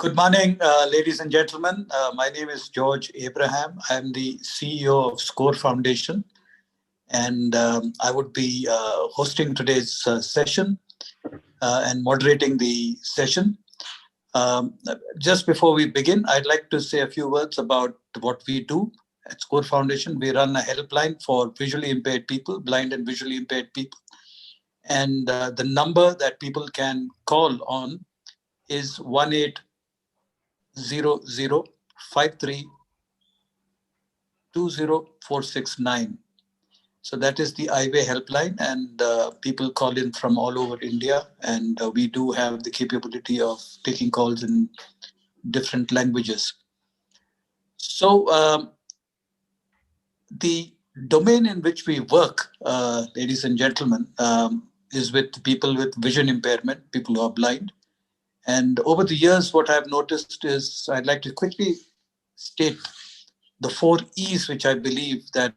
Good morning, ladies and gentlemen. My name is George Abraham. I'm the CEO of Score Foundation, and I would be hosting today's session and moderating the session. Um, just before we begin, I'd like to say a few words about what we do. At Score Foundation, we run a helpline for visually impaired people, blind and visually impaired people. And the number that people can call on is 1-800-53-20469. So that is the IWay helpline, and people call in from all over India, and we do have the capability of taking calls in different languages. So the domain in which we work, ladies and gentlemen, is with people with vision impairment, people who are blind. And over the years, what I've noticed is I'd like to quickly state the 4 E's, which I believe that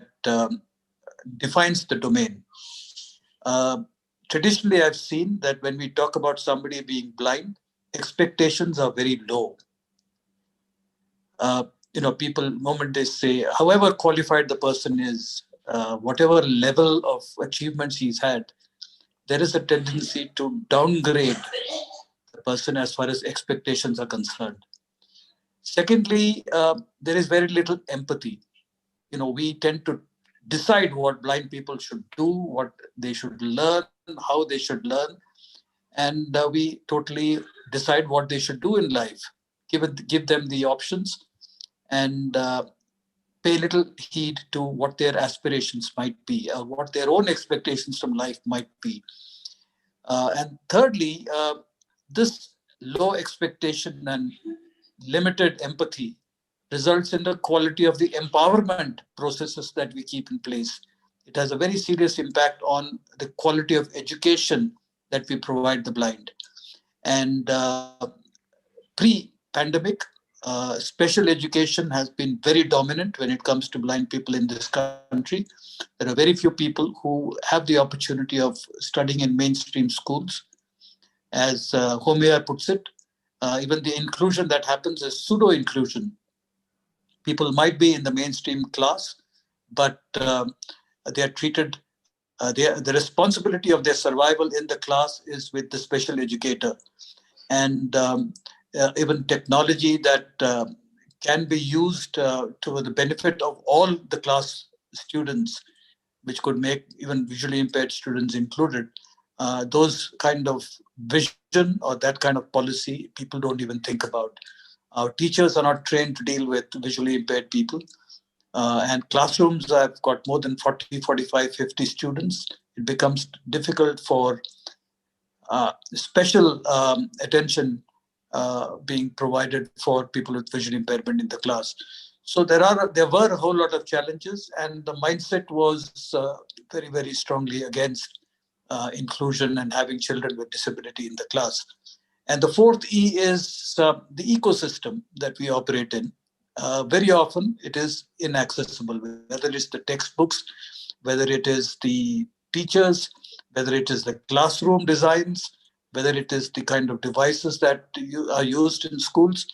defines the domain. Traditionally, I've seen that when we talk about somebody being blind, expectations are very low. People, moment they say, however qualified the person is, whatever level of achievements he's had, there is a tendency to downgrade the person as far as expectations are concerned. Secondly, there is very little empathy. We tend to decide what blind people should do, what they should learn, how they should learn, and we totally decide what they should do in life, give them the options, and pay little heed to what their aspirations might be, or what their own expectations from life might be. And thirdly, this low expectation and limited empathy results in the quality of the empowerment processes that we keep in place. It has a very serious impact on the quality of education that we provide the blind. And pre-pandemic, special education has been very dominant when it comes to blind people in this country. There are very few people who have the opportunity of studying in mainstream schools. As Homer puts it, even the inclusion that happens is pseudo-inclusion. People might be in the mainstream class, but they are treated, the responsibility of their survival in the class is with the special educator. And even technology that can be used to the benefit of all the class students, which could make even visually impaired students included, those kind of vision or that kind of policy, people don't even think about. Our teachers are not trained to deal with visually impaired people. And classrooms have got more than 40, 45, 50 students. It becomes difficult for special attention being provided for people with vision impairment in the class. So there were a whole lot of challenges, and the mindset was very, very strongly against inclusion and having children with disability in the class. And the 4th E is the ecosystem that we operate in. Very often it is inaccessible, whether it's the textbooks, whether it is the teachers, whether it is the classroom designs, whether it is the kind of devices that are used in schools.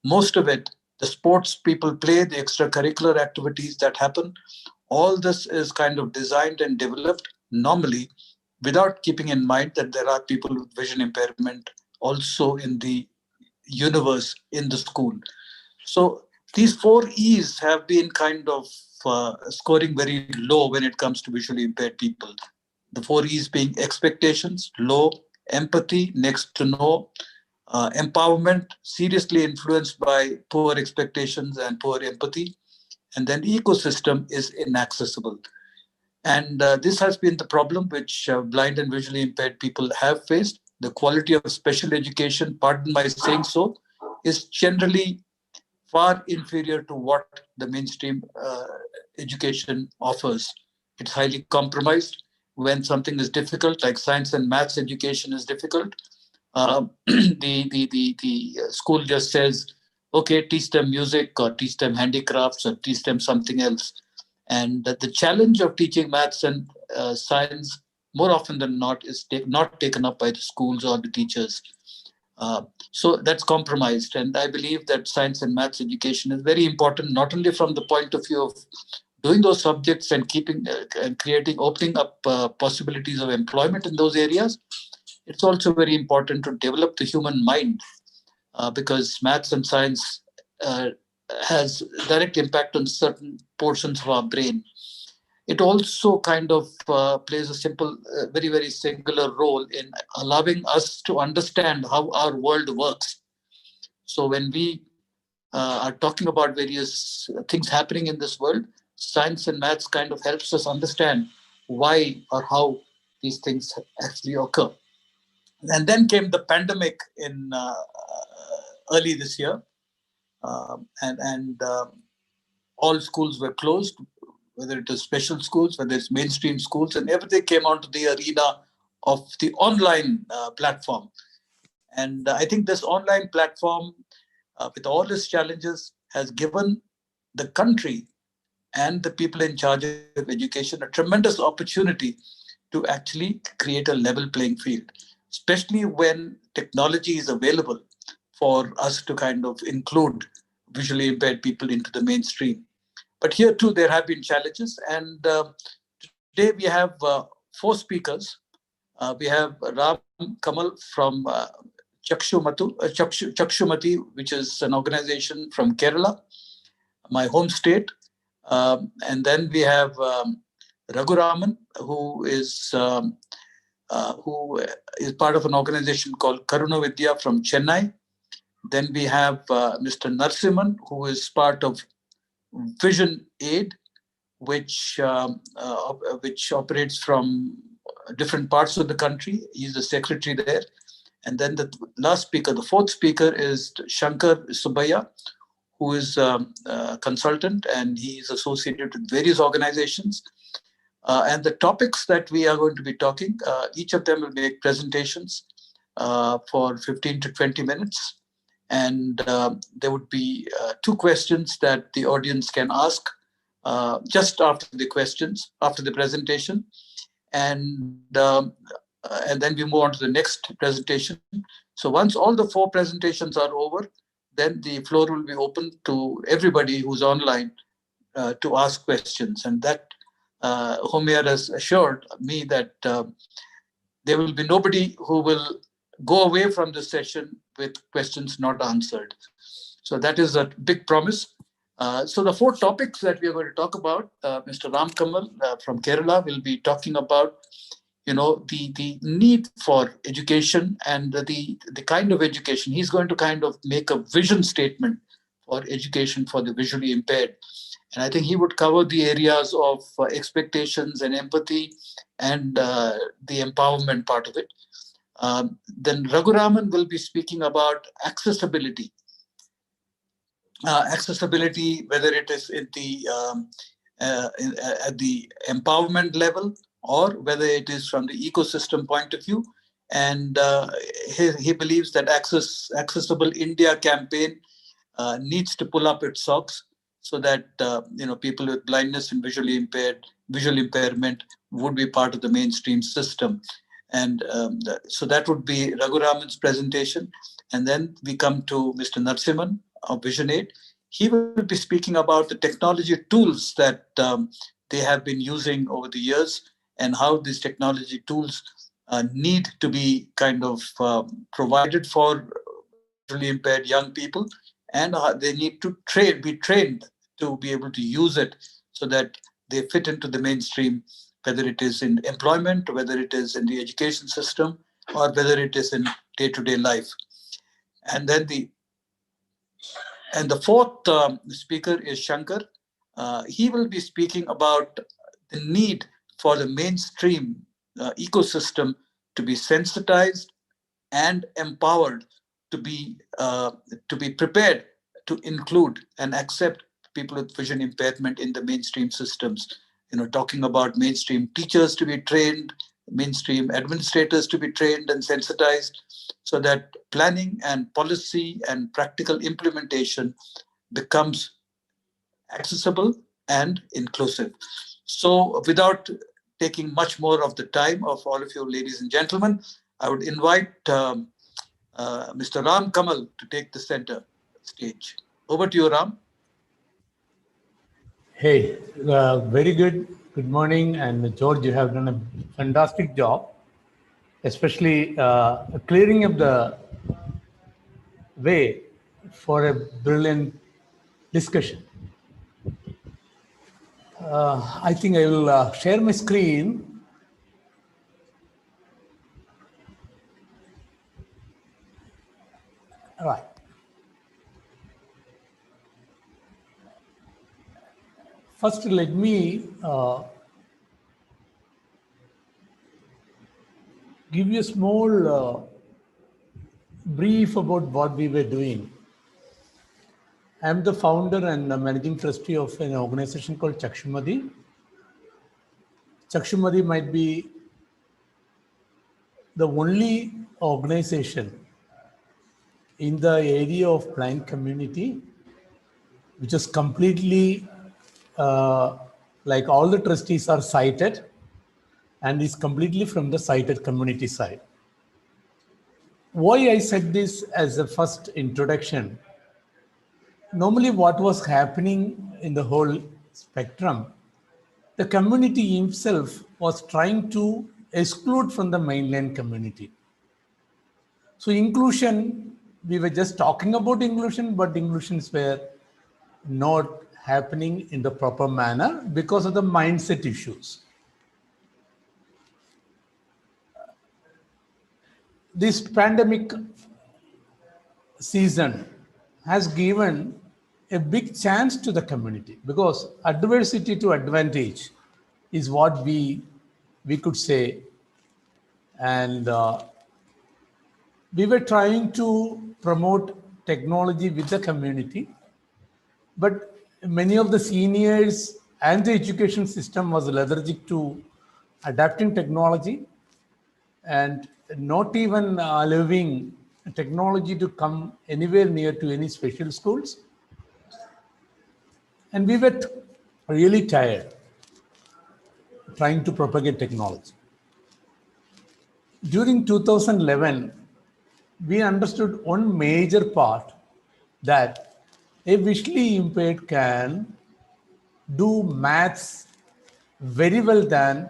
Most of it, the sports people play, the extracurricular activities that happen, all this is kind of designed and developed normally without keeping in mind that there are people with vision impairment also in the universe, in the school. So these 4 E's have been kind of scoring very low when it comes to visually impaired people. The 4 E's being expectations, low; empathy, next to no; empowerment, seriously influenced by poor expectations and poor empathy; and then ecosystem is inaccessible. And this has been the problem which blind and visually impaired people have faced. The quality of special education, pardon my saying so, is generally far inferior to what the mainstream education offers. It's highly compromised. When something is difficult, like science and maths education is difficult, the school just says, okay, teach them music or teach them handicrafts or teach them something else. And the challenge of teaching maths and science, more often than not, is not taken up by the schools or the teachers. So that's compromised. And I believe that science and maths education is very important, not only from the point of view of doing those subjects and keeping and creating, opening up possibilities of employment in those areas. It's also very important to develop the human mind, because maths and science uh, has direct impact on certain portions of our brain. It also kind of plays a simple, very, very singular role in allowing us to understand how our world works. So when we are talking about various things happening in this world, science and maths kind of helps us understand why or how these things actually occur. And then came the pandemic in early this year, and all schools were closed, whether it is special schools, whether it's mainstream schools, and everything came onto the arena of the online platform. And I think this online platform, with all its challenges, has given the country and the people in charge of education a tremendous opportunity to actually create a level playing field, especially when technology is available for us to kind of include visually impaired people into the mainstream. But here too, there have been challenges. And today we have four speakers. We have Ram Kamal from Chakshumati, which is an organization from Kerala, my home state. And then we have Raghuraman, who is part of an organization called Karna Vidhya from Chennai. Then we have Mr. Narsimhan, who is part of Vision Aid, which operates from different parts of the country. He's the secretary there. And then the last speaker, the fourth speaker, is Shankar Subaya, who is a consultant, and he is associated with various organizations. And the topics that we are going to be talking, each of them will make presentations for 15 to 20 minutes. And there would be two questions that the audience can ask just after the questions, after the presentation. And then we move on to the next presentation. So once all the four presentations are over, then the floor will be open to everybody who's online to ask questions. And that Homer has assured me that there will be nobody who will go away from the session with questions not answered. So that is a big promise. So the four topics that we are going to talk about, Mr. Ram Kamal from Kerala will be talking about, the need for education and the kind of education. He's going to kind of make a vision statement for education for the visually impaired. And I think he would cover the areas of expectations and empathy and the empowerment part of it. Then Raghuraman will be speaking about accessibility. Accessibility, whether it is at the empowerment level or whether it is from the ecosystem point of view. And he believes that Accessible India campaign needs to pull up its socks so that people with blindness and visual impairment would be part of the mainstream system. And so that would be Raghuraman's presentation. And then we come to Mr. Narsimhan of Vision Aid. He will be speaking about the technology tools that they have been using over the years and how these technology tools need to be kind of provided for visually impaired young people, and they need to be trained to be able to use it so that they fit into the mainstream, whether it is in employment, whether it is in the education system, or whether it is in day-to-day life. And then the fourth speaker is Shankar. He will be speaking about the need for the mainstream ecosystem to be sensitized and empowered to be prepared to include and accept people with vision impairment in the mainstream systems. Talking about mainstream teachers to be trained, mainstream administrators to be trained and sensitized, so that planning and policy and practical implementation becomes accessible and inclusive. So without taking much more of the time of all of you ladies and gentlemen, I would invite Mr. Ram Kamal to take the center stage. Over to you, Ram. Hey, very good. Good morning. And George, you have done a fantastic job, especially clearing up the way for a brilliant discussion. I think I will share my screen. All right. First, let me give you a small brief about what we were doing. I am the founder and managing trustee of an organization called Chakshumati. Chakshumati might be the only organization in the area of blind community which is completely like all the trustees are sighted and is completely from the sighted community side. Why I said this as a first introduction, normally what was happening in the whole spectrum, the community himself was trying to exclude from the mainland community. So inclusion, we were just talking about inclusion, but inclusions were not happening in the proper manner because of the mindset issues. This pandemic season has given a big chance to the community because adversity to advantage is what we could say. And we were trying to promote technology with the community, but many of the seniors and the education system was allergic to adapting technology and not even allowing technology to come anywhere near to any special schools. And we were really tired trying to propagate technology. During 2011, we understood one major part that a visually impaired can do maths very well than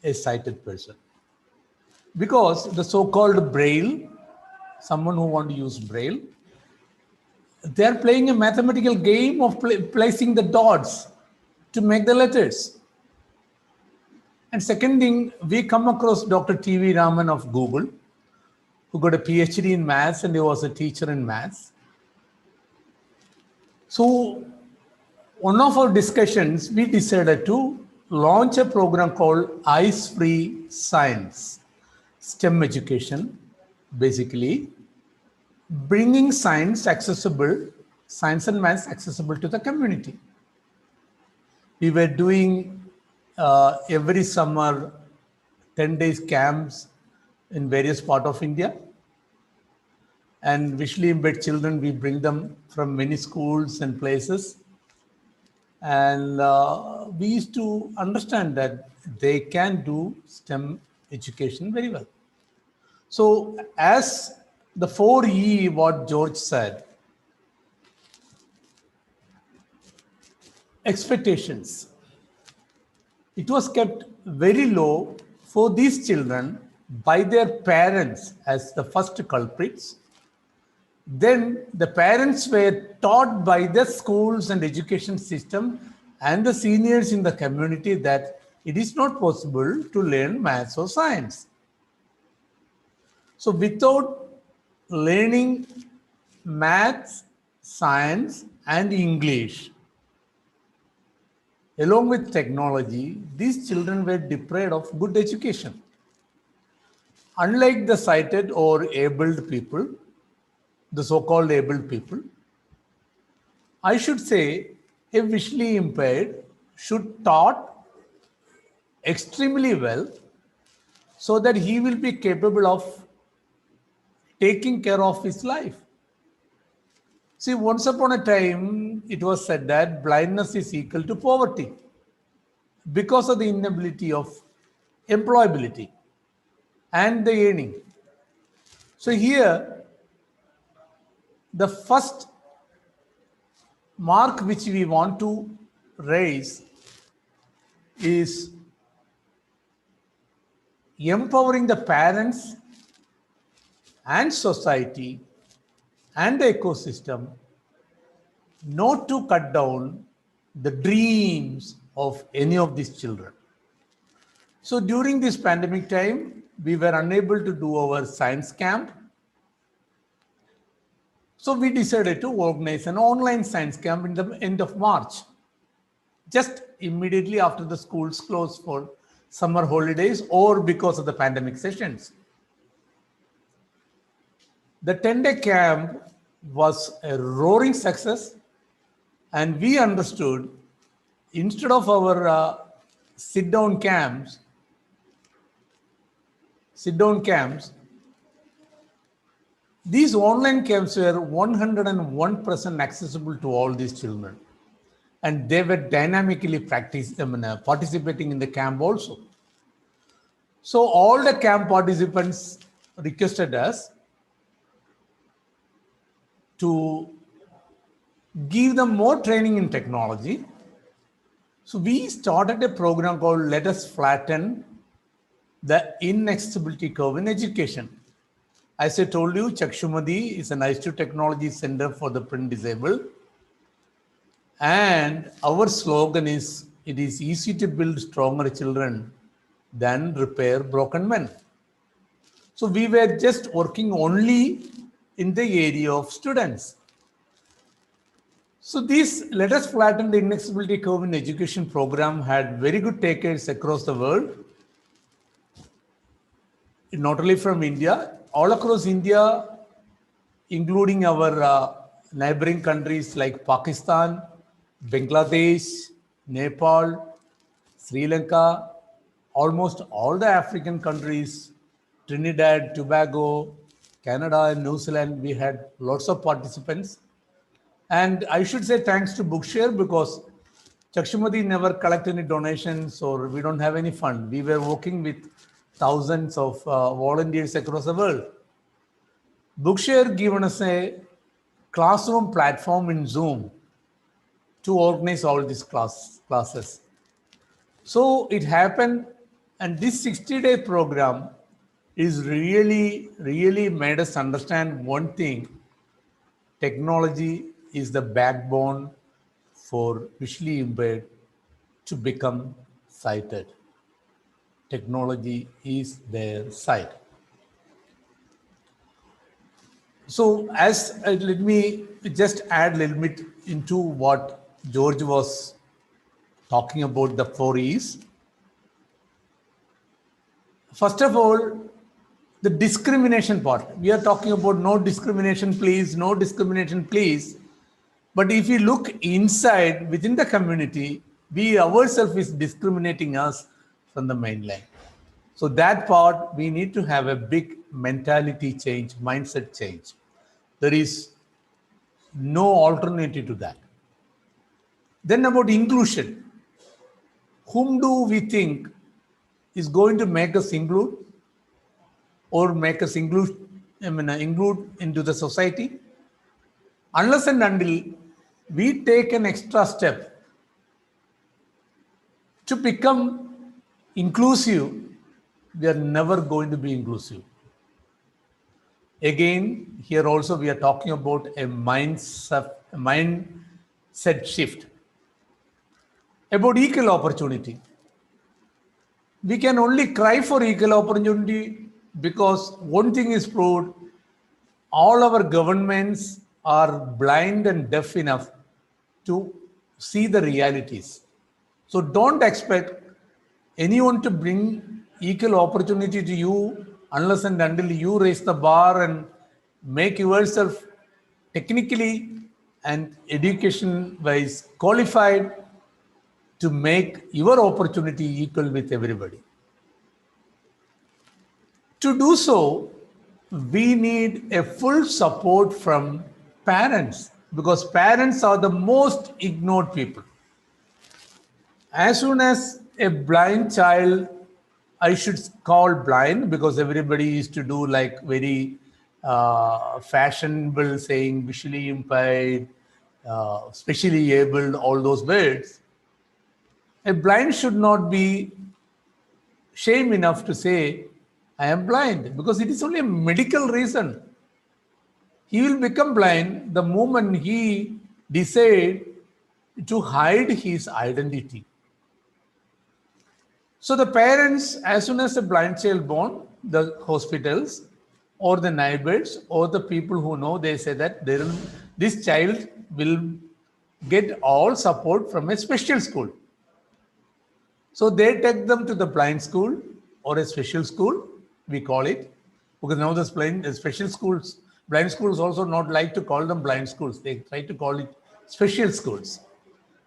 a sighted person. Because the so-called braille, someone who want to use braille, they are playing a mathematical game of placing the dots to make the letters. And second thing, we come across Dr. T.V. Raman of Google, who got a PhD in maths and he was a teacher in maths. So one of our discussions, we decided to launch a program called Eyes Free Science, STEM education, basically bringing science and maths accessible to the community. We were doing every summer 10 days camps in various parts of India. And visually impaired children, we bring them from many schools and places. And we used to understand that they can do STEM education very well. So as the 4E, what George said, expectations, it was kept very low for these children by their parents as the first culprits. Then the parents were taught by the schools and education system and the seniors in the community that it is not possible to learn maths or science. So without learning maths, science, and English, along with technology, these children were deprived of good education. Unlike the sighted or abled people, the so-called abled people, I should say a visually impaired should taught extremely well so that he will be capable of taking care of his life. See, once upon a time, it was said that blindness is equal to poverty because of the inability of employability and the earning. So here, the first mark which we want to raise is empowering the parents and society and the ecosystem not to cut down the dreams of any of these children. So during this pandemic time, we were unable to do our science camp. So we decided to organize an online science camp in the end of March, just immediately after the schools closed for summer holidays or because of the pandemic sessions. The 10-day camp was a roaring success, and we understood instead of our sit-down camps, these online camps were 101% accessible to all these children. And they were dynamically participating in the camp also. So all the camp participants requested us to give them more training in technology. So we started a program called Let Us Flatten the Inaccessibility Curve in Education. As I told you, Chakshumati is an ISTU technology center for the print disabled. And our slogan is, it is easy to build stronger children than repair broken men. So we were just working only in the area of students. So this Let Us Flatten the Inaccessibility Curve in Education program had very good takers across the world, not only from India, all across India, including our neighboring countries like Pakistan, Bangladesh, Nepal, Sri Lanka, almost all the African countries, Trinidad, Tobago, Canada, and New Zealand, we had lots of participants. And I should say thanks to Bookshare, because Chakshumati never collect any donations or we don't have any fund. We were working with thousands of volunteers across the world. Bookshare given us a classroom platform in Zoom to organize all these classes. So it happened, and this 60-day program is really made us understand one thing: technology is the backbone for visually impaired to become sighted. Technology is their side. So let me just add a little bit into what George was talking about, the 4 E's. First of all, the discrimination part. We are talking about no discrimination, please, no discrimination, please. But if you look inside, within the community, we ourselves is discriminating us from the mainline. So that part, we need to have a big mentality change, mindset change. There is no alternative to that. Then about inclusion. Whom do we think is going to make us include or make us include into the society? Unless and until we take an extra step to become inclusive, we are never going to be inclusive. Again, here also we are talking about a mindset shift. About equal opportunity. We can only cry for equal opportunity because one thing is proved: all our governments are blind and deaf enough to see the realities. So don't expect anyone to bring equal opportunity to you unless and until you raise the bar and make yourself technically and education-wise qualified to make your opportunity equal with everybody. To do so, we need a full support from parents, because parents are the most ignored people. As soon as a blind child, I should call blind because everybody used to do like very fashionable saying visually impaired, specially abled, all those words, a blind should not be shame enough to say, I am blind, because it is only a medical reason. He will become blind the moment he decide to hide his identity. So the parents, as soon as a blind child born, the hospitals or the neighbors or the people who know, they say that this child will get all support from a special school. So they take them to the blind school or a special school, we call it, because now the special schools, blind schools also not like to call them blind schools. They try to call it special schools.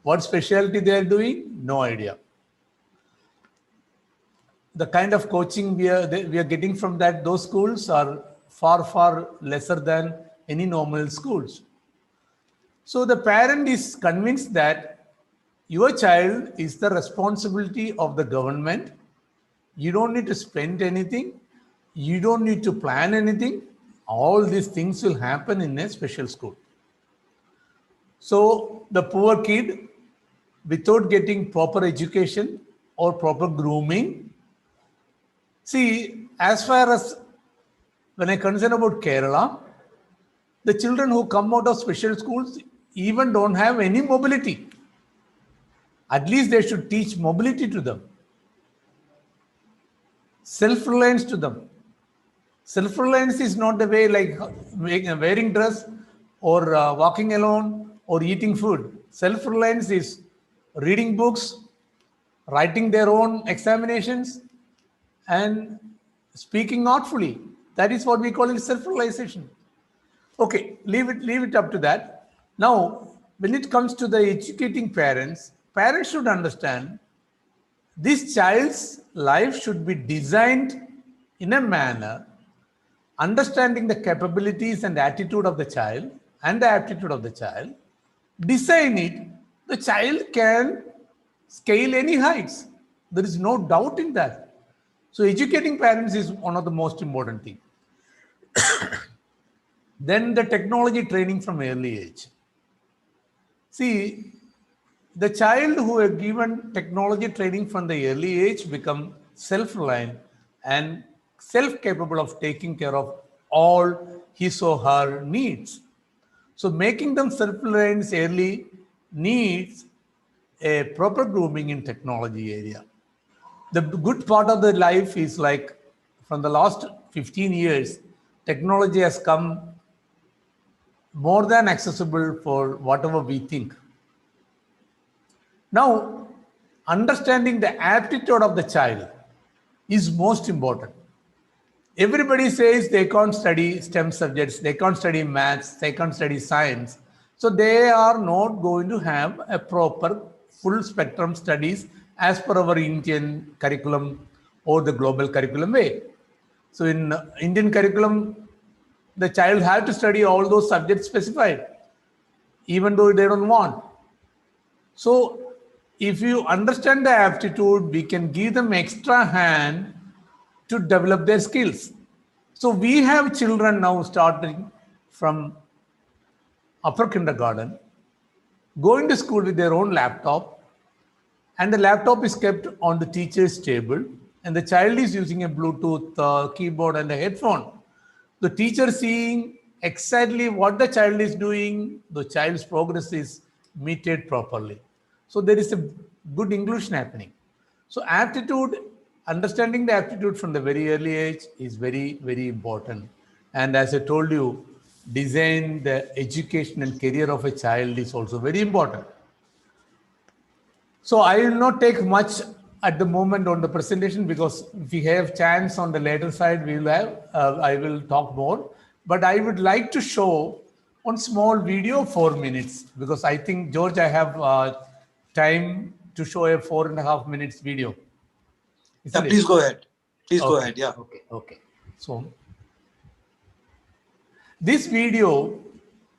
What specialty they are doing? No idea. The kind of coaching we are getting from those schools are far lesser than any normal schools. So the parent is convinced that your child is the responsibility of the government. You don't need to spend anything. You don't need to plan anything. All these things will happen in a special school. So the poor kid, without getting proper education or proper grooming, see, as far as when I concern about Kerala, the children who come out of special schools even don't have any mobility. At least they should teach mobility to them, self-reliance to them. Self-reliance is not the way like wearing dress or walking alone or eating food. Self-reliance is reading books, writing their own examinations, and speaking artfully. That is what we call it, self-realization. Okay, leave it up to that. Now, when it comes to the educating parents should understand this child's life should be designed in a manner understanding the capabilities and attitude of the child and the aptitude of the child. Design it, the child can scale any heights. There is no doubt in that. So educating parents is one of the most important things. Then the technology training from early age. See, the child who are given technology training from the early age become self-reliant and self-capable of taking care of all his or her needs. So making them self-reliant early needs a proper grooming in technology area. The good part of the life is like from the last 15 years, technology has come more than accessible for whatever we think. Now, understanding the aptitude of the child is most important. Everybody says they can't study STEM subjects, they can't study maths, they can't study science. So they are not going to have a proper full spectrum studies as per our Indian curriculum or the global curriculum way. So in Indian curriculum, the child has to study all those subjects specified, even though they don't want. So if you understand the aptitude, we can give them extra hand to develop their skills. So we have children now starting from upper kindergarten, going to school with their own laptop, and the laptop is kept on the teacher's table, and the child is using a Bluetooth keyboard and a headphone. The teacher seeing exactly what the child is doing, the child's progress is meted properly. So there is a good inclusion happening. So aptitude, understanding the aptitude from the very early age is very, very important. And as I told you, design the education and career of a child is also very important. So I will not take much at the moment on the presentation, because if we have chance on the later side, we will have, I will talk more. But I would like to show one small video, 4 minutes, because I think, George, I have time to show a 4.5 minutes video. Yeah, please go ahead. Please go Okay. ahead. Yeah. Okay. So this video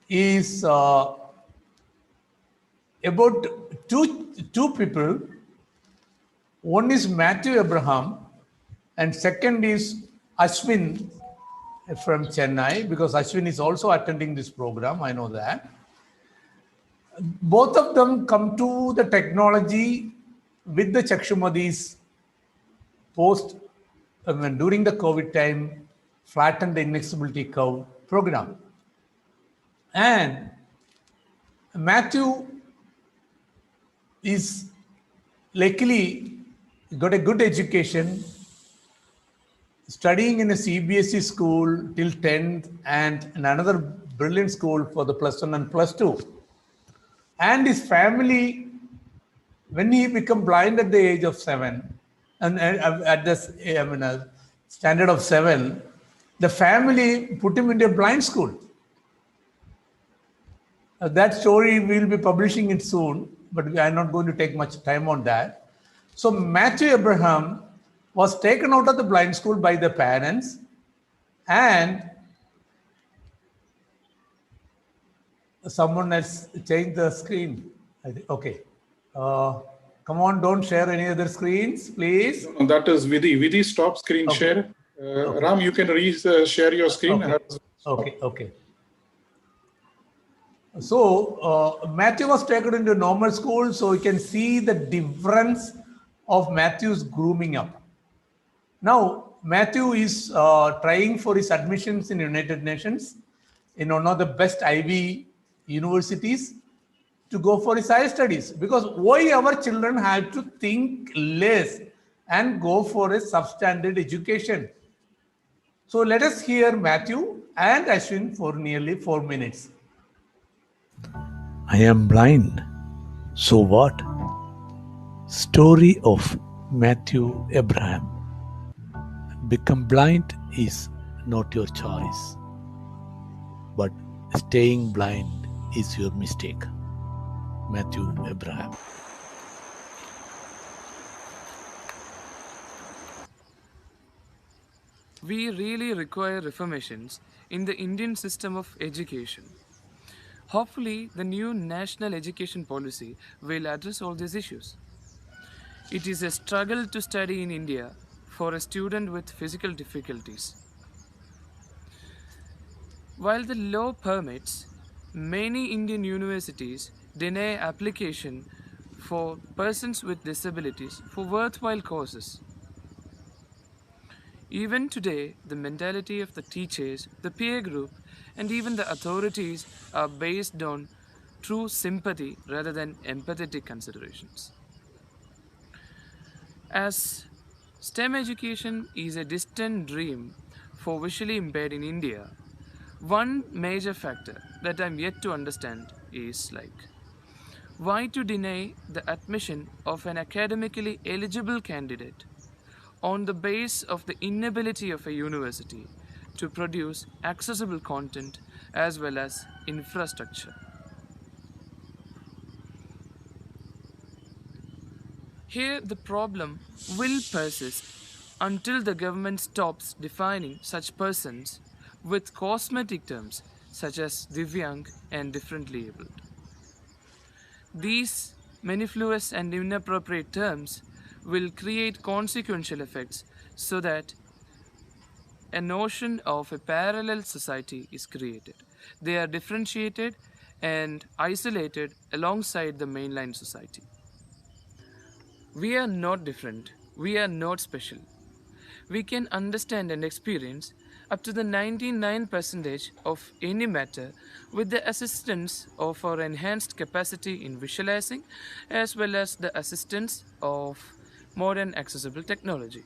is about two people. One is Matthew Abraham, and second is Ashwin from Chennai, because Ashwin is also attending this program, I know that. Both of them come to the technology with the Chakshumati's post, during the COVID time, flattened the inaccessibility curve program. And Matthew is luckily got a good education, studying in a CBSE school till 10th and in another brilliant school for the plus 1 and plus 2. And his family, when he became blind at the age of 7, and at the standard of 7, the family put him into a blind school. That story we'll be publishing it soon, but I'm not going to take much time on that. So Matthew Abraham was taken out of the blind school by the parents, and someone has changed the screen. I think, okay. Come on, don't share any other screens, please. No, that is Vidhi. Vidhi, stop screen share. Okay. Ram, you can share your screen. Okay. So Matthew was taken into normal school, so you can see the difference of Matthew's grooming up. Now, Matthew is trying for his admissions in United Nations in one of the best Ivy universities to go for his higher studies. Because why our children have to think less and go for a substandard education? So let us hear Matthew and Ashwin for nearly 4 minutes. I am blind. So what? Story of Matthew Abraham. Become blind is not your choice, but staying blind is your mistake. Matthew Abraham. We really require reformations in the Indian system of education. Hopefully, the new national education policy will address all these issues. It is a struggle to study in India for a student with physical difficulties. While the law permits, many Indian universities deny application for persons with disabilities for worthwhile causes. Even today, the mentality of the teachers, the peer group, and even the authorities are based on true sympathy rather than empathetic considerations. As STEM education is a distant dream for visually impaired in India, one major factor that I'm yet to understand is why to deny the admission of an academically eligible candidate on the basis of the inability of a university to produce accessible content as well as infrastructure. Here, the problem will persist until the government stops defining such persons with cosmetic terms such as Divyang and differently abled. These mellifluous and inappropriate terms will create consequential effects so that a notion of a parallel society is created. They are differentiated and isolated alongside the mainline society. We are not different. We are not special. We can understand and experience up to the 99% of any matter with the assistance of our enhanced capacity in visualizing as well as the assistance of modern accessible technology.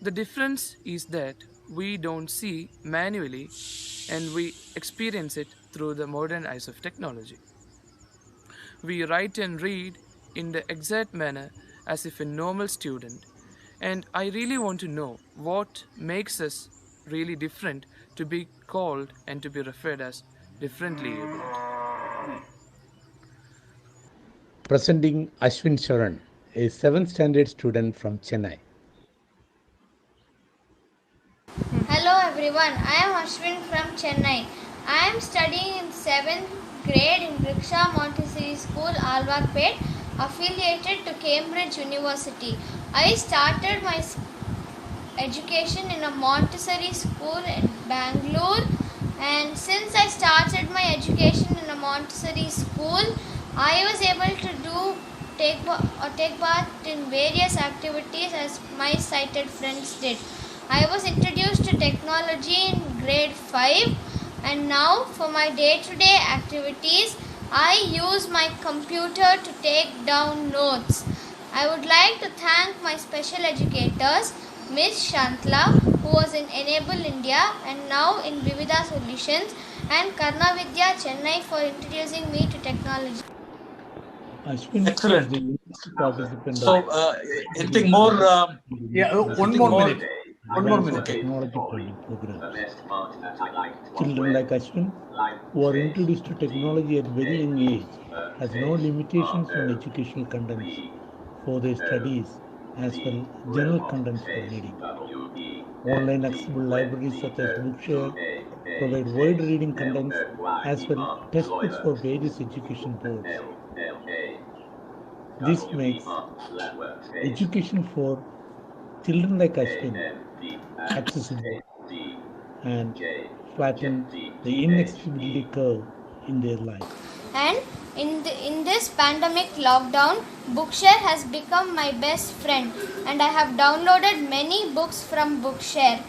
The difference is that we don't see manually and we experience it through the modern eyes of technology. We write and read in the exact manner as if a normal student, and I really want to know what makes us really different to be called and to be referred as differently abled. Presenting Ashwin Sharan, a 7th standard student from Chennai. Hello everyone, I am Ashwin from Chennai. I am studying in 7th grade in Riksha Montessori School, Alwakpet, affiliated to Cambridge University. I started my education in a Montessori school in Bangalore, and since I started my education in a Montessori school, I was able to take part in various activities as my sighted friends did. I was introduced to technology in grade 5, and now for my day-to-day activities I use my computer to take down notes. I would like to thank my special educators, Miss Shantla, who was in Enable India and now in Vivida Solutions, and Karna Vidhya Chennai for introducing me to technology. Ashwin Excellent. is the participant So, anything more? Yeah, one anything more more? minute. One more minute. Okay. technology training programs. Children like Ashwin, who are introduced to technology at very young age, has no limitations on educational contents for their studies as well general contents for reading. Online accessible libraries such as Bookshare provide wide reading contents as well textbooks for various education boards. This makes education for children like Ashwin accessible and flatten the inaccessibility curve in their life. And in this pandemic lockdown, Bookshare has become my best friend, and I have downloaded many books from Bookshare,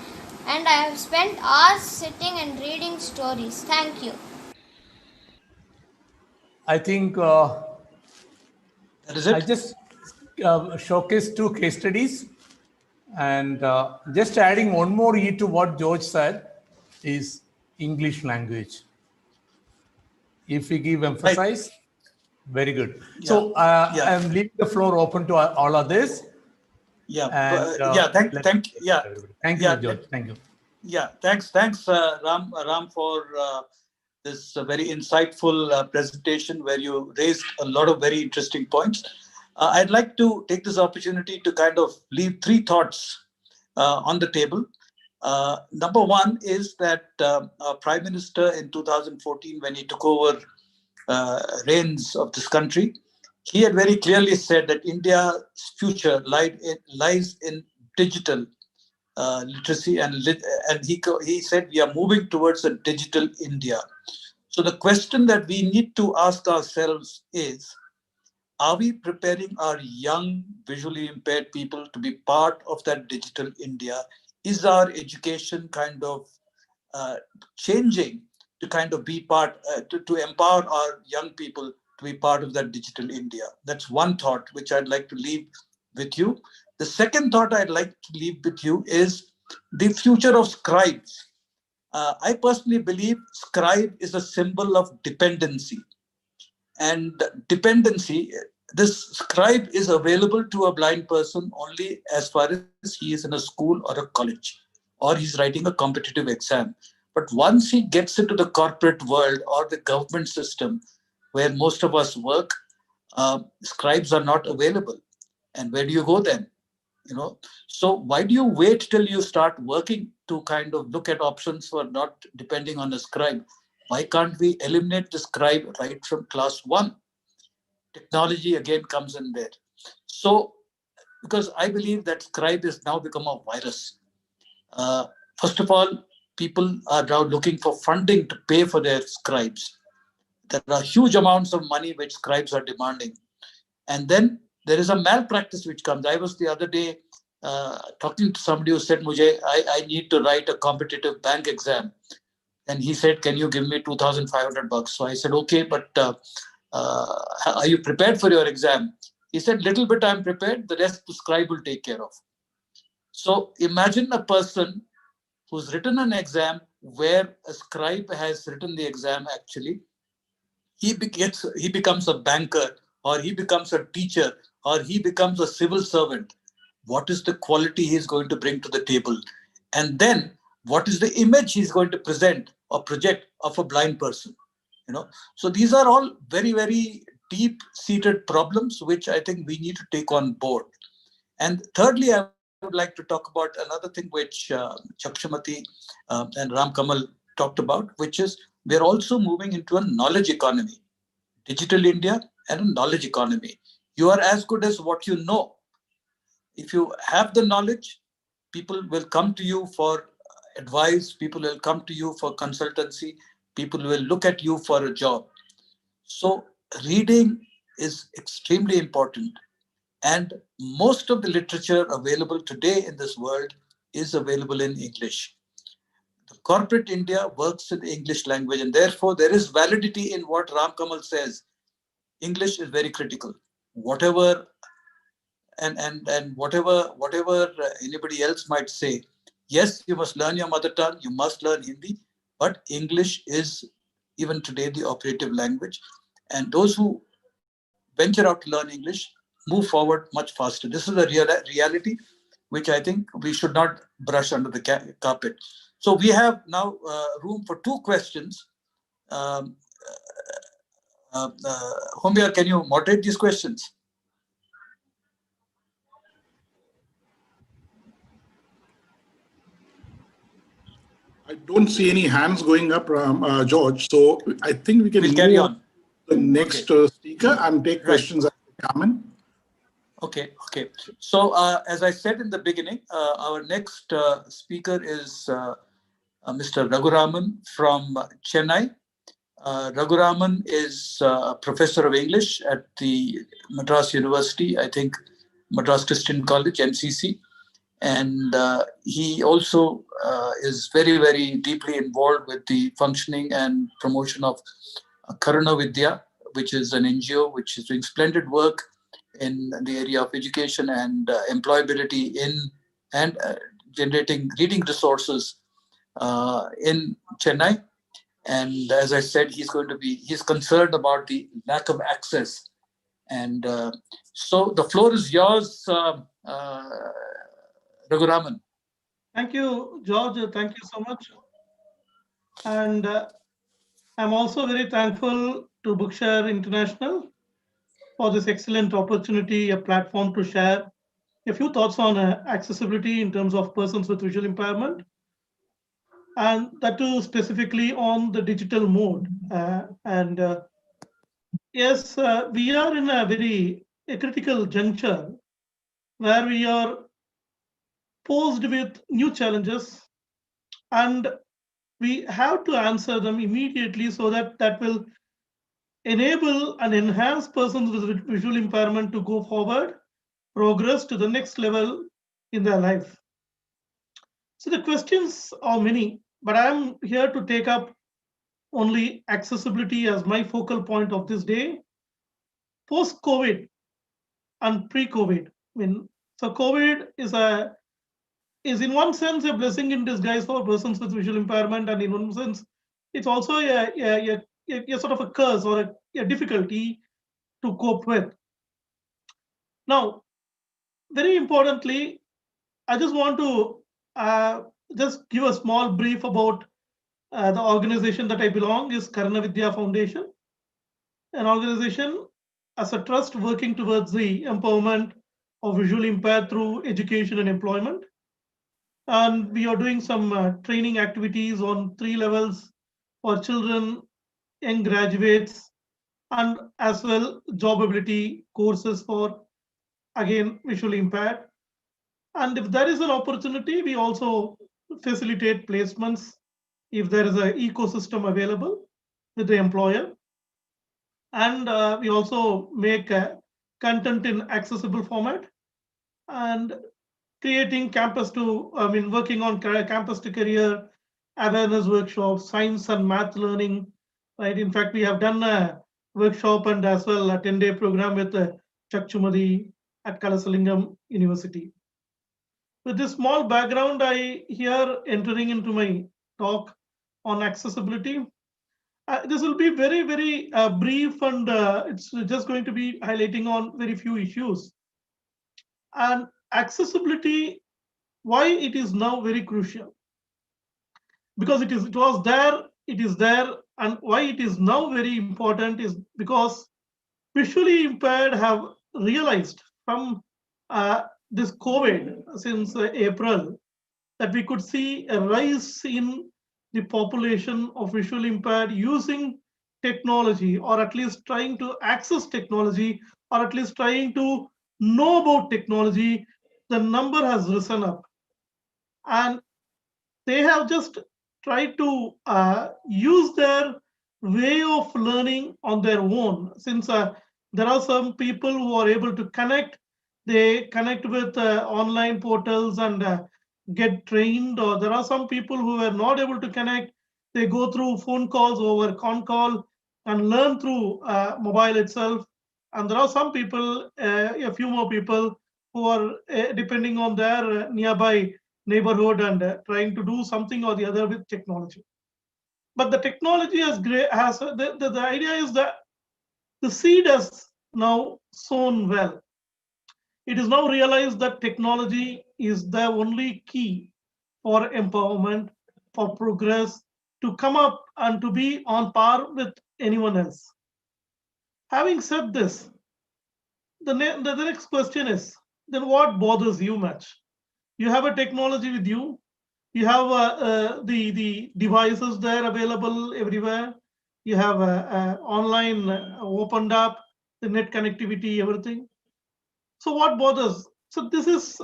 and I have spent hours sitting and reading stories. Thank you. I think That is I it. just showcased 2 case studies, and just adding one more E to what George said is English language. If we give Right. emphasis, very good. Yeah. So Yeah. I'm leaving the floor open to all others. Yeah. And Yeah. Thank you, yeah, George. Thank you. Yeah. Thanks, Ram, for this very insightful presentation where you raised a lot of very interesting points. I'd like to take this opportunity to kind of leave 3 thoughts on the table. Number one is that our Prime Minister in 2014, when he took over reins of this country, he had very clearly said that India's future lies in digital literacy, and he said we are moving towards a digital India. So the question that we need to ask ourselves is, are we preparing our young visually impaired people to be part of that digital India? Is our education kind of changing to kind of be part, to empower our young people to be part of that digital India? That's one thought which I'd like to leave with you. The second thought I'd like to leave with you is the future of scribes. I personally believe scribe is a symbol of dependency. And dependency, this scribe is available to a blind person only as far as he is in a school or a college, or he's writing a competitive exam. But once he gets into the corporate world or the government system where most of us work, scribes are not available. And where do you go then? So why do you wait till you start working to kind of look at options for not depending on a scribe? Why can't we eliminate the scribe right from class 1? Technology again comes in there. So, because I believe that scribe has now become a virus. First of all, people are now looking for funding to pay for their scribes. There are huge amounts of money which scribes are demanding. And then there is a malpractice which comes. I was the other day talking to somebody who said, I need to write a competitive bank exam. And he said, can you give me $2,500? So I said, okay, but are you prepared for your exam? He said, little bit I'm prepared, the rest the scribe will take care of. So imagine a person who's written an exam where a scribe has written the exam actually. He becomes a banker, or he becomes a teacher, or he becomes a civil servant. What is the quality he's going to bring to the table? And then what is the image he's going to present or project of a blind person? So these are all very, very deep-seated problems which I think we need to take on board. And thirdly, I would like to talk about another thing which Chakshumati and Ram Kamal talked about, which is we're also moving into a knowledge economy, digital India and a knowledge economy. You are as good as what you know. If you have the knowledge, people will come to you for advice, people will come to you for consultancy, people will look at you for a job. So reading is extremely important. And most of the literature available today in this world is available in English. The corporate India works in the English language, and therefore there is validity in what Ram Kamal says. English is very critical. Whatever and whatever anybody else might say, yes, you must learn your mother tongue, you must learn Hindi, but English is even today the operative language. And those who venture out to learn English move forward much faster. This is a reality which I think we should not brush under the carpet. So we have now room for two questions. Homya, can you moderate these questions? I don't see any hands going up, George. So I think we can We'll carry on. The next speaker and take questions as they come in. Okay. So as I said in the beginning, our next speaker is Mr. Raghuraman from Chennai. Raghuraman is a professor of English at the Madras University, I think Madras Christian College, MCC. And he also is very, very deeply involved with the functioning and promotion of Karna Vidhya, which is an NGO which is doing splendid work in the area of education and employability and generating reading resources in Chennai. And as I said, he's concerned about the lack of access. And so the floor is yours, Raghuraman. Thank you, George. Thank you so much. And I'm also very thankful to Bookshare International for this excellent opportunity, a platform to share a few thoughts on accessibility in terms of persons with visual impairment, and that too specifically on the digital mode. Yes, we are in a critical juncture where we are posed with new challenges, and we have to answer them immediately so that will enable and enhance persons with visual impairment to go forward, progress to the next level in their life. So the questions are many, but I'm here to take up only accessibility as my focal point of this day. Post-COVID and pre-COVID. So COVID is in one sense a blessing in disguise for persons with visual impairment, and in one sense, it's also a sort of a curse or a difficulty to cope with. Now, very importantly, I just want to just give a small brief about the organization that I belong is Karna Vidhya Foundation, an organization as a trust working towards the empowerment of visually impaired through education and employment. And we are doing some training activities on 3 levels for children, young graduates, and as well job ability courses for, again, visually impaired. And if there is an opportunity, we also facilitate placements if there is an ecosystem available with the employer. And we also make content in accessible format and creating working on campus to career awareness workshops, science and math learning, right? In fact, we have done a workshop and as well a 10-day program with Chakshumati at Kalasalingam University. With this small background, I here entering into my talk on accessibility. This will be very, very brief, and it's just going to be highlighting on very few issues. And accessibility, why it is now very crucial? Because it was there, it is there, and why it is now very important is because visually impaired have realized from this COVID since April that we could see a rise in the population of visually impaired using technology, or at least trying to access technology, or at least trying to know about technology. The number has risen up. and they have just tried to use their way of learning on their own. Since there are some people who are able to connect, they connect with online portals and get trained, or there are some people who are not able to connect. They go through phone calls over con call and learn through mobile itself. And there are some people, a few more people, who are depending on their nearby neighborhood and trying to do something or the other with technology. But the technology has the idea is that the seed has now sown well. It is now realized that technology is the only key for empowerment, for progress, to come up and to be on par with anyone else. Having said this, the next question is, then what bothers you much? You have a technology with you. You have the devices there available everywhere. You have online opened up, the net connectivity, everything. So what bothers? So this is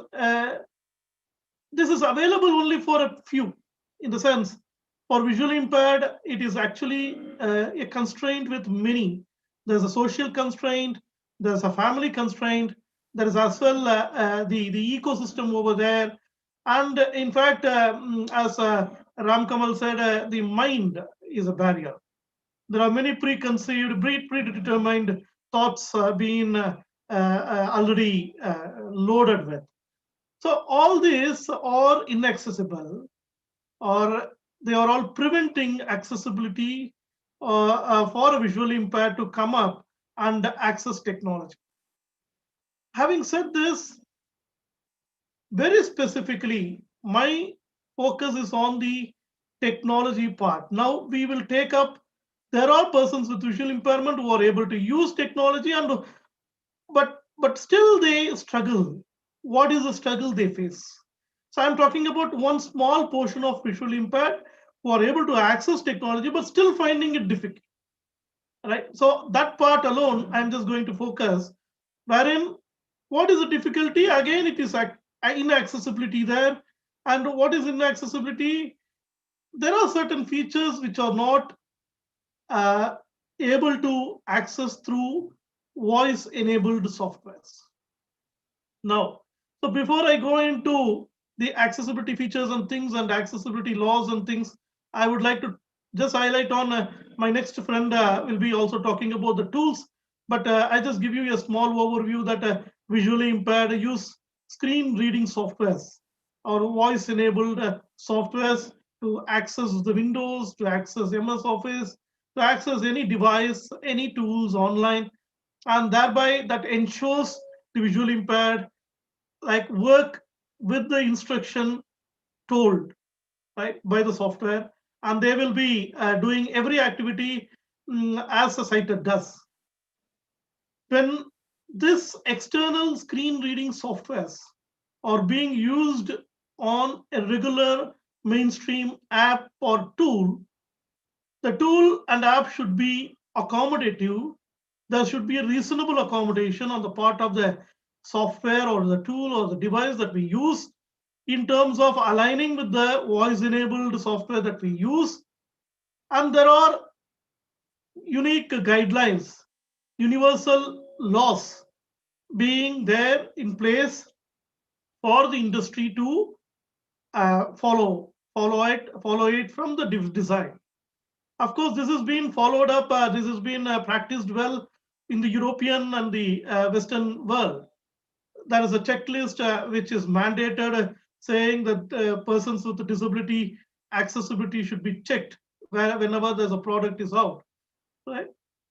available only for a few. In the sense, for visually impaired, it is actually a constraint with many. There's a social constraint, there's a family constraint, there is as well the ecosystem over there. And in fact, as Ram Kamal said, the mind is a barrier. There are many preconceived, predetermined thoughts being already loaded with. So all these are inaccessible, or they are all preventing accessibility for a visually impaired to come up and access technology. Having said this, very specifically, my focus is on the technology part. Now we will take up, there are persons with visual impairment who are able to use technology, and but still they struggle. What is the struggle they face? So I'm talking about one small portion of visually impaired who are able to access technology but still finding it difficult. Right. So that part alone, I'm just going to focus. Wherein, what is the difficulty? Again, it is inaccessibility there. And what is inaccessibility? There are certain features which are not uh, able to access through voice-enabled softwares. Now, so before I go into the accessibility features and things and accessibility laws and things, I would like to just highlight on my next friend will be also talking about the tools, but I just give you a small overview that visually impaired use screen reading softwares or voice enabled softwares to access the Windows, to access MS Office, to access any device, any tools online, and thereby that ensures the visually impaired like work with the instruction told right by the software, and they will be doing every activity as a sighted does. When this external screen reading softwares are being used on a regular mainstream app or tool, the tool and app should be accommodative. There should be a reasonable accommodation on the part of the software or the tool or the device that we use in terms of aligning with the voice enabled software that we use. And there are unique guidelines, universal laws being there in place for the industry to follow it from the design. Of course, this has been followed up, this has been practiced well in the European and the Western world. There is a checklist which is mandated saying that persons with disability accessibility should be checked whenever there's a product is out, right?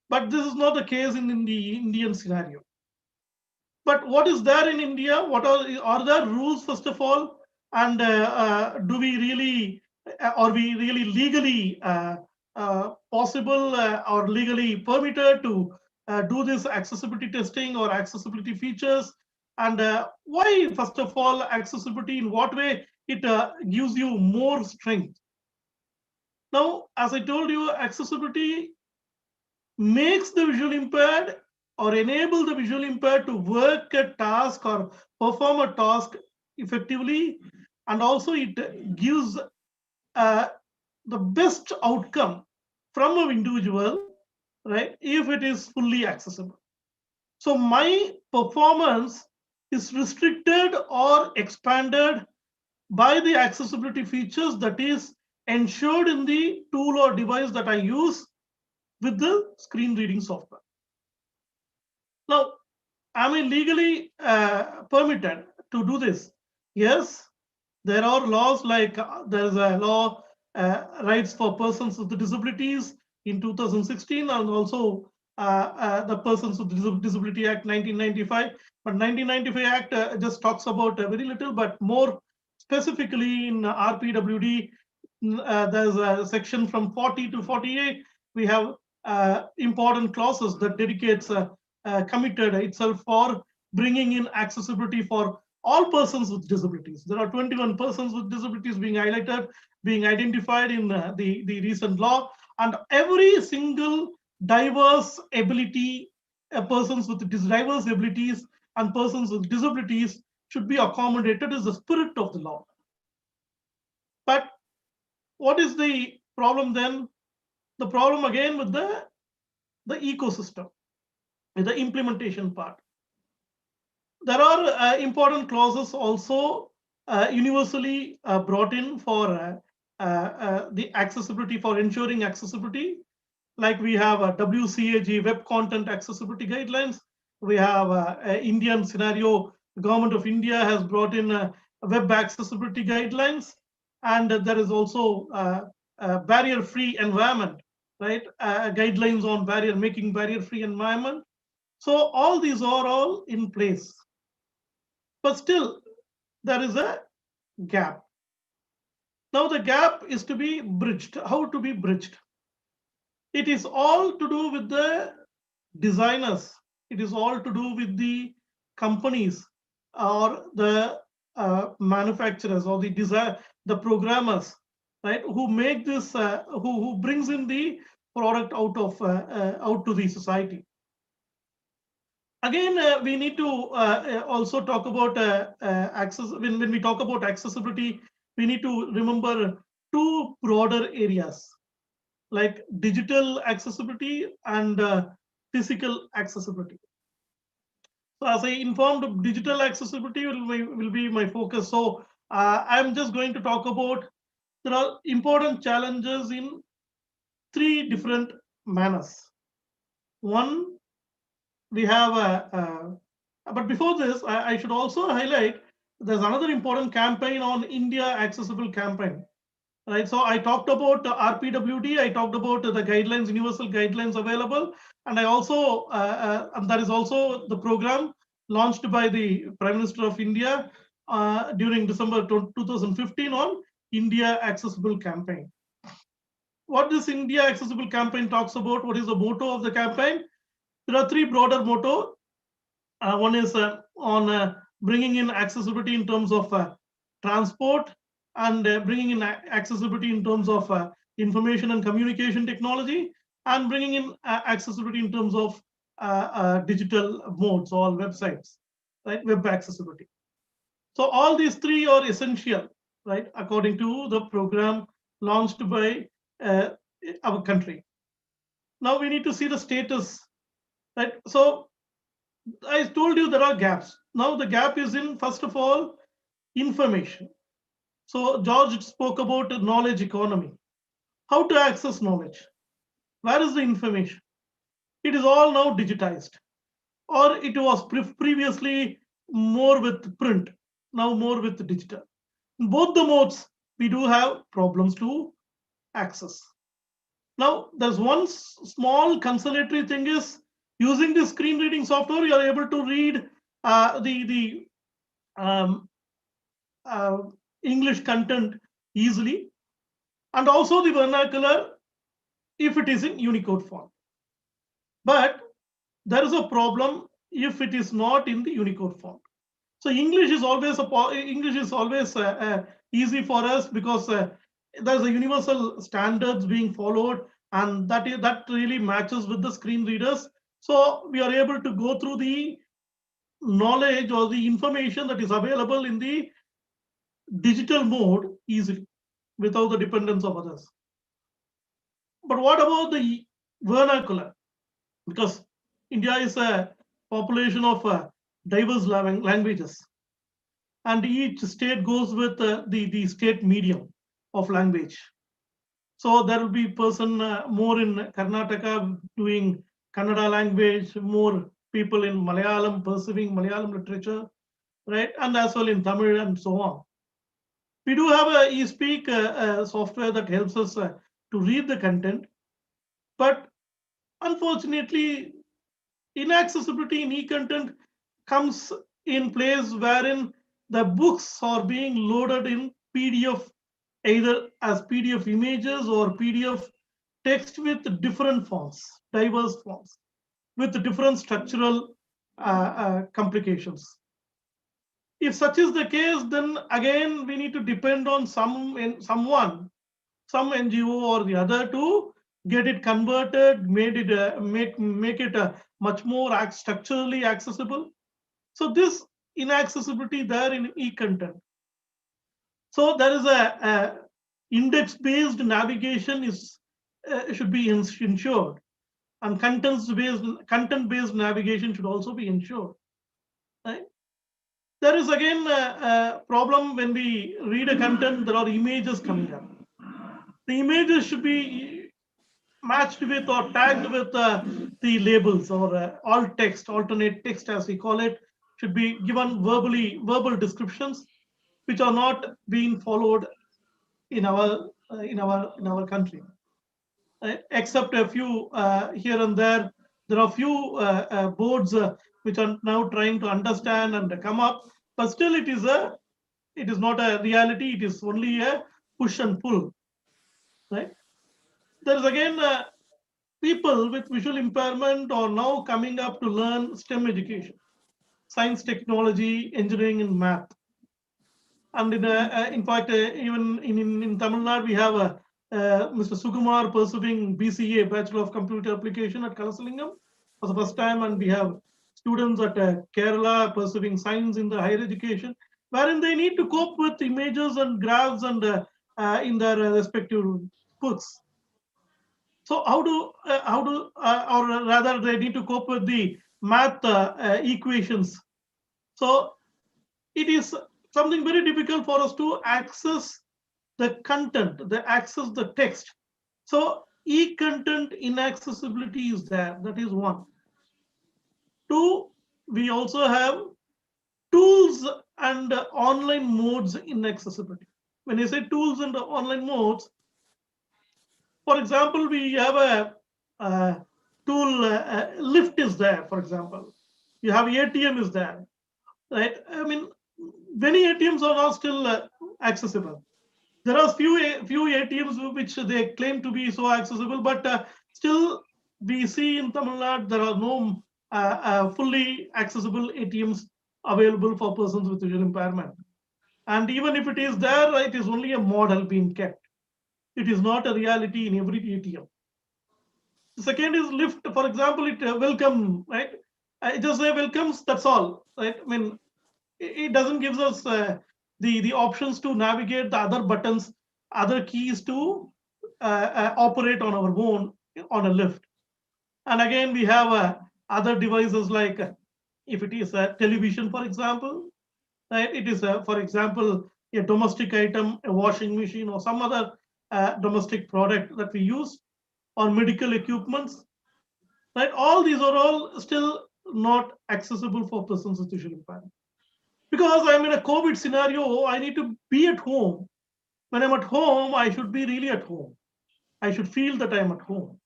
But this is not the case in the Indian scenario. But what is there in India? What are there rules first of all? And do we really, are we really legally possible or legally permitted to do this accessibility testing or accessibility features? And why, first of all, accessibility, in what way it gives you more strength? Now, as I told you, accessibility makes the visual impaired or enable the visual impaired to work a task or perform a task effectively and also it gives the best outcome from an individual, right, if it is fully accessible. So my performance is restricted or expanded by the accessibility features that is ensured in the tool or device that I use with the screen reading software. Now, am I legally permitted to do this? Yes, there are laws like there is a law rights for persons with disabilities in 2016, and also the Persons with Disability Act 1995. But 1995 Act just talks about very little, but more specifically in RPWD, there's a section from 40 to 48. We have important clauses that dedicates committed itself for bringing in accessibility for all persons with disabilities. There are 21 persons with disabilities being highlighted, being identified in the recent law, and every single diverse ability, persons with diverse abilities and persons with disabilities should be accommodated is the spirit of the law. But what is the problem then? The problem again with the ecosystem, with the implementation part. There are important clauses also universally brought in for the accessibility, for ensuring accessibility. Like we have a WCAG, Web Content Accessibility Guidelines. We have Indian scenario, the Government of India has brought in Web Accessibility Guidelines. And there is also barrier-free environment, right? Guidelines on making barrier-free environment. So all these are all in place. But still, there is a gap. Now the gap is to be bridged. How to be bridged? It is all to do with the designers. It is all to do with the companies or the manufacturers or the programmers, right? Who make this, who brings in the product out to the society. Again, we need to also talk about access. When we talk about accessibility, we need to remember two broader areas, like digital accessibility and physical accessibility. So as I informed, digital accessibility will be my focus. So I'm just going to talk about, there are important challenges in three different manners. One, we have but before this, I should also highlight there's another important campaign on India Accessible campaign, right? So I talked about RPWD, I talked about the guidelines, universal guidelines available, and I also and there is also the program launched by the Prime Minister of India during December 2015 on India Accessible campaign. What this India Accessible campaign talks about, what is the motto of the campaign? There are three broader motto. One is on bringing in accessibility in terms of transport, and bringing in accessibility in terms of information and communication technology, and bringing in accessibility in terms of digital modes or websites, right? Web accessibility. So all these three are essential, right? According to the program launched by our country. Now we need to see the status, right? So I told you there are gaps. Now the gap is in, first of all, information. So George spoke about knowledge economy. How to access knowledge? Where is the information? It is all now digitized, or it was previously more with print, now more with digital. In both the modes, we do have problems to access. Now, there's one small consolatory thing is, using the screen reading software, you are able to read the English content easily, and also the vernacular if it is in Unicode font. But there is a problem if it is not in the Unicode font. So English is always easy for us because there's a universal standards being followed, and that really matches with the screen readers. So we are able to go through the knowledge or the information that is available in the digital mode easily without the dependence of others. But what about the vernacular? Because India is a population of diverse languages, and each state goes with the state medium of language. So there will be person more in Karnataka doing Kannada language, more people in Malayalam pursuing Malayalam literature, right? And as well in Tamil and so on. We do have a eSpeak software that helps us to read the content, but unfortunately, inaccessibility in e-content comes in place wherein the books are being loaded in PDF, either as PDF images or PDF text with different fonts, diverse fonts, with different structural complications. If such is the case, then again we need to depend on someone, some NGO or the other to get it converted, make it much more structurally accessible. So this inaccessibility there in e-content. So there is a index-based navigation is should be ensured, and content-based navigation should also be ensured. Right? There is again a problem when we read a content. There are images coming up. The images should be matched with or tagged with the labels or alt text, alternate text as we call it, should be given verbal descriptions, which are not being followed in our country. Except a few here and there, there are few boards which are now trying to understand and come up, but still it is not a reality. It is only a push and pull, right? There is again people with visual impairment are now coming up to learn STEM education, science, technology, engineering, and math. And in fact, even in Tamil Nadu, we have Mr. Sukumar pursuing BCA, Bachelor of Computer Application at Kalasalingam for the first time, and we have students at Kerala pursuing science in the higher education, wherein they need to cope with images and graphs and in their respective books. So or rather they need to cope with the math equations. So it is something very difficult for us to access the content, access the text. So e-content inaccessibility is there. That is one. Two, we also have tools and online modes inaccessibility. When I say tools and online modes, for example, we have a tool, Lift is there, for example. You have ATM is there, right? I mean, many ATMs are not still accessible. There are few ATMs which they claim to be so accessible, but still we see in Tamil Nadu there are no fully accessible ATMs available for persons with visual impairment. And even if it is there, it is only a model being kept. It is not a reality in every ATM. The second is Lift, for example, it welcome, right? It just say welcomes, that's all, right? I mean, it doesn't give us the options to navigate the other buttons, other keys to operate on our own on a lift. And again, we have other devices like if it is a television, for example, right? It is, for example, a domestic item, a washing machine, or some other domestic product that we use, or medical equipments, right? All these are all still not accessible for persons with visual impairment. Because I'm in a COVID scenario, I need to be at home. When I'm at home, I should be really at home. I should feel that I'm at home.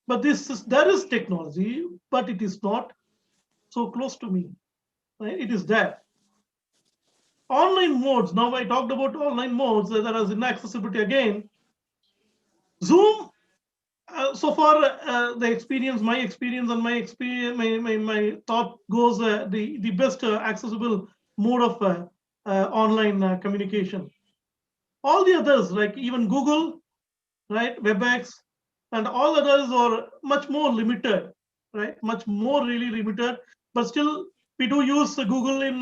But there is technology, but it is not so close to me. Right? It is there. Online modes. Now I talked about online modes. There is inaccessibility again. Zoom. So far, the experience, my experience, and my thought goes the best accessible mode of online communication. All the others, like even Google, right, WebEx, and all others are much more limited, right? Much more really limited. But still, we do use Google in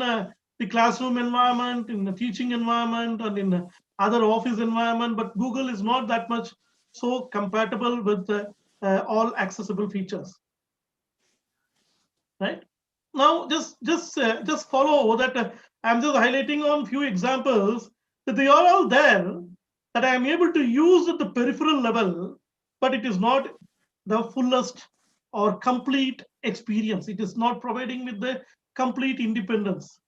the classroom environment, in the teaching environment, and in other office environment, but Google is not that much so compatible with all accessible features. Right now, just follow that. I'm just highlighting on few examples that they are all there that I am able to use at the peripheral level, but it is not the fullest or complete experience. It is not providing with the complete independence,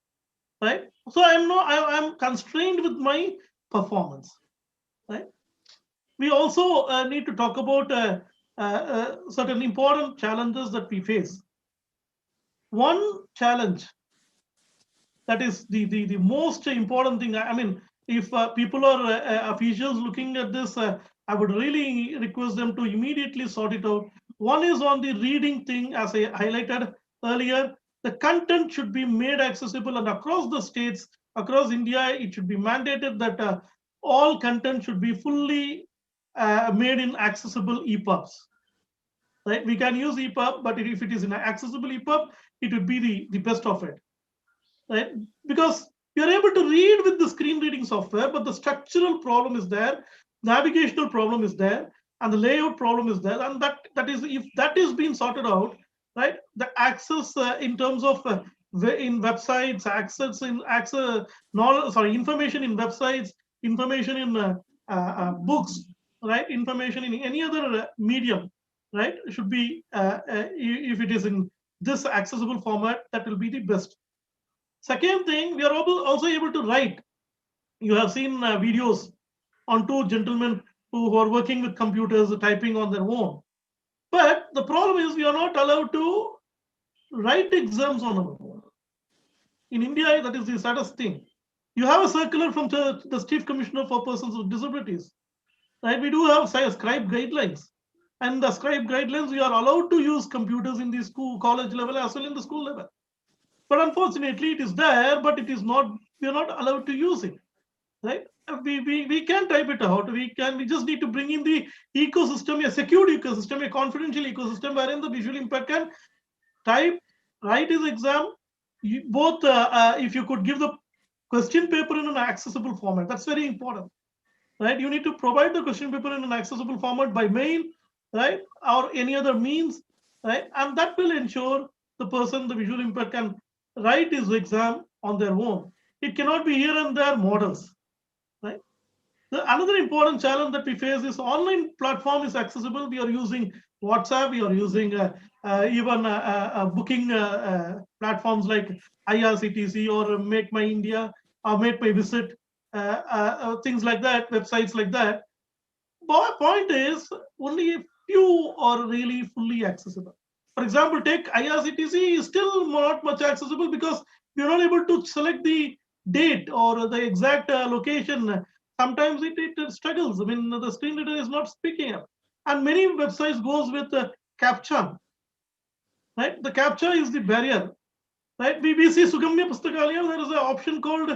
right? So I'm constrained with my performance, right? We also need to talk about certain important challenges that we face. One challenge that is the most important thing. I mean, if people or officials looking at this, I would really request them to immediately sort it out. One is on the reading thing, as I highlighted earlier. The content should be made accessible, and across the states, across India, it should be mandated that all content should be fully made in accessible EPUBs. Right? We can use EPUB, but if it is in an accessible EPUB, it would be the best of it. Right? Because we are able to read with the screen reading software, but the structural problem is there, navigational problem is there, and the layout problem is there. And that is, if that is being sorted out, right, the access in terms of in websites, information in websites, information in books, right, information in any other medium, right, should be if it is in this accessible format, that will be the best. Second thing, we are also able to write. You have seen videos on two gentlemen who are working with computers, typing on their own. But the problem is we are not allowed to write exams on our own. In India, that is the saddest thing. You have a circular from the Chief Commissioner for Persons with Disabilities. Right? We do have scribe guidelines. And the scribe guidelines, we are allowed to use computers in the school, college level as well in the school level. But unfortunately, it is there, but it is not. We are not allowed to use it, right? We can type it out. We just need to bring in the ecosystem, a secured ecosystem, a confidential ecosystem, wherein the visual impact can type, write his exam. If you could give the question paper in an accessible format, that's very important, right? You need to provide the question paper in an accessible format by mail, right, or any other means, right, and that will ensure the person, the visual impact, can write his exam on their own. It cannot be here and there models, right? Another important challenge that we face is online platform is accessible. We are using WhatsApp, we are using even booking platforms like IRCTC or Make My India or Make My Visit, things like that, websites like that. But point is, only a few are really fully accessible. For example, take IRCTC is still not much accessible because you're not able to select the date or the exact location. Sometimes it struggles. I mean, the screen reader is not speaking up. And many websites goes with CAPTCHA, right? The CAPTCHA is the barrier, right? We see Sugamya Pustakalaya, there is an option called,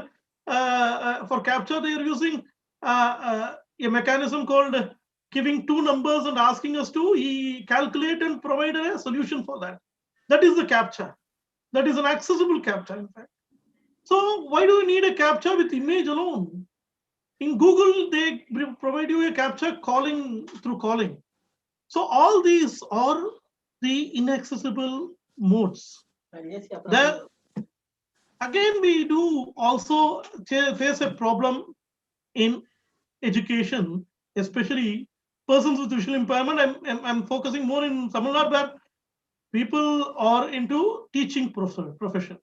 for CAPTCHA, they are using a mechanism called giving two numbers and asking us to calculate and provide a solution for that. That is the CAPTCHA. That is an accessible CAPTCHA, in fact. So why do we need a CAPTCHA with image alone? In Google, they provide you a CAPTCHA through calling. So all these are the inaccessible modes. Again, we do also face a problem in education, especially persons with visual impairment. I'm focusing more in Tamil Nadu, where people are into teaching profession.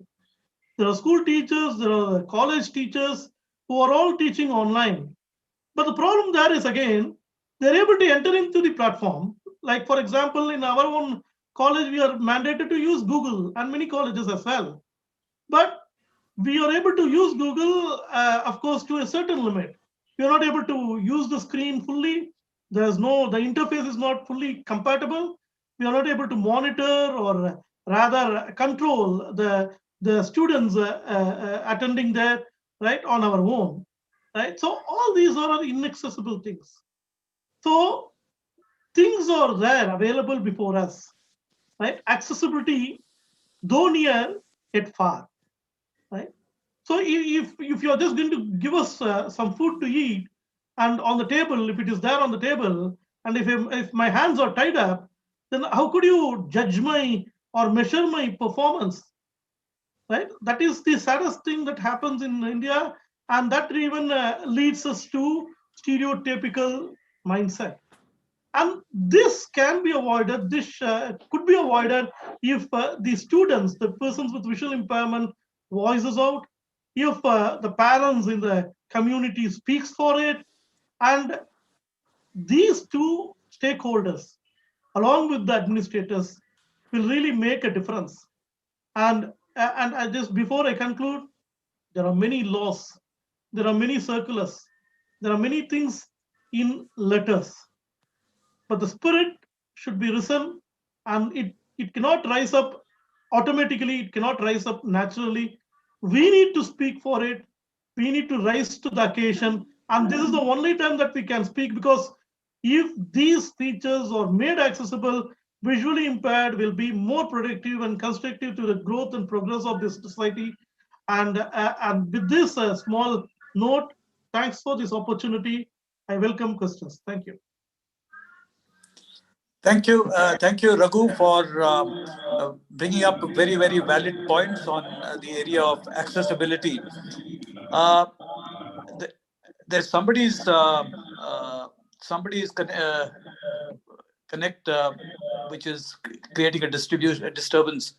There are school teachers, there are college teachers who are all teaching online. But the problem there is, again, they're able to enter into the platform. Like, for example, in our own college, we are mandated to use Google, and many colleges as well. But we are able to use Google, of course, to a certain limit. We are not able to use the screen fully. The interface is not fully compatible. We are not able to monitor or rather control the students attending there, right, on our own, right? So all these are inaccessible things. So things are there available before us, right? Accessibility, though near, yet far, right? So if you're just going to give us some food to eat, and on the table, if it is there on the table, and if my hands are tied up, then how could you judge my or measure my performance? Right? That is the saddest thing that happens in India, and that even leads us to stereotypical mindset. And this can be avoided. This could be avoided if the students, the persons with visual impairment, voices out, if the parents in the community speaks for it, and these two stakeholders, along with the administrators, will really make a difference. And I just before I conclude, there are many laws, there are many circulars, there are many things in letters, but the spirit should be risen, and it cannot rise up automatically, it cannot rise up naturally. We need to speak for it, we need to rise to the occasion, and this is the only time that we can speak, because if these features are made accessible, visually impaired will be more productive and constructive to the growth and progress of this society. And with this small note, thanks for this opportunity. I welcome questions. Thank you. Thank you, Raghu, for bringing up very, very valid points on the area of accessibility. There's somebody's connect, which is creating a disturbance.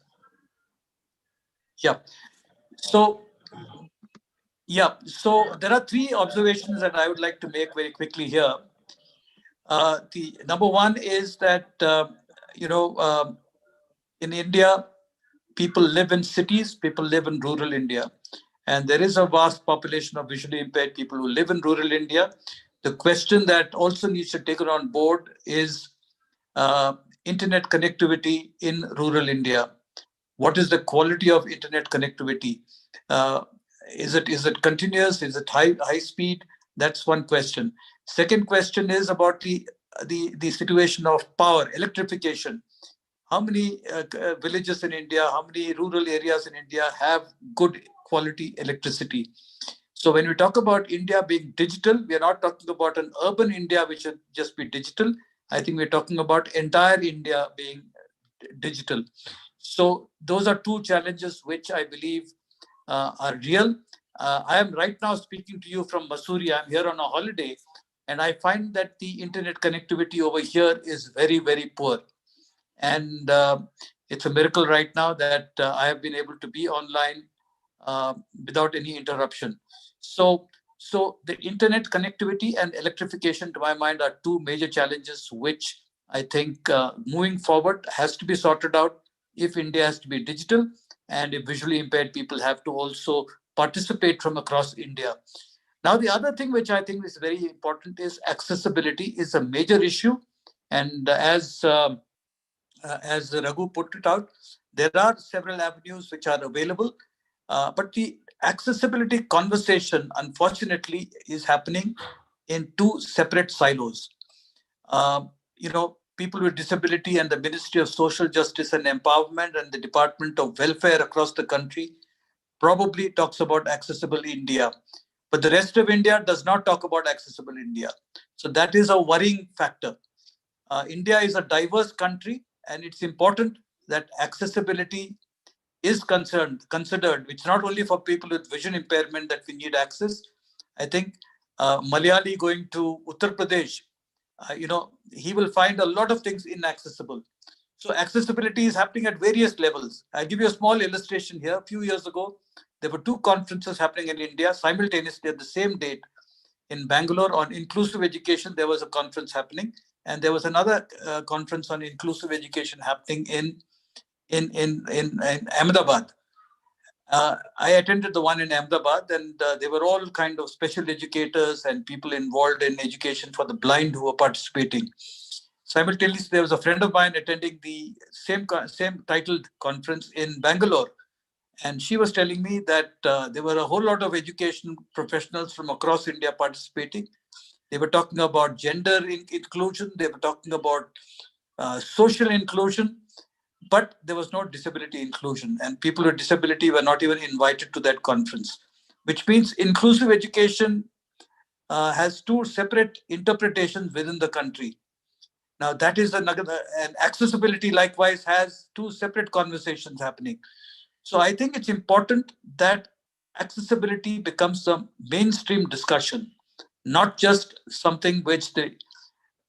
Yeah. So there are three observations that I would like to make very quickly here. The number one is that in India, people live in cities, people live in rural India, and there is a vast population of visually impaired people who live in rural India. The question that also needs to be taken on board is internet connectivity in rural India. What is the quality of internet connectivity? Is it continuous? Is it high speed? That's one question. Second question is about the situation of power, electrification. How many villages in India, how many rural areas in India have good quality electricity? So when we talk about India being digital, we are not talking about an urban India which should just be digital. I think we're talking about entire India being digital. So those are two challenges which I believe are real. I am right now speaking to you from Mussoorie. I'm here on a holiday, and I find that the internet connectivity over here is very, very poor. And it's a miracle right now that I have been able to be online without any interruption. So the internet connectivity and electrification, to my mind, are two major challenges which I think moving forward has to be sorted out if India has to be digital, and if visually impaired people have to also participate from across India. Now, the other thing which I think is very important is accessibility is a major issue. And as Raghu put it out, there are several avenues which are available, but the accessibility conversation, unfortunately, is happening in two separate silos. People with disability and the Ministry of Social Justice and Empowerment and the Department of Welfare across the country probably talks about accessible India, but the rest of India does not talk about accessible India. So that is a worrying factor. India is a diverse country, and it's important that accessibility is considered, which not only for people with vision impairment that we need access. I think Malayali going to Uttar Pradesh, he will find a lot of things inaccessible. So accessibility is happening at various levels. I'll give you a small illustration here. A few years ago, there were two conferences happening in India simultaneously at the same date. In Bangalore on inclusive education, there was a conference happening, and there was another conference on inclusive education happening in Ahmedabad. I attended the one in Ahmedabad, and they were all kind of special educators and people involved in education for the blind who were participating. Simultaneously, there was a friend of mine attending the same titled conference in Bangalore, and she was telling me that there were a whole lot of education professionals from across India participating. They were talking about gender inclusion, they were talking about social inclusion, but there was no disability inclusion, and people with disability were not even invited to that conference. which means inclusive education has two separate interpretations within the country. Now, that is another, and accessibility likewise has two separate conversations happening. So I think it's important that accessibility becomes a mainstream discussion, not just something which the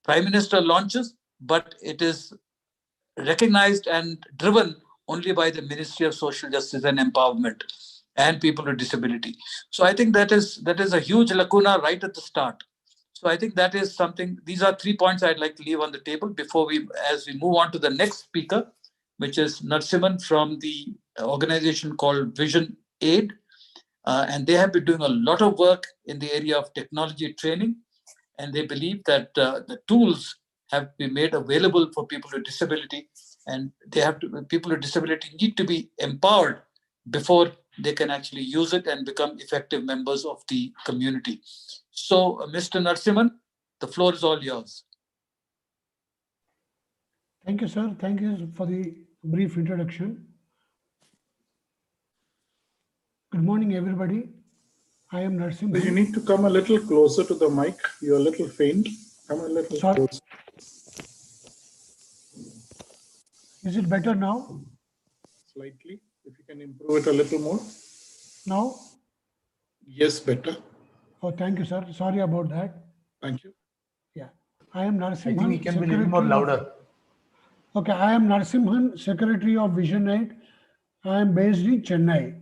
Prime Minister launches, but it is recognized and driven only by the Ministry of Social Justice and Empowerment and people with disability. So I think that is a huge lacuna right at the start. So I think that is something. These are 3 points I'd like to leave on the table before as we move on to the next speaker, which is Narsimhan from the organization called Vision Aid, and they have been doing a lot of work in the area of technology training, and they believe that the tools have been made available for people with disability, and people with disability need to be empowered before they can actually use it and become effective members of the community. So, Mr. Narsimhan, the floor is all yours. Thank you, sir. Thank you for the brief introduction. Good morning, everybody. I am Narsimhan. You need to come a little closer to the mic. You're a little faint. Come a little closer. Is it better now? Slightly. If you can improve it a little more. Now? Yes, better. Oh, thank you, sir. Sorry about that. Thank you. Yeah. I am Narsimhan. I think we can be a little more louder. Okay, I am Narsimhan, Secretary of Vision Aid. I am based in Chennai.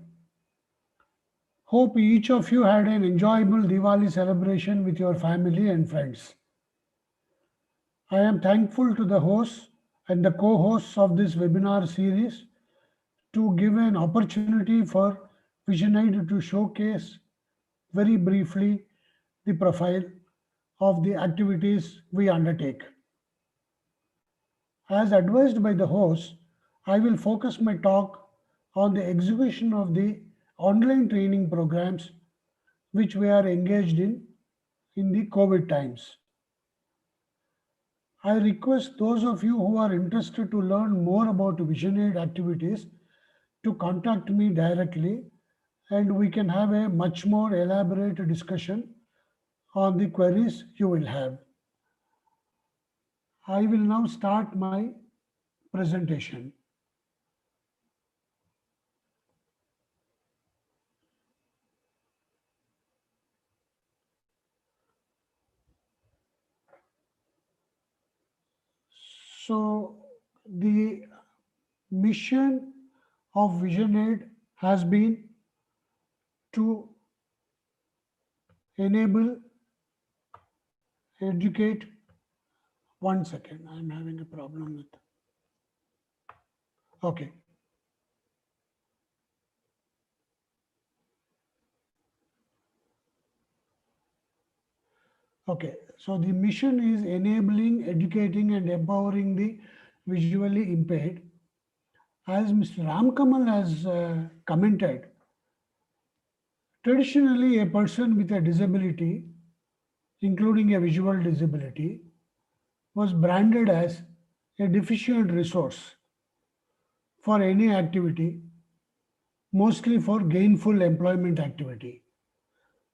Hope each of you had an enjoyable Diwali celebration with your family and friends. I am thankful to the hosts and the co-hosts of this webinar series to give an opportunity for Vision Aid to showcase very briefly the profile of the activities we undertake. As advised by the host, I will focus my talk on the execution of the online training programs which we are engaged in the COVID times. I request those of you who are interested to learn more about Vision Aid activities to contact me directly, and we can have a much more elaborate discussion on the queries you will have. I will now start my presentation. So the mission of Vision Aid has been to enable, educate. One second, I'm having a problem with. Okay. Okay, so the mission is enabling, educating, and empowering the visually impaired. As Mr. Ramkamal has commented, traditionally a person with a disability, including a visual disability, was branded as a deficient resource for any activity, mostly for gainful employment activity.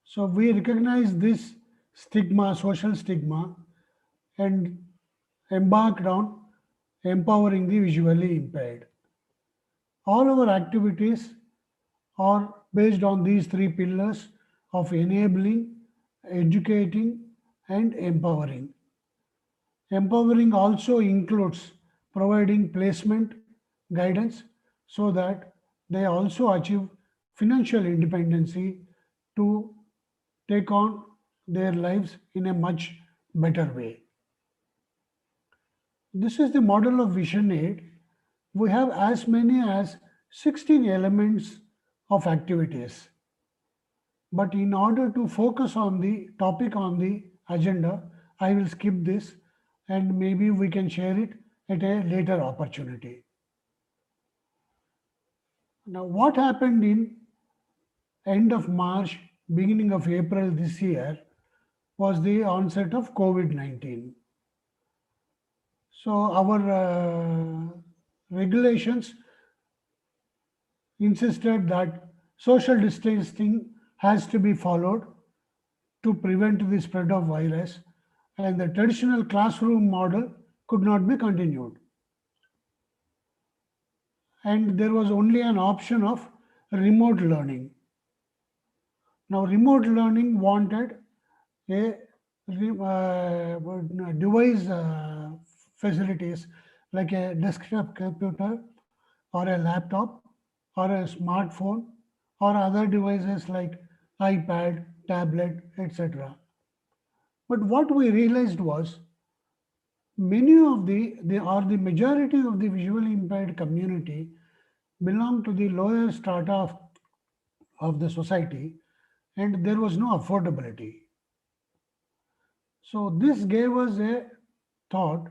So we recognize this stigma, social stigma, and embarked on empowering the visually impaired. All our activities are based on these three pillars of enabling, educating, and empowering. Empowering also includes providing placement guidance so that they also achieve financial independency to take on their lives in a much better way. This is the model of Vision Aid. We have as many as 16 elements of activities. But in order to focus on the topic on the agenda, I will skip this and maybe we can share it at a later opportunity. Now, what happened in end of March, beginning of April this year was the onset of COVID-19. So our regulations insisted that social distancing has to be followed to prevent the spread of virus, and the traditional classroom model could not be continued. And there was only an option of remote learning. Now, remote learning wanted a device facilities like a desktop computer or a laptop or a smartphone or other devices like iPad, tablet, etc. But what we realized was many of the majority of the visually impaired community belong to the lower strata of the society, and there was no affordability. So this gave us a thought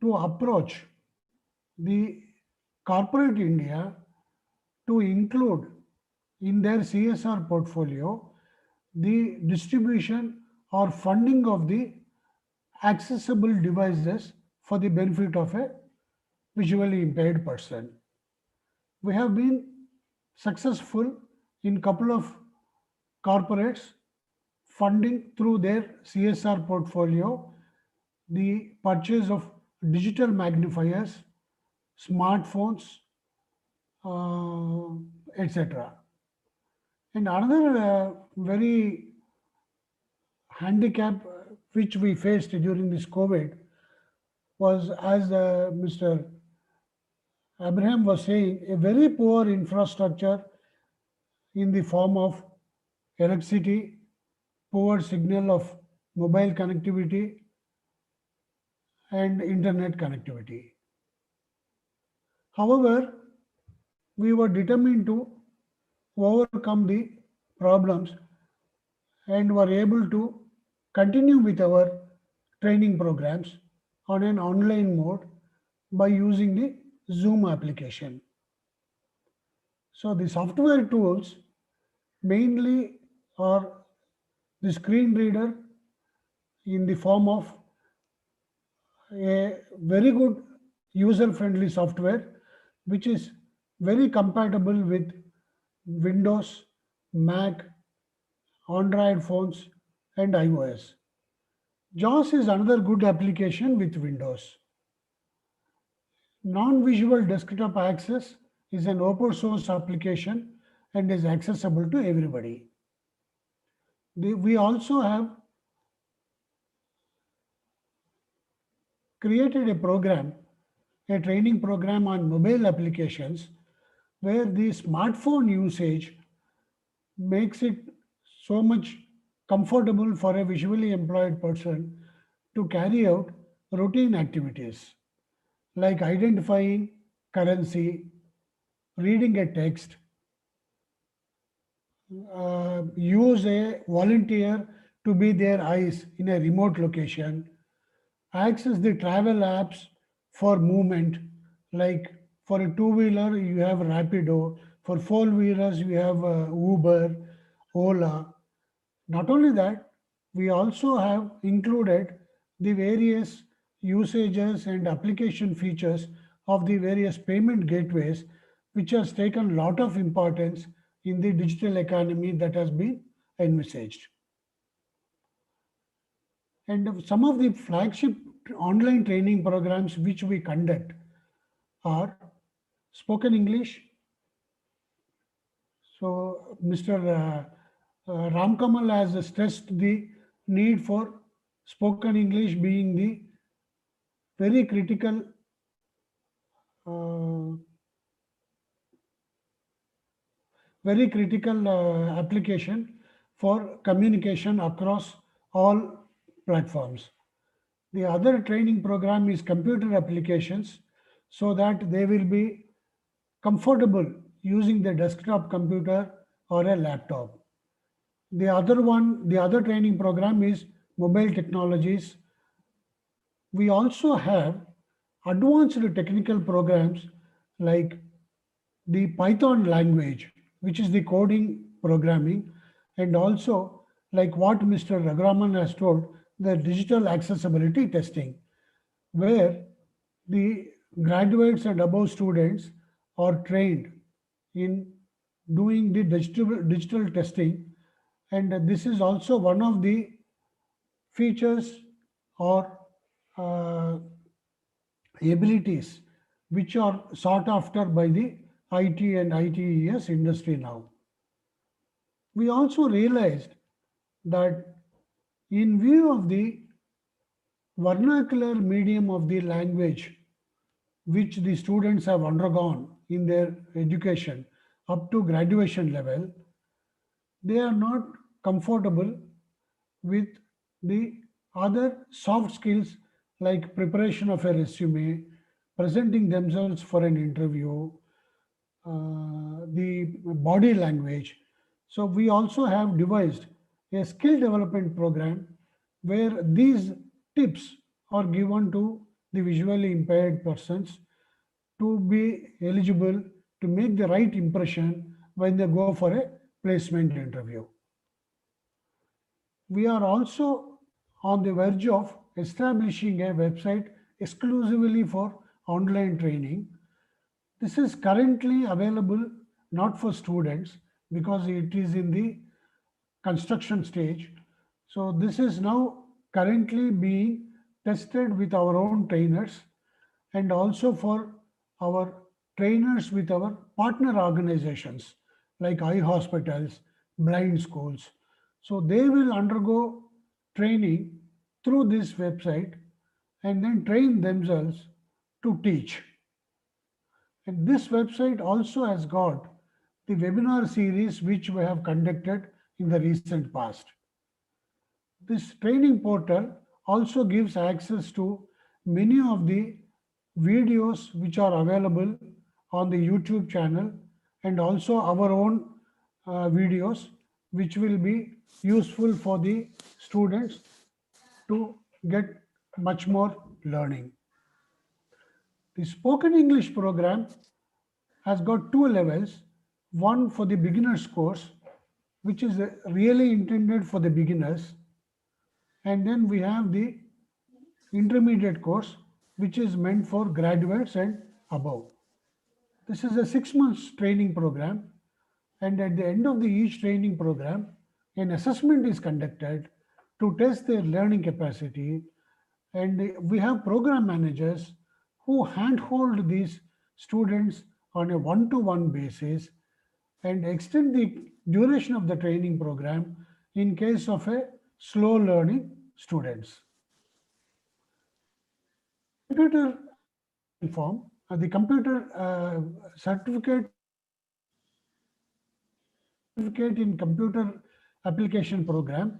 to approach the corporate India to include in their CSR portfolio the distribution or funding of the accessible devices for the benefit of a visually impaired person. We have been successful in couple of corporates funding through their CSR portfolio the purchase of digital magnifiers, smartphones, etc. And another very handicap which we faced during this COVID was, as Mr. Abraham was saying, a very poor infrastructure in the form of electricity, poor signal of mobile connectivity, and internet connectivity. However, we were determined to overcome the problems and were able to continue with our training programs on an online mode by using the Zoom application. So the software tools mainly are the screen reader in the form of a very good user-friendly software which is very compatible with Windows, Mac, Android phones, and iOS. JAWS is another good application with Windows. Non-visual desktop access is an open source application and is accessible to everybody. We also have created a program, a training program on mobile applications where the smartphone usage makes it so much comfortable for a visually impaired person to carry out routine activities like identifying currency, reading a text, use a volunteer to be their eyes in a remote location, access the travel apps for movement, like for a two-wheeler you have Rapido, for four-wheelers you have Uber, Ola. Not only that, we also have included the various usages and application features of the various payment gateways, which has taken a lot of importance in the digital economy that has been envisaged. And some of the flagship online training programs which we conduct are spoken English. So Mr. Ramkamal has stressed the need for spoken English being the very critical application for communication across all platforms. The other training program is computer applications so that they will be comfortable using the desktop computer or a laptop. The other training program is mobile technologies. We also have advanced technical programs like the Python language, which is the coding programming, and also like what Mr. Raghuraman has told, the digital accessibility testing, where the graduates and above students are trained in doing the digital testing And this is also one of the features or abilities which are sought after by the IT and ITES industry now. We also realized that in view of the vernacular medium of the language which the students have undergone in their education up to graduation level, they are not comfortable with the other soft skills like preparation of a resume, presenting themselves for an interview, the body language. So we also have devised a skill development program where these tips are given to the visually impaired persons to be eligible to make the right impression when they go for a placement interview. We are also on the verge of establishing a website exclusively for online training. This is currently available not for students because it is in the construction stage. So this is now currently being tested with our own trainers and also for our trainers with our partner organizations like eye hospitals, blind schools. So they will undergo training through this website and then train themselves to teach. And this website also has got the webinar series which we have conducted in the recent past. This training portal also gives access to many of the videos which are available on the YouTube channel and also our own videos which will be useful for the students to get much more learning. The spoken English program has got two levels, one for the beginners course, which is really intended for the beginners, and then we have the intermediate course, which is meant for graduates and above. This is a 6 months training program, and at the end of each training program, an assessment is conducted to test their learning capacity, and we have program managers who handhold these students on a one-to-one basis and extend the duration of the training program in case of a slow learning students. Computer form, the computer certificate in computer application program.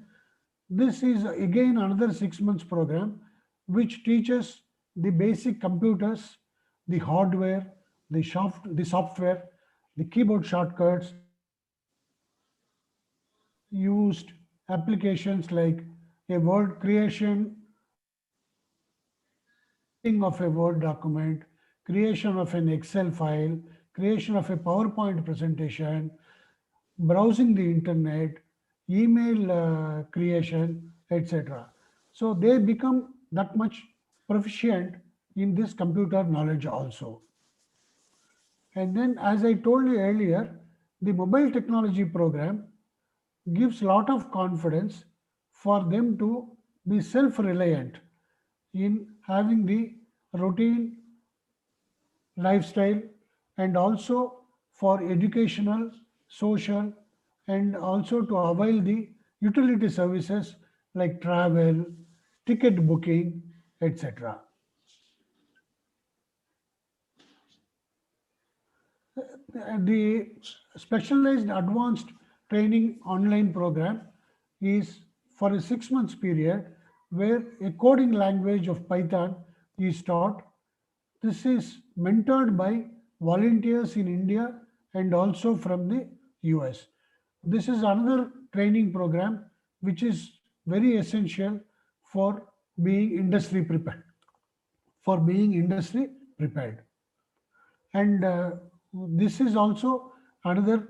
This is again another 6 months program which teaches the basic computers, the hardware, the software, the keyboard shortcuts, used applications like a word creation of a Word document, creation of an Excel file, creation of a PowerPoint presentation, browsing the internet, email creation, etc. So they become that much proficient in this computer knowledge also. And then, as I told you earlier, the mobile technology program gives a lot of confidence for them to be self-reliant in having the routine lifestyle and also for educational, social, and also to avail the utility services like travel, ticket booking, etc. The specialized advanced training online program is for a 6 months period where a coding language of Python is taught. This is mentored by volunteers in India and also from the US. This is another training program which is very essential for being industry prepared. And this is also another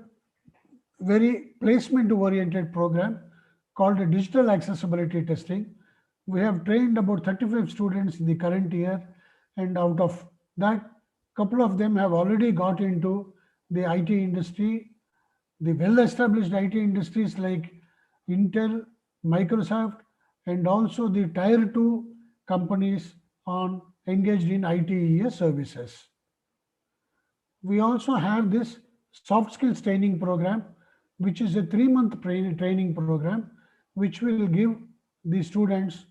very placement oriented program called digital accessibility testing. We have trained about 35 students in the current year, and out of that, couple of them have already got into the IT industry, the well established IT industries like Intel, Microsoft, and also the tier 2 companies on engaged in ITES services. We also have this soft skills training program, which is a 3-month training program, which will give the students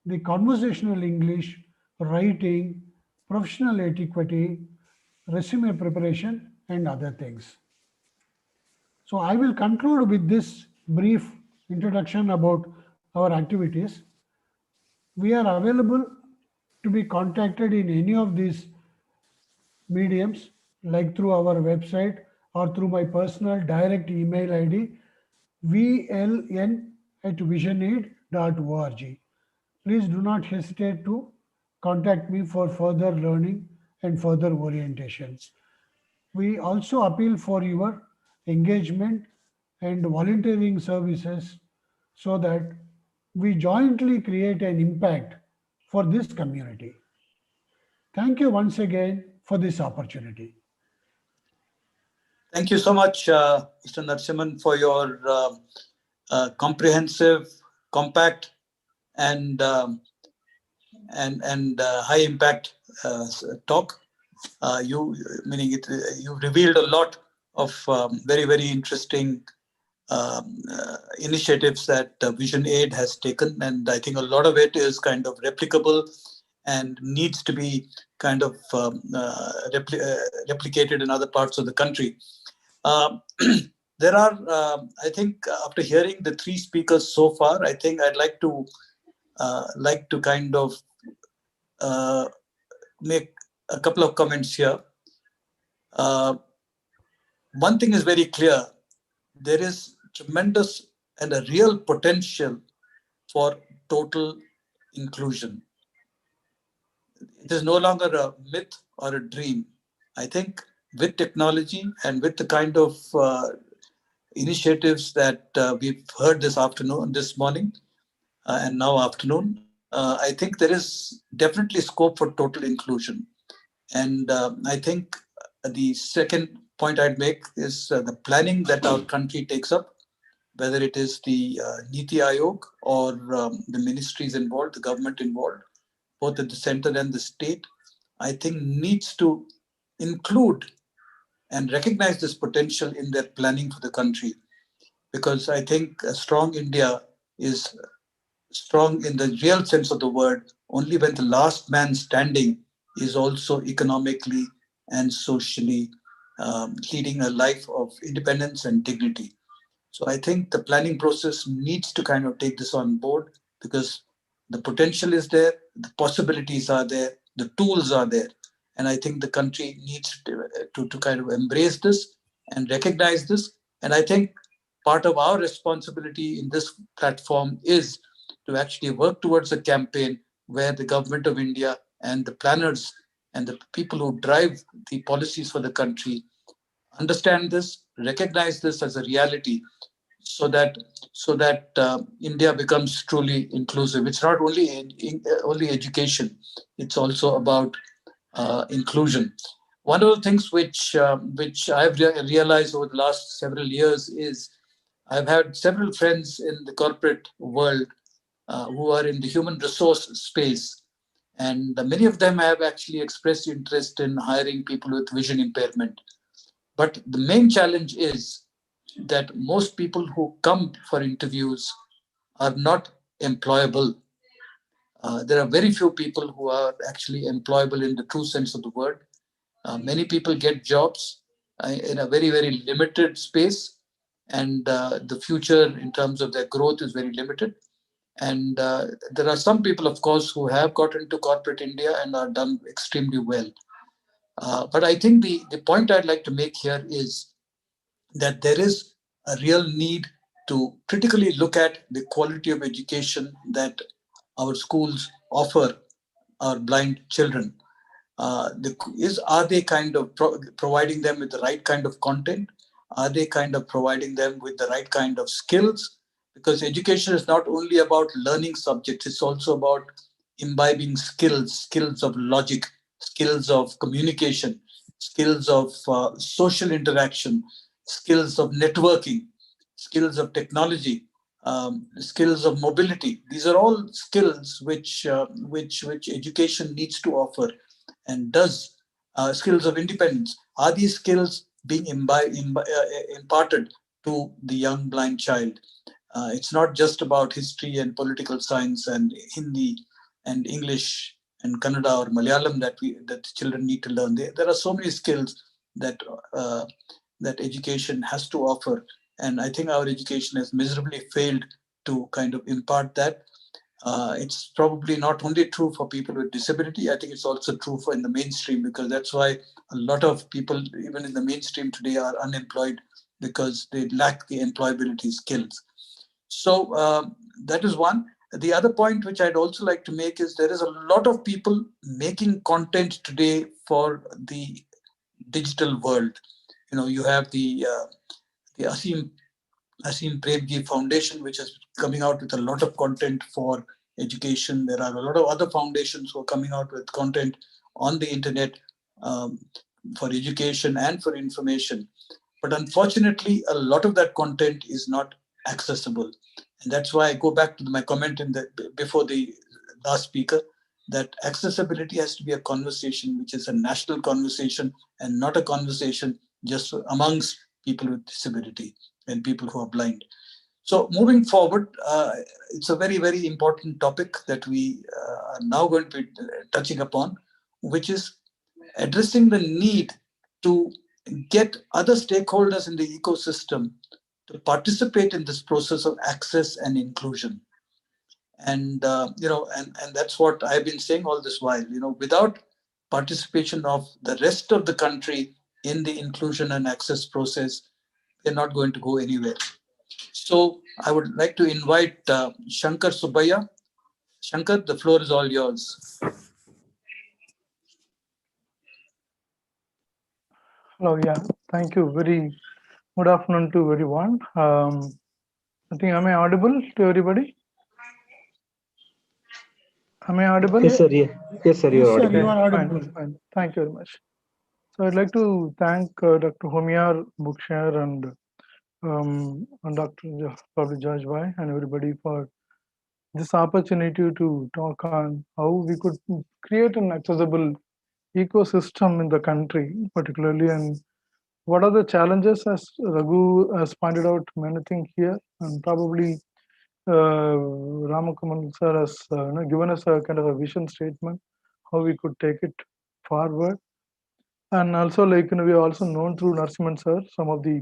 the conversational English, writing, professional etiquette, resume preparation, and other things. So I will conclude with this brief introduction about our activities. We are available to be contacted in any of these mediums, like through our website or through my personal direct email ID, vln@visionaid.org. Please do not hesitate to contact me for further learning and further orientations. We also appeal for your engagement and volunteering services so that we jointly create an impact for this community. Thank you once again for this opportunity. Thank you so much, Mr. Narasimhan, for your comprehensive, compact, and high impact talk. You meaning it, you revealed a lot of very, very interesting initiatives that Vision Aid has taken, and I think a lot of it is kind of replicable and needs to be kind of replicated in other parts of the country. There are, I think, after hearing the three speakers so far, I think I'd like to kind of make a couple of comments here. One thing is very clear: there is tremendous and a real potential for total inclusion. It is no longer a myth or a dream. I think with technology and with the kind of initiatives that we've heard this morning, and now afternoon, I think there is definitely scope for total inclusion. And I think the second point I'd make is the planning that our country takes up, whether it is the Niti Aayog or the ministries involved, the government involved, both at the center and the state, I think needs to include and recognize this potential in their planning for the country. Because I think a strong India is strong in the real sense of the word only when the last man standing is also economically and socially leading a life of independence and dignity. So I think the planning process needs to kind of take this on board, because the potential is there, the possibilities are there, the tools are there. And I think the country needs to kind of embrace this and recognize this. And I think part of our responsibility in this platform is to actually work towards a campaign where the government of India and the planners and the people who drive the policies for the country understand this, recognize this as a reality, so that India becomes truly inclusive. It's not only education; it's also about inclusion. One of the things which I've realized over the last several years is I've had several friends in the corporate world who are in the human resource space, and many of them have actually expressed interest in hiring people with vision impairment. But the main challenge is that most people who come for interviews are not employable. There are very few people who are actually employable in the true sense of the word. Many people get jobs in a very, very limited space, and the future in terms of their growth is very limited. And there are some people, of course, who have got into corporate India and are done extremely well. But I think the point I'd like to make here is that there is a real need to critically look at the quality of education that our schools offer our blind children. Are they kind of providing them with the right kind of content? Are they kind of providing them with the right kind of skills? Because education is not only about learning subjects, it's also about imbibing skills of logic, skills of communication, skills of social interaction, skills of networking, skills of technology, skills of mobility. These are all skills which education needs to offer and does. Skills of independence. Are these skills being imparted to the young blind child? It's not just about history and political science and Hindi and English and Kannada or Malayalam that children need to learn. There are so many skills that that education has to offer, and I think our education has miserably failed to kind of impart that. It's probably not only true for people with disability. I think it's also true for in the mainstream, because that's why a lot of people, even in the mainstream today, are unemployed because they lack the employability skills. So that is one. The other point which I'd also like to make is there is a lot of people making content today for the digital world. You know, you have the Asim Premji Foundation, which is coming out with a lot of content for education. There are a lot of other foundations who are coming out with content on the internet um, for education and for information. But unfortunately, a lot of that content is not accessible. And that's why I go back to my comment before the last speaker, that accessibility has to be a conversation which is a national conversation and not a conversation just amongst people with disability and people who are blind. So moving forward, it's a very, very important topic that we are now going to be touching upon, which is addressing the need to get other stakeholders in the ecosystem to participate in this process of access and inclusion. And and that's what I've been saying all this while. Without participation of the rest of the country in the inclusion and access process, we're not going to go anywhere. So I would like to invite Shankar Subbiah. Shankar, the floor is all yours. Hello, yeah, thank you. Very good afternoon to everyone. I think, am I audible to everybody? Am I audible? Yes, sir. Yeah. Yes, sir. You are Yes, sir, you audible. are audible. Fine. Thank you very much. So I'd like to thank Dr. Homiar, Bookshare, and Dr. Probably George Bhai and everybody for this opportunity to talk on how we could create an accessible ecosystem in the country, particularly, and what are the challenges, as Raghu has pointed out many things here, and probably Ramakrishna sir has given us a kind of a vision statement, how we could take it forward. And also, we are also known through Narasimhan sir some of the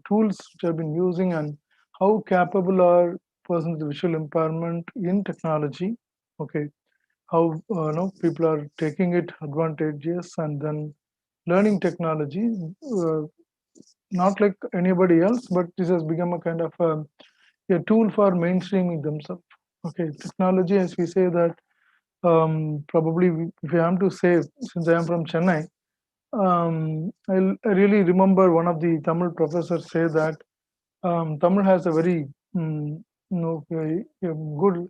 tools which have been using and how capable are persons with visual impairment in technology. Okay, how people are taking it advantageous and then learning technology, not like anybody else, but this has become a kind of a tool for mainstreaming themselves. Okay, technology, as we say that, probably if I am to say, since I am from Chennai, I really remember one of the Tamil professors say that Tamil has a very a good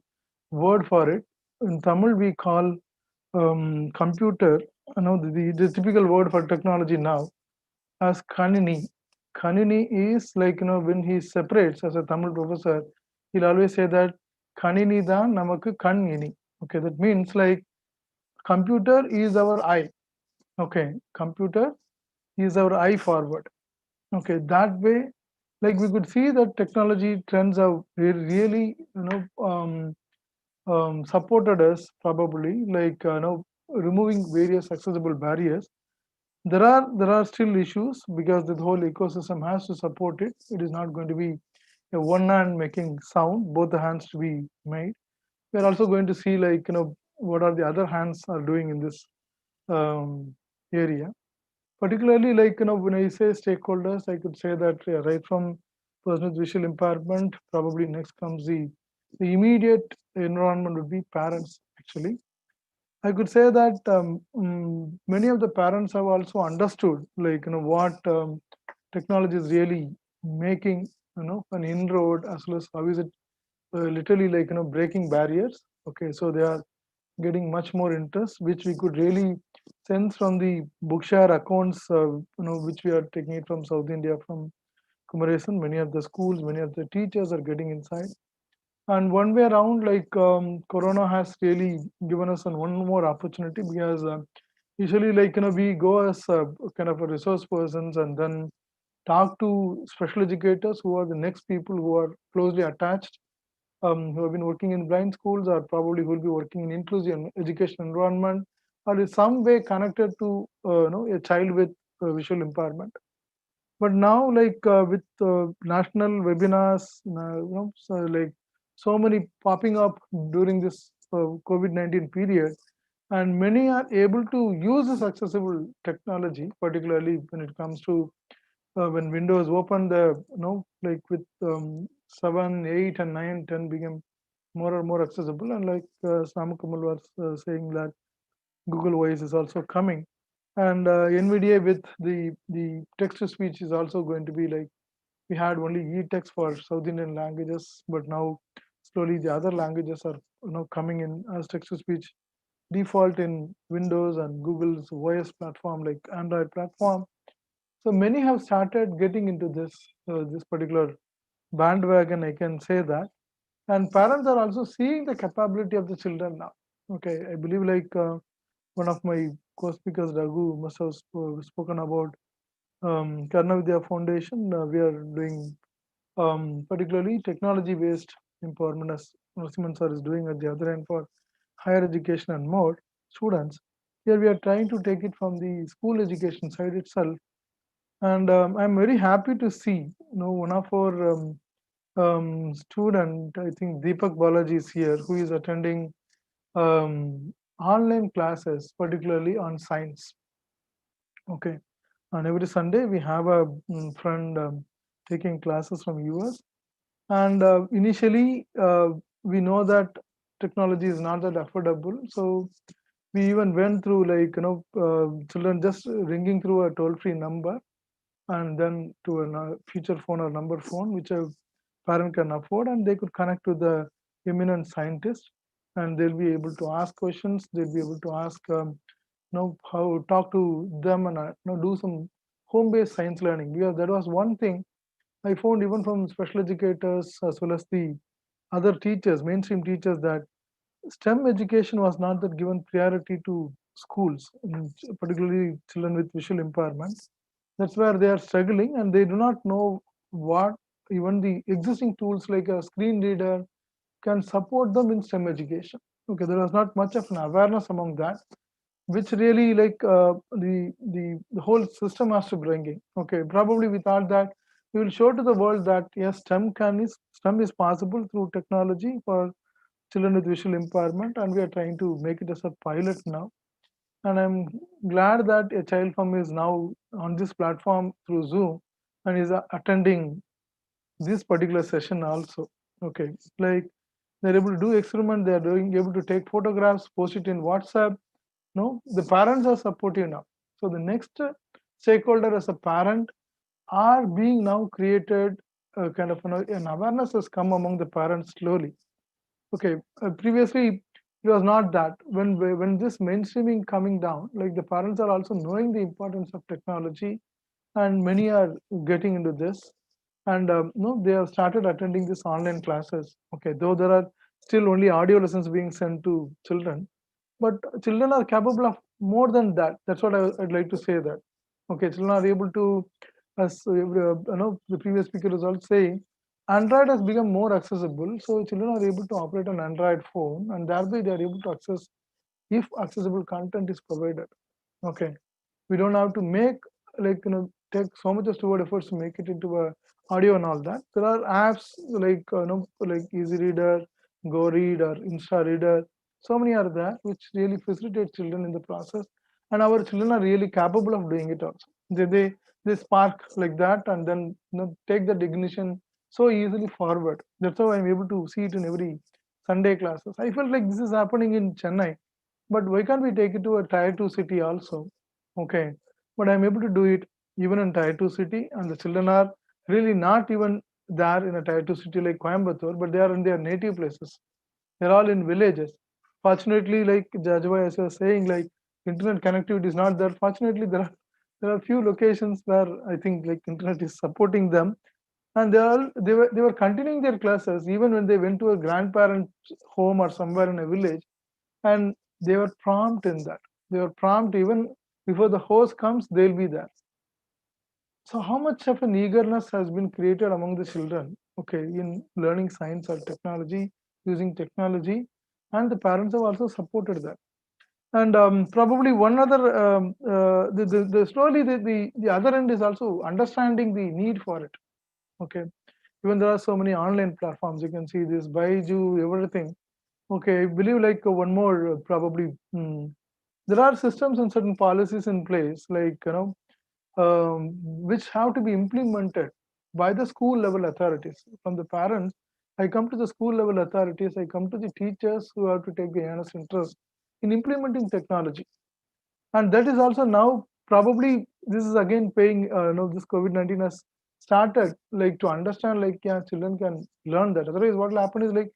word for it. In Tamil, we call computer, the typical word for technology now, as Kanini. Kanini is like, when he separates as a Tamil professor, he'll always say that Kanini dan namakku kanini. Okay, that means like computer is our eye. Okay, computer is our eye forward. Okay, that way, like we could see that technology trends have really, supported us probably, like, removing various accessible barriers. There are still issues because the whole ecosystem has to support it. It is not going to be a one hand making sound, both the hands to be made. We're also going to see, like, what are the other hands are doing in this area. Particularly, like, when I say stakeholders, I could say that right from person with visual impairment, probably next comes the immediate environment would be parents, actually. I could say that many of the parents have also understood, like, what technology is really making, an inroad, as well as how is it literally, like, breaking barriers. Okay, so they are getting much more interest, which we could really sense from the Bookshare accounts, which we are taking it from South India, from Kumaresan. Many of the schools, many of the teachers are getting inside. And one way around, like Corona has really given us one more opportunity, because usually, like we go as kind of a resource persons, and then talk to special educators who are the next people who are closely attached, who have been working in blind schools, or probably who will be working in inclusive education environment, or in some way connected to a child with visual impairment. But now, like with national webinars, so like so many popping up during this COVID-19 period, and many are able to use this accessible technology, particularly when it comes to when Windows opened, the like with 7, 8, and 9, 10 became more and more accessible, and like Samakamal was saying that Google Voice is also coming, and NVDA with the text to speech is also going to be like, we had only e-text for South Indian languages, but now slowly the other languages are coming in as text to speech default in Windows and Google's OS platform, like Android platform. So many have started getting into this particular bandwagon, I can say that, and parents are also seeing the capability of the children now. Okay, I believe like one of my co-speakers, Raghu, must have spoken about Karna Vidhya Foundation. We are doing particularly technology-based empowerment, as Narasimhan sir is doing at the other end for higher education and more students. Here we are trying to take it from the school education side itself, and I'm very happy to see, one of our student, I think Deepak Balaji is here, who is attending online classes, particularly on science. Okay, and every Sunday we have a friend taking classes from US, and initially we know that technology is not that affordable, so we even went through like children just ringing through a toll-free number, and then to a feature phone or number phone, which a parent can afford, and they could connect to the eminent scientist, and they'll be able to ask questions. They'll be able to ask, how talk to them, and do some home-based science learning, because that was one thing I found even from special educators as well as the other teachers, mainstream teachers, that STEM education was not that given priority to schools, particularly children with visual impairment. That's where they are struggling, and they do not know what even the existing tools like a screen reader can support them in STEM education. Okay, there was not much of an awareness among that, which really like the whole system has to bring in. Okay, probably we thought that we will show to the world that yes, STEM is possible through technology for children with visual impairment, and we are trying to make it as a pilot now. And I'm glad that a child from is now on this platform through Zoom, and is attending this particular session also. Okay, like they're able to do experiment, they're doing able to take photographs, post it in WhatsApp. No, the parents are supportive now. So the next stakeholder as a parent are being now created, kind of an awareness has come among the parents slowly. Okay, previously it was not that. When this mainstreaming coming down, like the parents are also knowing the importance of technology, and many are getting into this, and no, they have started attending these online classes. Okay, though there are still only audio lessons being sent to children, but children are capable of more than that. That's what I'd like to say that. Okay, children are able to, as the previous speaker is also saying, Android has become more accessible, so children are able to operate an Android phone, and thereby they are able to access if accessible content is provided. Okay, we don't have to make like take so much of steward efforts to make it into a audio and all that. There are apps like like Easy Reader, Go Read, or Insta Reader. So many are there which really facilitate children in the process, and our children are really capable of doing it also. They spark like that, and then take that ignition so easily forward. That's how I'm able to see it in every Sunday classes. I felt like this is happening in Chennai, but why can't we take it to a tier 2 city also? Okay, but I'm able to do it even in tier 2 city, and the children are really not even there in a tier 2 city like Coimbatore, but they are in their native places. They're all in villages. Fortunately, like Jajwa as I was saying, like internet connectivity is not there. Fortunately, there are few locations where I think like internet is supporting them. and they were continuing their classes even when they went to a grandparent's home or somewhere in a village, and they were prompt in that. They were prompt even before the host comes, they'll be there. So how much of an eagerness has been created among the children, okay, in learning science or technology, using technology, and the parents have also supported that. And probably one other, the slowly the other end is also understanding the need for it. Okay, even there are so many online platforms. You can see this Baiju, everything. Okay, I believe like one more probably. There are systems and certain policies in place, like which have to be implemented by the school level authorities. From the parents, I come to the school level authorities. I come to the teachers who have to take the earnest interest in implementing technology, and that is also now probably this is again paying. This COVID-19 has started like to understand like yeah, children can learn that. Otherwise, what will happen is like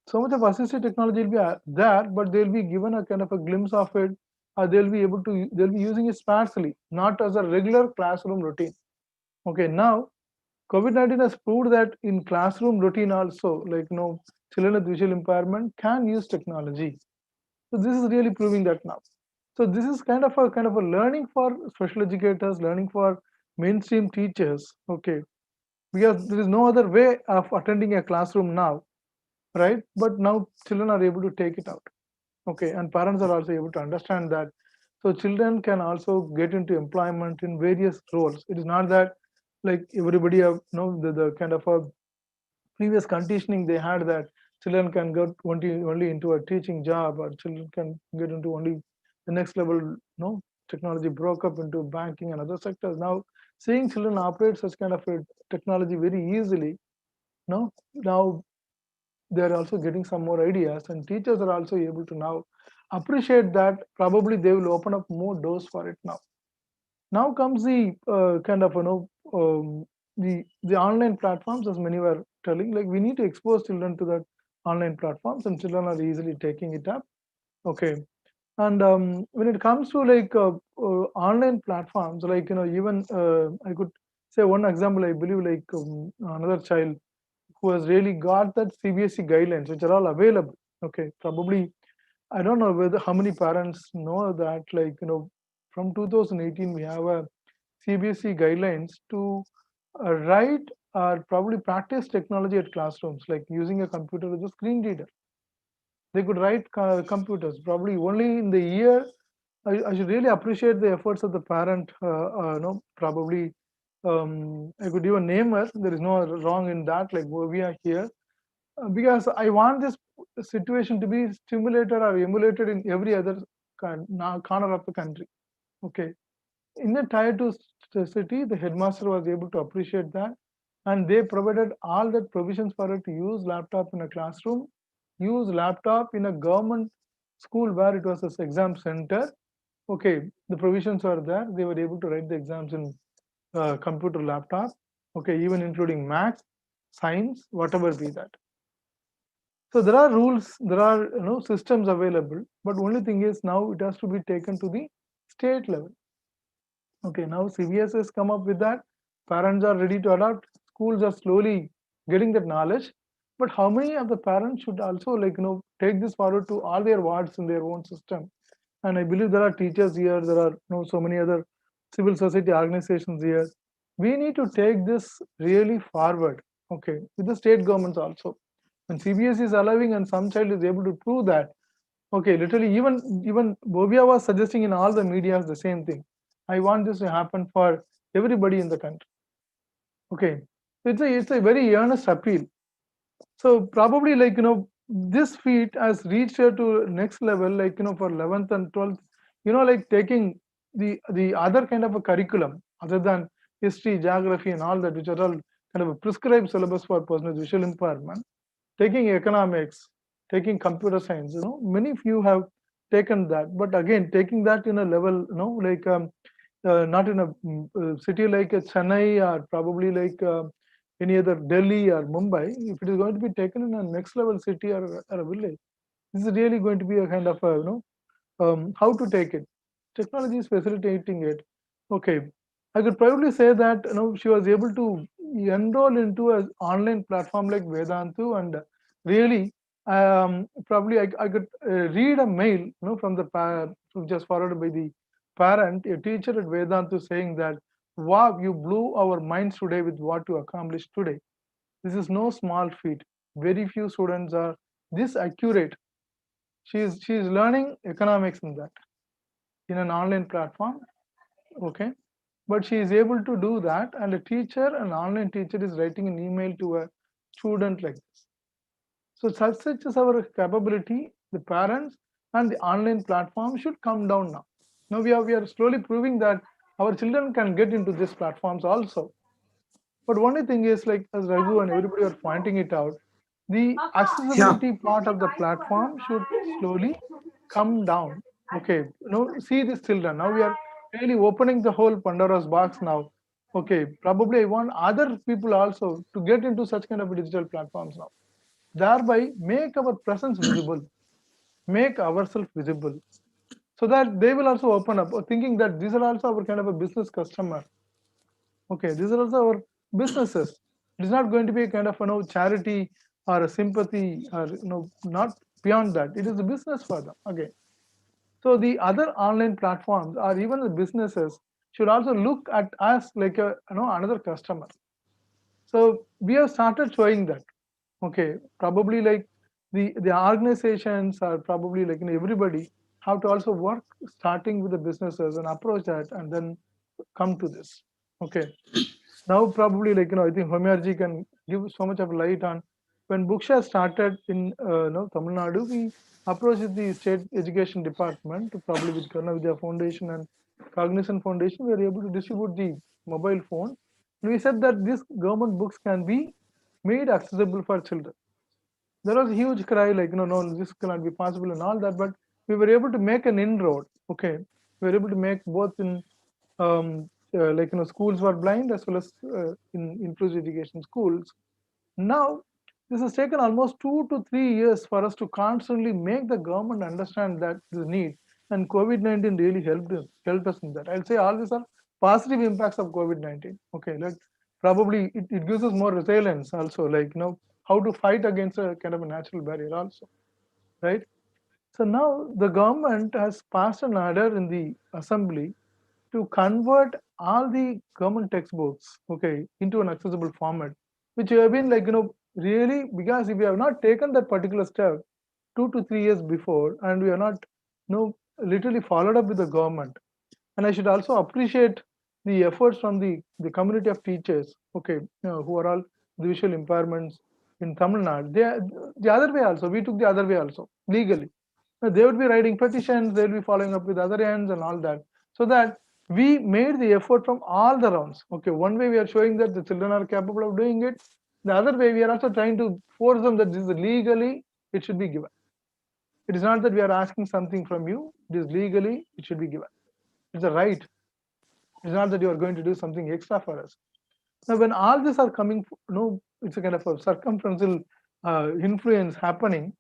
so much of assistive technology will be there, but they'll be given a kind of a glimpse of it. They'll be using it sparsely, not as a regular classroom routine. Okay, now COVID-19 has proved that in classroom routine also, like children with visual impairment can use technology. So this is really proving that now. So this is kind of a learning for special educators, learning for mainstream teachers. Okay, because there is no other way of attending a classroom now, right? But now children are able to take it out. Okay, and parents are also able to understand that. So children can also get into employment in various roles. It is not that like everybody have the kind of a previous conditioning they had that children can get only into a teaching job, or children can get into only the next level. Technology broke up into banking and other sectors. Now seeing children operate such kind of a technology very easily, now they're also getting some more ideas, and teachers are also able to now appreciate that. Probably they will open up more doors for it now. Now comes the kind of the online platforms, as many were telling, like we need to expose children to that online platforms, and children are easily taking it up. Okay, and when it comes to like online platforms, like even I could say one example. I believe like another child who has really got that CBSE guidelines, which are all available. Okay, probably I don't know whether how many parents know that, like from 2018 we have a CBSE guidelines to write or probably practice technology at classrooms, like using a computer with a screen reader. They could write computers. Probably only in the year, I should really appreciate the efforts of the parent. Probably I could even name her. There is no wrong in that. Like we are here because I want this situation to be stimulated or emulated in every other corner of the country. Okay, in a tier 2 city, the headmaster was able to appreciate that, and they provided all the provisions for it to use laptop in a classroom, use laptop in a government school where it was an exam center. Okay, the provisions are there. They were able to write the exams in computer laptop. Okay, even including maths, science, whatever be that. So there are rules, there are systems available, but only thing is now it has to be taken to the state level. Okay, now CBS has come up with that. Parents are ready to adopt. Schools are slowly getting that knowledge. But how many of the parents should also take this forward to all their wards in their own system? And I believe there are teachers here. There are so many other civil society organizations here. We need to take this really forward. Okay, with the state governments also. When CBS is allowing and some child is able to prove that, okay, literally even Bobia was suggesting in all the media the same thing. I want this to happen for everybody in the country. Okay, it's a very earnest appeal. So probably this feat has reached here to next level, like for 11th and 12th, like taking the other kind of a curriculum other than history, geography, and all that, which are all kind of a prescribed syllabus for persons with visual impairment. Taking economics, taking computer science, many of you have taken that, but again taking that in a level, like not in a city like Chennai, or probably like any other Delhi or Mumbai. If it is going to be taken in a next level city or a village, this is really going to be a kind of how to take it. Technology is facilitating it. Okay, I could probably say that she was able to enroll into an online platform like Vedantu, and really probably I could read a mail, from the just forwarded by the parent, a teacher at Vedantu, saying that, wow, you blew our minds today with what you accomplished today. This is no small feat. Very few students are this accurate. She is learning economics in that, in an online platform. Okay, but she is able to do that, and a teacher, an online teacher, is writing an email to a student like this. So such is our capability. The parents and the online platform should come down now. Now we are slowly proving that our children can get into these platforms also. But only thing is, like as Raghu and everybody are pointing it out, the accessibility part of the platform should slowly come down. Okay, see these children. Now we are really opening the whole Pandora's box now. Okay, probably I want other people also to get into such kind of digital platforms now. Thereby make our presence visible, make ourselves visible, so that they will also open up, thinking that these are also our kind of a business customer. Okay, these are also our businesses. It is not going to be a kind of charity or a sympathy, or not beyond that. It is a business for them. Okay, so the other online platforms or even the businesses should also look at us like a another customer. So we have started showing that. Okay, probably like the organizations are probably like everybody have to also work starting with the businesses and approach that and then come to this. Okay, now probably like I think Homiarji can give so much of light on when Bookshare started in Tamil Nadu. We approached the state education department, probably with Karna Vidhya Foundation and Cognizant Foundation. We were able to distribute the mobile phone. And we said that these government books can be made accessible for children. There was a huge cry like no, this cannot be possible and all that, but we were able to make an inroad. Okay, we were able to make both in like schools were blind as well as in inclusive education schools. Now this has taken almost 2 to 3 years for us to constantly make the government understand that this need, and COVID-19 really helped us in that. I'll say all these are positive impacts of COVID-19. Okay, like probably it gives us more resilience also, like how to fight against a kind of a natural barrier also, right? So now the government has passed an order in the assembly to convert all the government textbooks, okay, into an accessible format, which have been like really, because if we have not taken that particular step 2 to 3 years before, and we are not literally followed up with the government. And I should also appreciate the efforts from the community of teachers, okay, who are all the visual impairments in Tamil Nadu. The other way also, we took the other way also legally. They would be writing petitions, they'll be following up with other ends and all that, so that we made the effort from all the rounds. Okay, one way we are showing that the children are capable of doing it. The other way we are also trying to force them that this is legally, it should be given. It is not that we are asking something from you, it is legally, it should be given. It's a right. It's not that you are going to do something extra for us. Now, when all these are coming, it's a kind of a circumferential influence happening.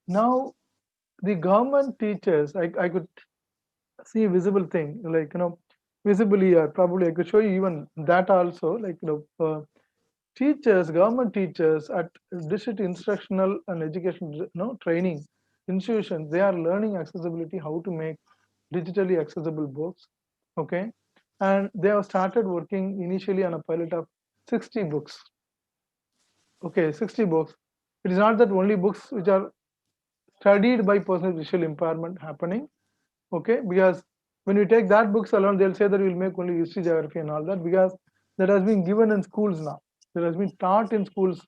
Now, the government teachers, I could see a visible thing, like visibly, probably I could show you even that also, like teachers, government teachers at district instructional and education training institutions, they are learning accessibility, how to make digitally accessible books. Okay, and they have started working initially on a pilot of 60 books. Okay, 60 books. It is not that only books which are studied by persons with visual impairment happening. Okay, because when you take that books alone, they'll say that we'll make only history, geography and all that, because that has been given in schools now. That has been taught in schools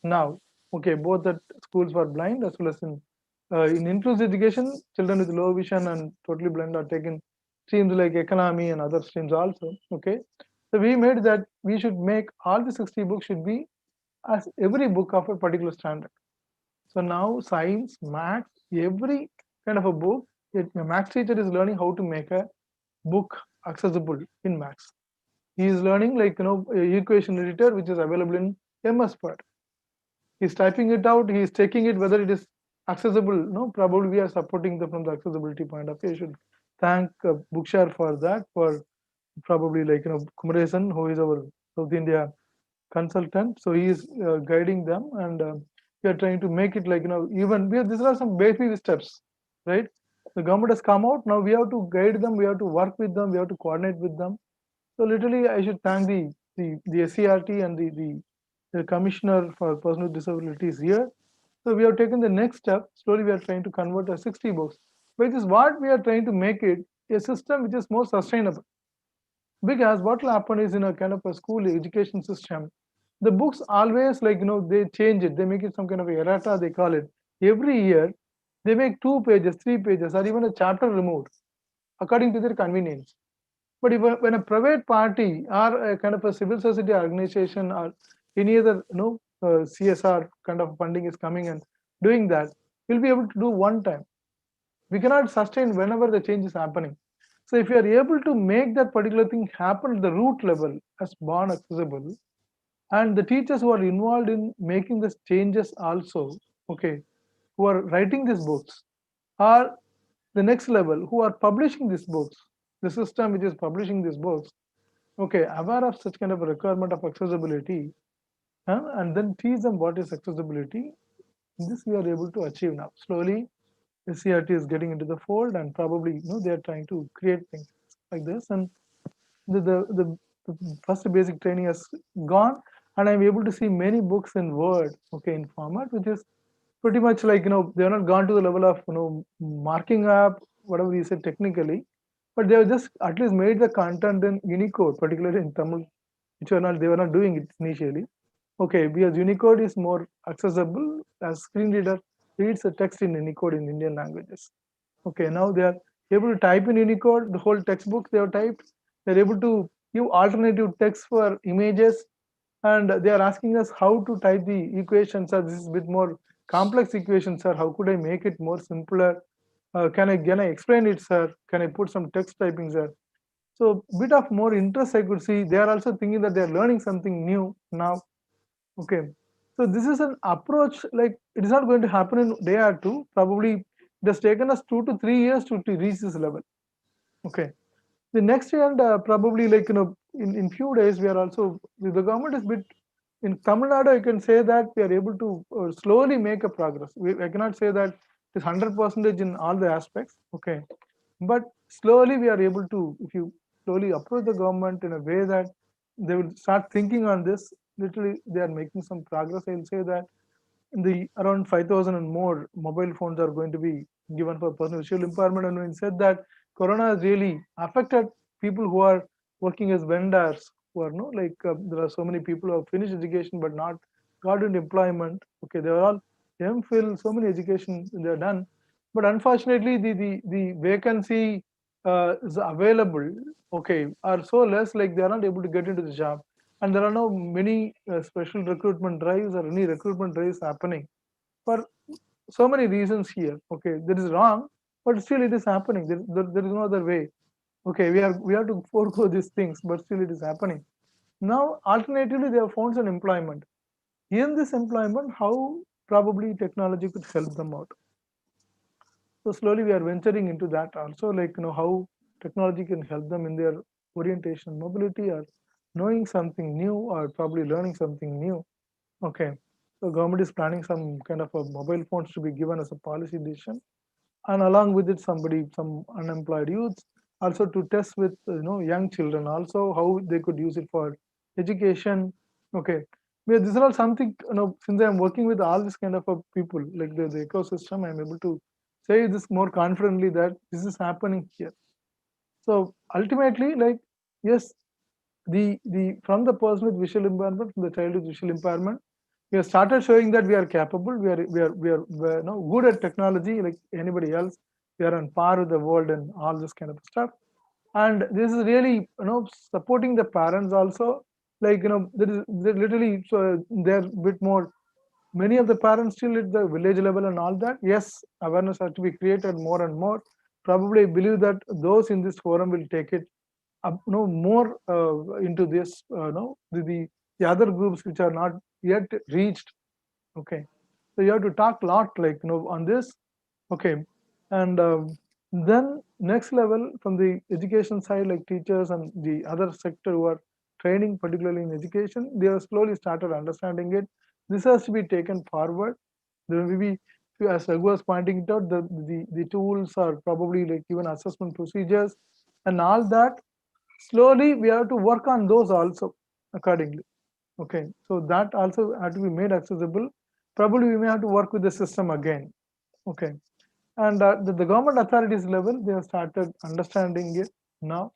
now. Okay, both that schools for blind as well as in inclusive education, children with low vision and totally blind are taken streams like economy and other streams also. Okay, so we made that we should make all the 60 books should be as every book of a particular standard. So now science, maths, every kind of a book, a maths teacher is learning how to make a book accessible in maths. He is learning like equation editor which is available in MS Word. He's typing it out, he is taking it whether it is accessible. No, probably we are supporting them from the accessibility point of view. You should thank Bookshare for that, for probably like Kumaresan, who is our South India consultant. So he is guiding them, and we are trying to make it like, even these are some baby steps, right? The government has come out. Now we have to guide them. We have to work with them. We have to coordinate with them. So literally, I should thank the SCRT and the Commissioner for Personal Disabilities here. So we have taken the next step. Slowly, we are trying to convert a 60 books, which is what we are trying to make it a system which is more sustainable. Because what will happen is, in a kind of a school education system, the books always like, they change it. They make it some kind of a errata, they call it. Every year, they make 2 pages, 3 pages, or even a chapter removed according to their convenience. But if when a private party or a kind of a civil society organization or any other CSR kind of funding is coming and doing that, we'll be able to do one time. We cannot sustain whenever the change is happening. So if you are able to make that particular thing happen at the root level as born accessible, and the teachers who are involved in making these changes also, okay, who are writing these books, are the next level who are publishing these books, the system which is publishing these books, okay, aware of such kind of a requirement of accessibility, and then teach them what is accessibility. This we are able to achieve now. Slowly, the CRT is getting into the fold, and probably they are trying to create things like this. And the first basic training has gone, and I'm able to see many books in Word, okay, in format, which is pretty much like, they are not gone to the level of marking up whatever you said technically, but they have just at least made the content in Unicode, particularly in Tamil, which they were not doing it initially. Okay, because Unicode is more accessible as screen reader reads the text in Unicode in Indian languages. Okay, now they are able to type in Unicode, the whole textbook they have typed. They're able to give alternative text for images, and they are asking us how to type the equations. Sir, this is a bit more complex equation, sir. How could I make it more simpler? Can I explain it, sir? Can I put some text typing, sir? So bit of more interest I could see. They are also thinking that they are learning something new now. Okay, so this is an approach, like it is not going to happen in day or two. Probably it has taken us 2 to 3 years to reach this level. Okay, the next year, and probably like in few days we are also, the government is bit in Tamil Nadu. I can say that we are able to slowly make a progress. I cannot say that it is 100% in all the aspects. Okay, but slowly we are able to, if you slowly approach the government in a way that they will start thinking on this, literally they are making some progress. I will say that in the around 5,000 and more mobile phones are going to be given for person with visual impairment. And when said that corona has really affected people who are working as vendors, who are there are so many people who have finished education but not got into employment. Okay, they are all MPhil, so many education they are done, but unfortunately the vacancy is available, okay, are so less, like they are not able to get into the job. And there are no many special recruitment drives or any recruitment drives happening for so many reasons here. Okay, that is wrong, but still it is happening. There is no other way. Okay, we have to forego these things, but still it is happening. Now, alternatively, they have found some employment. In this employment, how probably technology could help them out. So slowly we are venturing into that also, like how technology can help them in their orientation, mobility, or knowing something new, or probably learning something new. Okay, so government is planning some kind of a mobile phones to be given as a policy decision, and along with it, some unemployed youths, also to test with young children, also how they could use it for education. Okay, this is all something, since I'm working with all this kind of people, like the ecosystem, I'm able to say this more confidently that this is happening here. So ultimately, like, yes, the from the person with visual impairment, from the child with visual impairment, we have started showing that we are capable, we are good at technology like anybody else. We are on par with the world and all this kind of stuff. And this is really supporting the parents also, like they're literally, so they're a bit more, many of the parents still at the village level and all that. Yes, awareness has to be created more and more. Probably I believe that those in this forum will take it up, more into this, the other groups which are not yet reached. Okay, so you have to talk a lot, like on this. Okay, and then next level from the education side, like teachers and the other sector who are training, particularly in education, they have slowly started understanding it. This has to be taken forward. Maybe, as Raghu was pointing it out, the tools are probably like even assessment procedures and all that. Slowly, we have to work on those also accordingly. Okay, so that also had to be made accessible. Probably we may have to work with the system again. Okay, and the government authorities level, they have started understanding it now.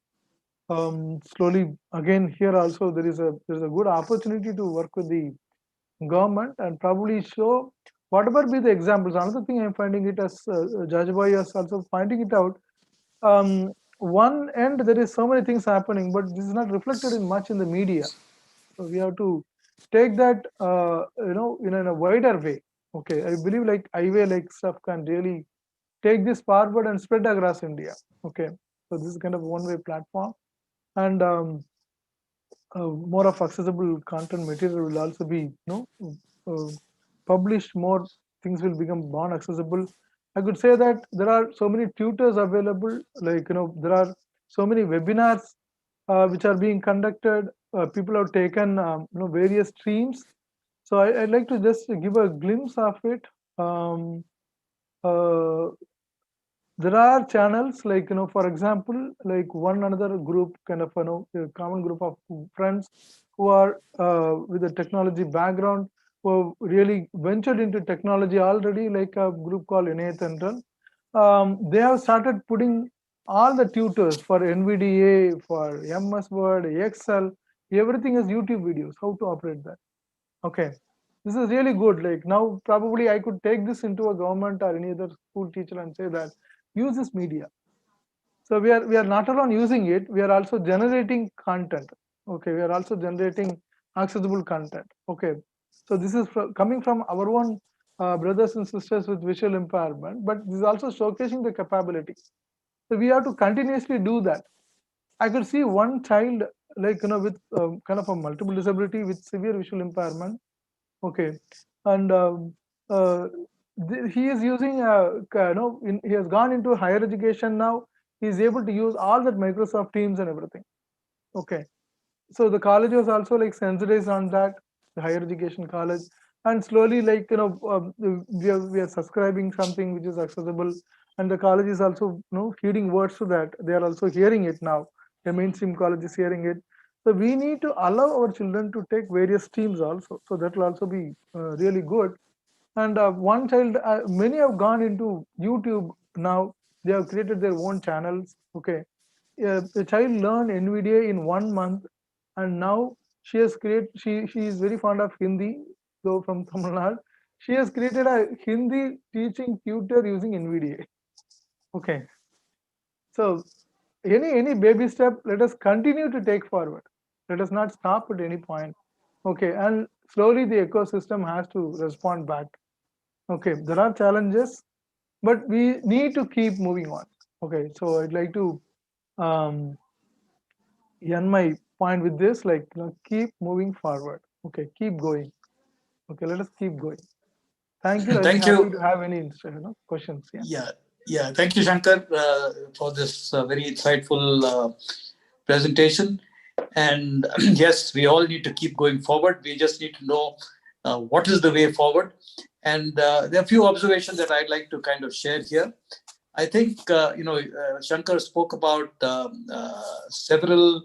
Slowly, again, here also there is a good opportunity to work with the government and probably show whatever be the examples. Another thing I'm finding it as Jajbhai is also finding it out. One end there is so many things happening, but this is not reflected in much in the media. So we have to take that in a wider way. Okay, I believe like highway like stuff can really take this forward and spread across India. Okay, so this is kind of a one-way platform, and more of accessible content material will also be published. More things will become more accessible. I could say that there are so many tutors available. Like there are so many webinars which are being conducted. People have taken various streams. So I'd like to just give a glimpse of it. There are channels like for example, like one another group, kind of a common group of friends who are with a technology background, who have really ventured into technology already, like a group called Innate and they have started putting all the tutors for NVDA, for MS Word, Excel, everything is YouTube videos, how to operate that. Okay, this is really good. Like now probably I could take this into a government or any other school teacher and say that use this media. So we are not alone using it, we are also generating content. Okay, we are also generating accessible content. Okay, so this is coming from our own brothers and sisters with visual impairment, but this is also showcasing the capability. So we have to continuously do that. I could see one child like with kind of a multiple disability with severe visual impairment. Okay, and he is using he has gone into higher education now. He is able to use all that Microsoft Teams and everything. Okay, so the college was also like sensitized on that, the higher education college, and slowly like we are subscribing something which is accessible, and the college is also heeding words to that. They are also hearing it now. The mainstream college is hearing it. So we need to allow our children to take various streams also. So that will also be really good. And one child, many have gone into YouTube now. They have created their own channels. Okay, a child learned NVDA in 1 month, and now she has created. She is very fond of Hindi, so from Tamil Nadu. She has created a Hindi teaching tutor using NVDA. Okay, so any baby step, let us continue to take forward. Let us not stop at any point. Okay, and slowly the ecosystem has to respond back. Okay, there are challenges, but we need to keep moving on. Okay, so I'd like to end my point with this, like keep moving forward. Okay, keep going. Okay, let us keep going. Thank you. Thank happy you. to have any questions. Yeah. Thank you, Shankar, for this very insightful presentation. And yes, we all need to keep going forward. We just need to know what is the way forward. And there are a few observations that I'd like to kind of share here. I think, Shankar spoke about several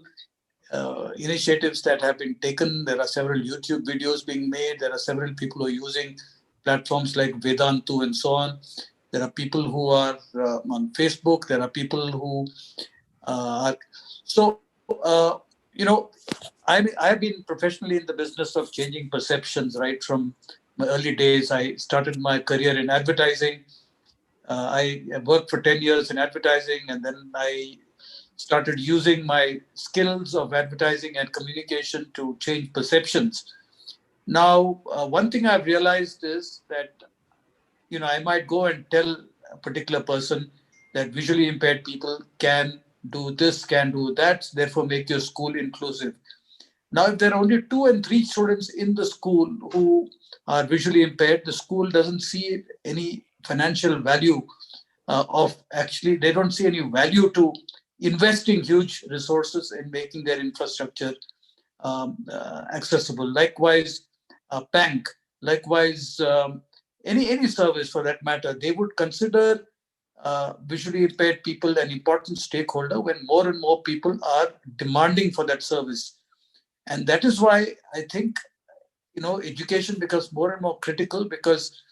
initiatives that have been taken. There are several YouTube videos being made. There are several people who are using platforms like Vedantu and so on. There are people who are on Facebook. There are people who are... So, I've been professionally in the business of changing perceptions right from my early days. I started my career in advertising. I worked for 10 years in advertising, and then I started using my skills of advertising and communication to change perceptions. Now, one thing I've realized is that, I might go and tell a particular person that visually impaired people can do this, can do that, therefore make your school inclusive. Now, if there are only 2 and 3 students in the school who are visually impaired, the school doesn't see any financial value they don't see any value to investing huge resources in making their infrastructure accessible. Likewise, a bank, likewise, any service for that matter, they would consider visually impaired people an important stakeholder when more and more people are demanding for that service. And that is why I think, education becomes more and more critical because,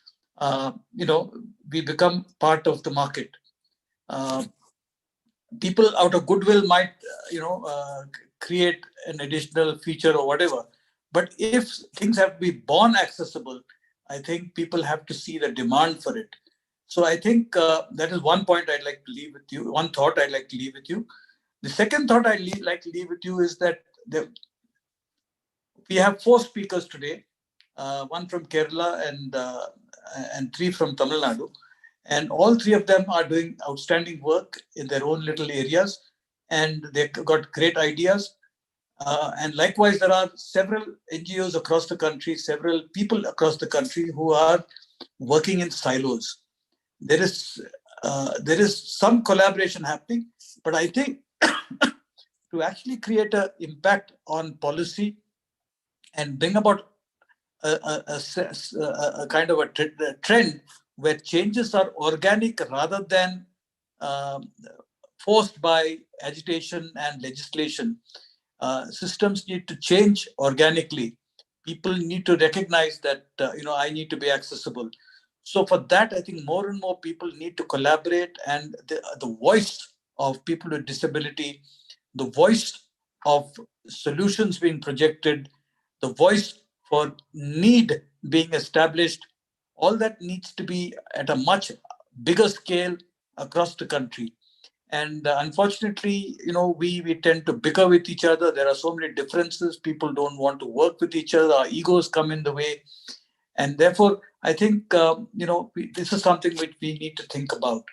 we become part of the market. People out of goodwill might, create an additional feature or whatever. But if things have to be born accessible, I think people have to see the demand for it. So I think that is one point I'd like to leave with you. One thought I'd like to leave with you. The second thought I'd like to leave with you is that we have 4 speakers today, one from Kerala and 3 from Tamil Nadu. And all 3 of them are doing outstanding work in their own little areas. And they've got great ideas. And likewise, there are several NGOs across the country, several people across the country who are working in silos. There is some collaboration happening, but I think to actually create an impact on policy and bring about a kind of a trend where changes are organic rather than forced by agitation and legislation. Systems need to change organically. People need to recognize that, I need to be accessible. So for that, I think more and more people need to collaborate, and the voice of people with disability, the voice of solutions being projected, the voice for need being established, all that needs to be at a much bigger scale across the country. And unfortunately, we tend to bicker with each other. There are so many differences. People don't want to work with each other. Our egos come in the way. And therefore, I think, this is something which we need to think about.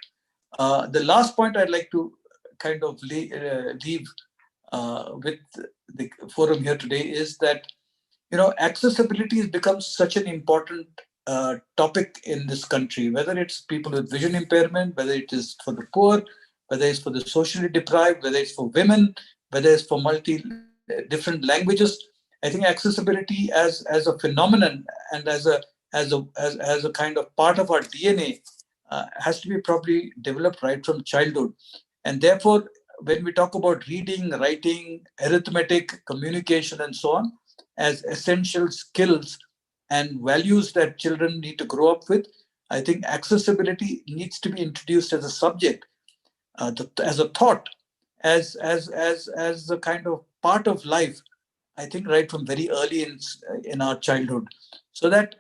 The last point I'd like to kind of leave with the forum here today is that, accessibility has become such an important topic in this country, whether it's people with vision impairment, whether it is for the poor, whether it's for the socially deprived, whether it's for women, whether it's for different languages. I think accessibility as a phenomenon and as a kind of part of our DNA has to be probably developed right from childhood. And therefore, when we talk about reading, writing, arithmetic, communication, and so on, as essential skills and values that children need to grow up with, I think accessibility needs to be introduced as a subject, as a thought, as a kind of part of life. I think right from very early in our childhood, so that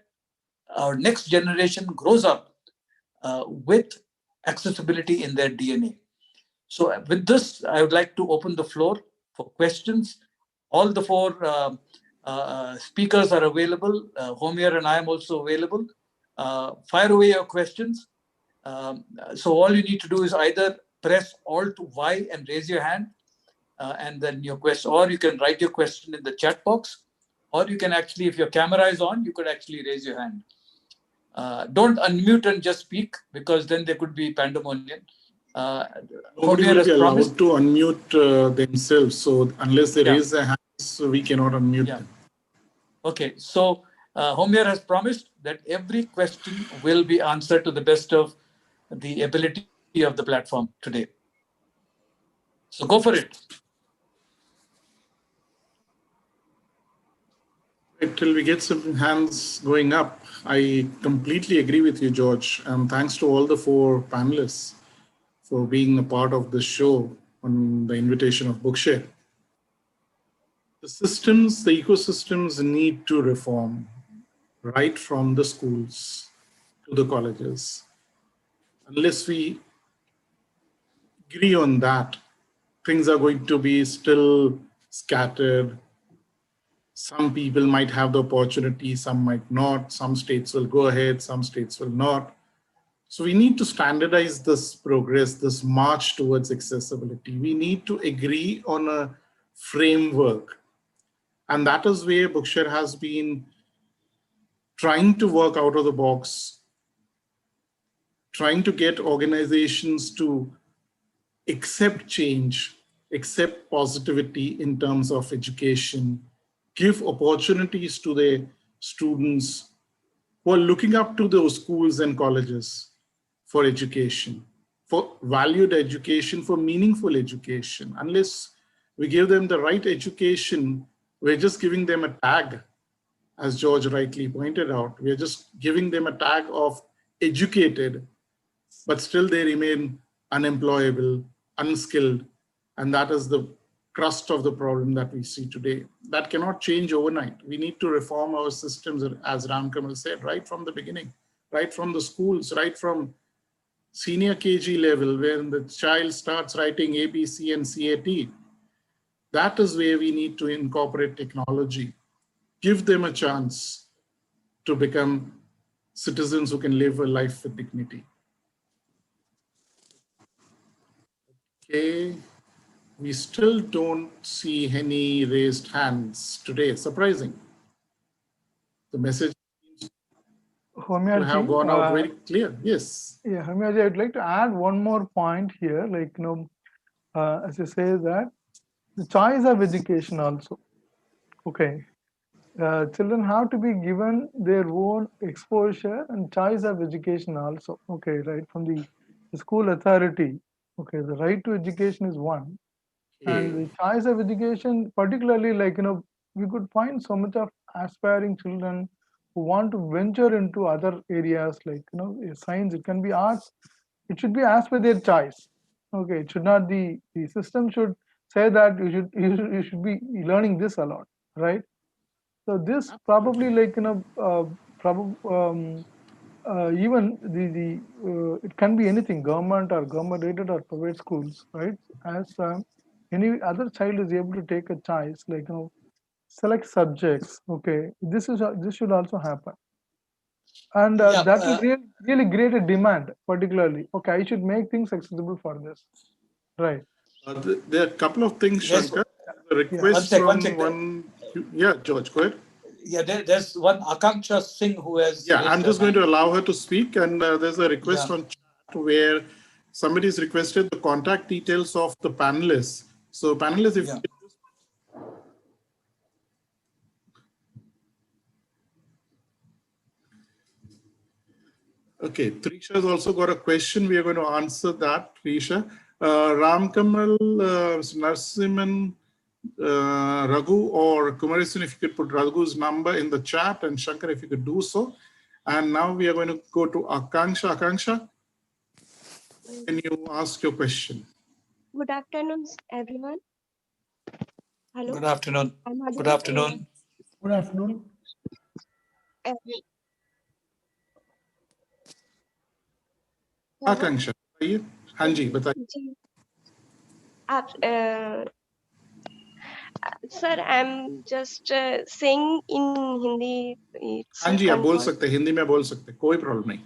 our next generation grows up with accessibility in their DNA. So with this, I would like to open the floor for questions. All the 4 speakers are available. Homer and I am also available. Fire away your questions. So all you need to do is either press Alt Y and raise your hand, and then your question, or you can write your question in the chat box, or you can actually, if your camera is on, you could actually raise your hand. Don't unmute and just speak, because then there could be pandemonium. Nobody will be allowed to unmute themselves. So unless they raise their hands, we cannot unmute them. Okay, so Homer has promised that every question will be answered to the best of the ability of the platform today. So go for it. Till we get some hands going up, I completely agree with you, George. And thanks to all the 4 panelists for being a part of the show on the invitation of Bookshare. The systems, the ecosystems need to reform right from the schools to the colleges. Unless we agree on that, things are going to be still scattered. Some people might have the opportunity, some might not. Some states will go ahead, some states will not. So we need to standardize this progress, this march towards accessibility. We need to agree on a framework. And that is where Bookshare has been trying to work out of the box, trying to get organizations to accept change, accept positivity in terms of education, give opportunities to their students who are looking up to those schools and colleges for education, for valued education, for meaningful education. Unless we give them the right education, we're just giving them a tag, as George rightly pointed out. We're just giving them a tag of educated, but still they remain unemployable, unskilled, and that is the crust of the problem that we see today. That cannot change overnight. We need to reform our systems, as Ramkamal said, right from the beginning, right from the schools, right from senior KG level, when the child starts writing ABC and CAT. That is where we need to incorporate technology, give them a chance to become citizens who can live a life with dignity. Okay, we still don't see any raised hands today. Surprising. The message seems to have gone out very clear. Yes. Yeah, Hamiaji, I'd like to add one more point here. Like, as you say that the choice of education also. Okay. Children have to be given their own exposure and choice of education also. Okay, right from the school authority. Okay, the right to education is one, and the choice of education, particularly we could find so much of aspiring children who want to venture into other areas like science. It can be arts. It should be as per their choice. Okay, it should not the system should say that you should be learning this a lot, right? So this probably even it can be anything, government or government aided or private schools, right? As any other child is able to take a choice, select subjects. Okay, this should also happen, and that will really create a demand. Particularly, okay, I should make things accessible for this, right? There are a couple of things, Shankar. The request from yeah, George, go ahead. Yeah, there's one Akanksha Singh who has. Yeah, I'm just going to allow her to speak, and there's a request on chat where somebody's requested the contact details of the panelists. So, panelists, if you okay, Trisha has also got a question. We are going to answer that, Trisha. Ramkamal, Narsiman, Raghu, or Kumarisan, if you could put Raghu's number in the chat, and Shankar, if you could do so. And now we are going to go to Akanksha. Akanksha, can you ask your question? Good afternoon, everyone. Hello. Good afternoon. Good afternoon. Good afternoon. Akanksha, बताइए. हाँ जी, बताइए. Sir, I'm just saying in Hindi. हाँ जी, आप बोल सकते हैं, हिंदी में बोल सकते हैं, कोई प्रॉब्लम नहीं.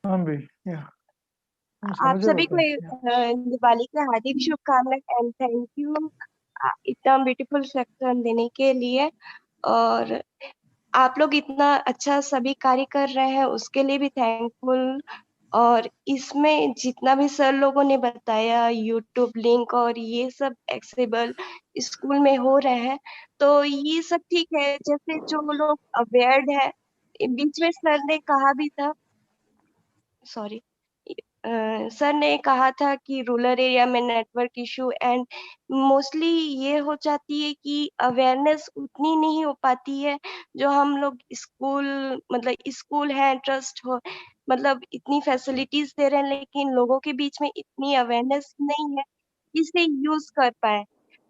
हाँ भी, yeah. आप सभी को दिवाली की हार्दिक शुभकामनाएं एंड थैंक यू इतना ब्यूटीफुल सेक्शन देने के लिए, और आप लोग इतना अच्छा सभी कार्य कर रहे हैं उसके लिए भी थैंकफुल। और इसमें जितना भी सर लोगों ने बताया यूट्यूब लिंक और ये सब एक्सेसिबल स्कूल में हो रहे हैं, तो ये सब ठीक है। जैसे जो लोग अवेयर्ड है, बीच में सर ने कहा भी था, सॉरी सर ने कहा था कि रूरल एरिया में नेटवर्क इशू एंड मोस्टली ये हो जाती है कि अवेयरनेस उतनी नहीं हो पाती है जो हम लोग स्कूल मतलब स्कूल है ट्रस्ट हो मतलब इतनी फैसिलिटीज दे रहे हैं, लेकिन लोगों के बीच में इतनी अवेयरनेस नहीं है इसे यूज कर पाए।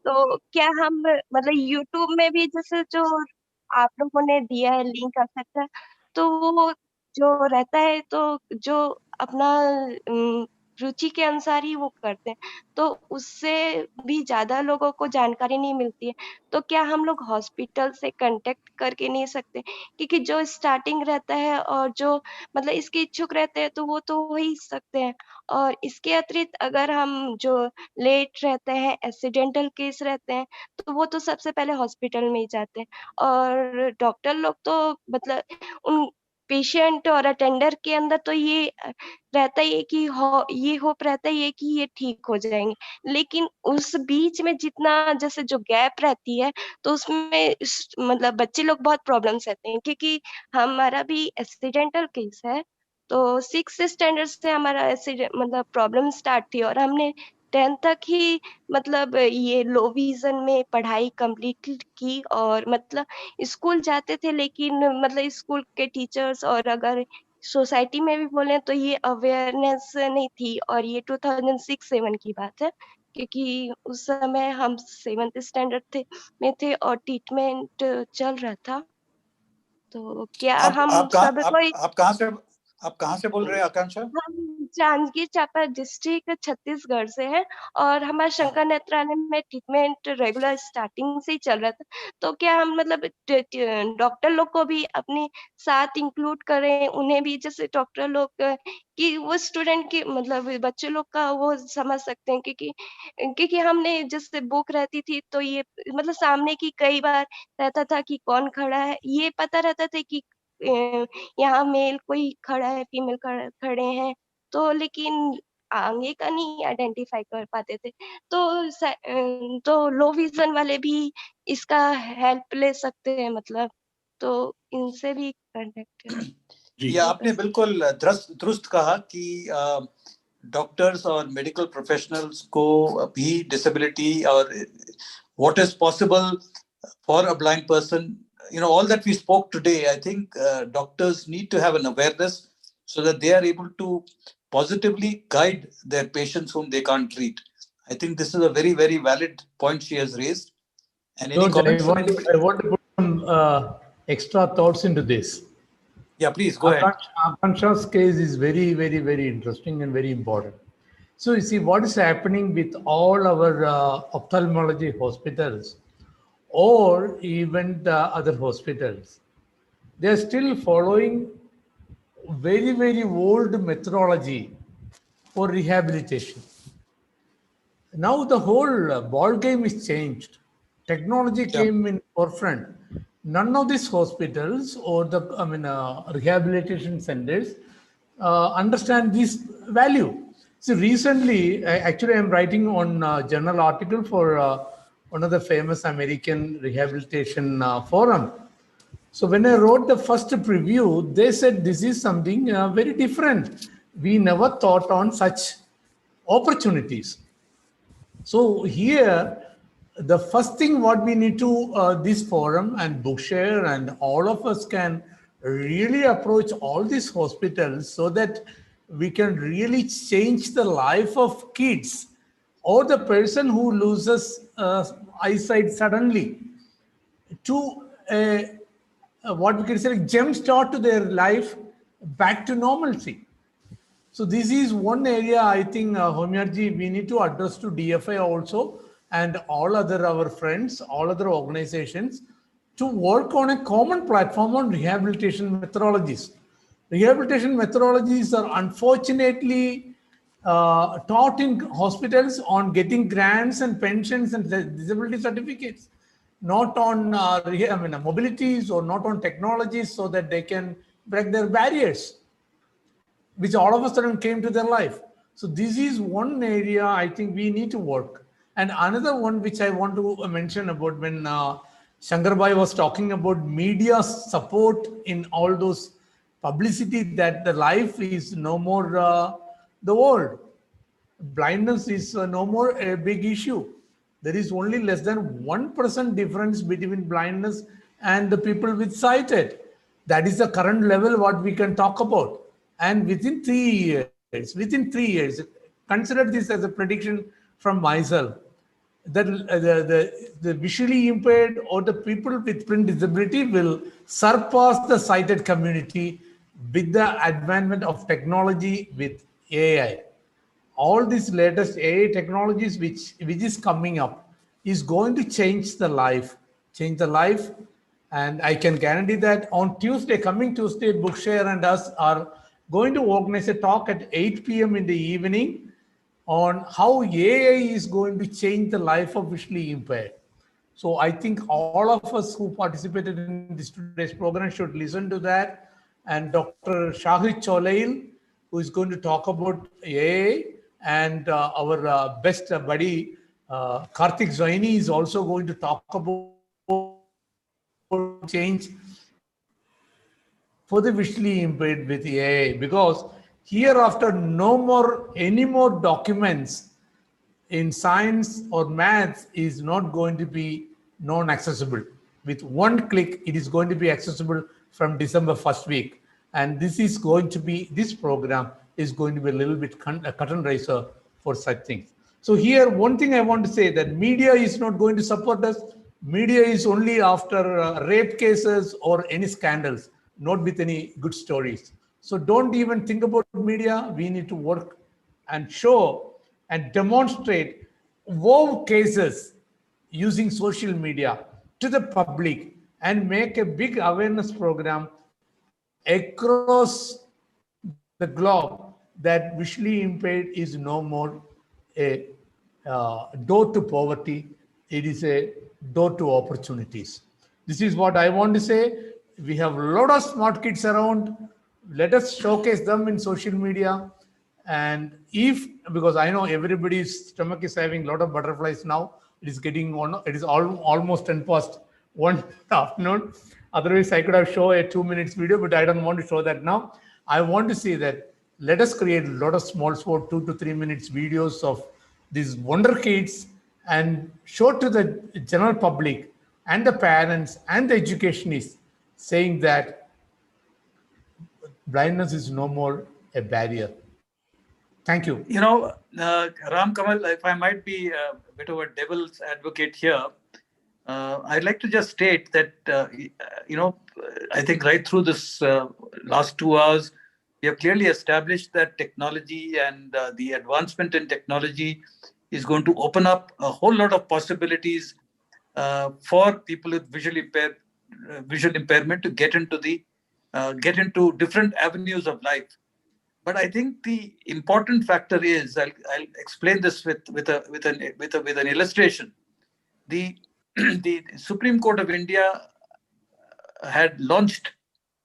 तो क्या हम मतलब यूट्यूब में भी जैसे जो आप लोगों ने दिया है लिंक एक्सेट्रा, तो वो जो रहता है तो जो अपना रुचि के अनुसार ही वो करते हैं, तो उससे भी ज्यादा लोगों को जानकारी नहीं मिलती है। तो क्या हम लोग हॉस्पिटल से कांटेक्ट करके नहीं सकते? क्योंकि जो स्टार्टिंग रहता है और जो मतलब इसके इच्छुक रहते हैं तो वो तो हो ही सकते हैं। और इसके अतिरिक्त अगर हम जो लेट रहते हैं, एक्सीडेंटल केस रहते हैं, तो वो तो सबसे पहले हॉस्पिटल में ही जाते हैं। और डॉक्टर लोग तो मतलब उन पेशेंट और अटेंडर के अंदर तो ये रहता ही है कि ये होप रहता ही है कि ये ठीक हो जाएंगे, लेकिन उस बीच में जितना जैसे जो गैप रहती है तो उसमें मतलब बच्चे लोग बहुत प्रॉब्लम्स रहते हैं, क्योंकि हमारा भी एक्सीडेंटल केस है। तो 6th स्टैंडर्ड से हमारा एक्सीडेंट मतलब प्रॉब्लम स्टार्ट थी, और हमने 10th तक ही मतलब ये लो विजन में पढ़ाई कंप्लीट की, और मतलब स्कूल जाते थे, लेकिन मतलब स्कूल के टीचर्स और अगर सोसाइटी में भी बोले तो ये अवेयरनेस नहीं थी। और ये 2006-7 की बात है, क्योंकि उस समय हम 7th स्टैंडर्ड में थे और ट्रीटमेंट चल रहा था। तो क्या हम सब कोई आप कहाँ से बोल रहे हैं आकांक्षा? हम जांजगीर चांपा डिस्ट्रिक्ट छत्तीसगढ़ से है, और हमारा शंकर नेत्रालय में ट्रीटमेंट रेगुलर स्टार्टिंग से ही चल रहा था। तो क्या हम मतलब डॉक्टर लोग को भी अपने साथ इंक्लूड करें, उन्हें भी जैसे डॉक्टर लोग कि वो स्टूडेंट की मतलब बच्चे लोग का वो समझ सकते हैं, क्योंकि हमने जैसे बुक रहती थी तो ये मतलब सामने की कई बार रहता था कि कौन खड़ा है, ये पता रहता था कि यहाँ मेल कोई खड़ा है, फीमेल खड़े हैं, तो लेकिन आगे का नहीं आइडेंटिफाई कर पाते थे। तो लो विजन वाले भी इसका हेल्प ले सकते हैं, मतलब तो इनसे भी कांटेक्ट ये आपने बिल्कुल दुरुस्त कहा कि डॉक्टर्स और मेडिकल प्रोफेशनल्स को भी डिसेबिलिटी और what is possible for a blind person, all that we spoke today, I think doctors need to have an awareness so that they are able to positively guide their patients whom they can't treat. I think this is a very, very valid point she has raised. And any comments from anybody? I want to put some extra thoughts into this. Yeah, please go ahead. Akansha's case is very, very, very interesting and very important. So you see what is happening with all our ophthalmology hospitals or even the other hospitals. They are still following very, very old methodology for rehabilitation. Now the whole ball game is changed. Technology came in forefront. None of these hospitals or the rehabilitation centers understand this value. So recently, actually, I'm writing on a journal article for one of the famous American rehabilitation forum. So when I wrote the first preview, they said this is something very different. We never thought on such opportunities. So here, the first thing what we need to, this forum and Bookshare and all of us can really approach all these hospitals so that we can really change the life of kids or the person who loses eyesight suddenly to what we can say like jump start to their life back to normalcy. So this is one area I think, Homyarji, we need to address to DFI also and all other our friends, all other organizations to work on a common platform on rehabilitation methodologies. Rehabilitation methodologies are unfortunately taught in hospitals on getting grants and pensions and disability certificates, not on mobilities or not on technologies so that they can break their barriers, which all of a sudden came to their life. So this is one area I think we need to work. And another one which I want to mention about when Shankarbai was talking about media support in all those publicity that the life is no more the world. Blindness is no more a big issue. There is only less than 1% difference between blindness and the people with sighted. That is the current level what we can talk about. And within 3 years, consider this as a prediction from myself, that the visually impaired or the people with print disability will surpass the sighted community with the advancement of technology with AI. All these latest AI technologies which is coming up is going to change the life. And I can guarantee that on coming Tuesday, Bookshare and us are going to organize a talk at 8 p.m. in the evening on how AI is going to change the life of visually impaired. So I think all of us who participated in this today's program should listen to that and Dr. Shahid Cholail, who is going to talk about AI, and our best buddy, Karthik Zaini, is also going to talk about change for the visually impaired with AI, because hereafter any more documents in science or maths is not going to be non-accessible. With one click, it is going to be accessible from December 1st week. And this program is going to be a little bit a curtain raiser for such things. So here, one thing I want to say, that media is not going to support us. Media is only after rape cases or any scandals, not with any good stories. So don't even think about media. We need to work and show and demonstrate wow cases using social media to the public and make a big awareness program across the globe that visually impaired is no more a door to poverty. It is a door to opportunities. This is what I want to say. We have a lot of smart kids around. Let us showcase them in social media. And because I know everybody's stomach is having a lot of butterflies now, it is almost 10 past 1 afternoon. Otherwise, I could have shown a 2 minutes video, but I don't want to show that now. I want to say that let us create a lot of small 2 to 3 minutes videos of these wonder kids and show to the general public and the parents and the educationists, saying that blindness is no more a barrier. Thank you. Ram Kamal, if I might be a bit of a devil's advocate here, I'd like to just state that, I think right through this last 2 hours, we have clearly established that technology and the advancement in technology is going to open up a whole lot of possibilities for people with visual impairment to get into different avenues of life. But I think the important factor is, I'll explain this with an illustration. The Supreme Court of India had launched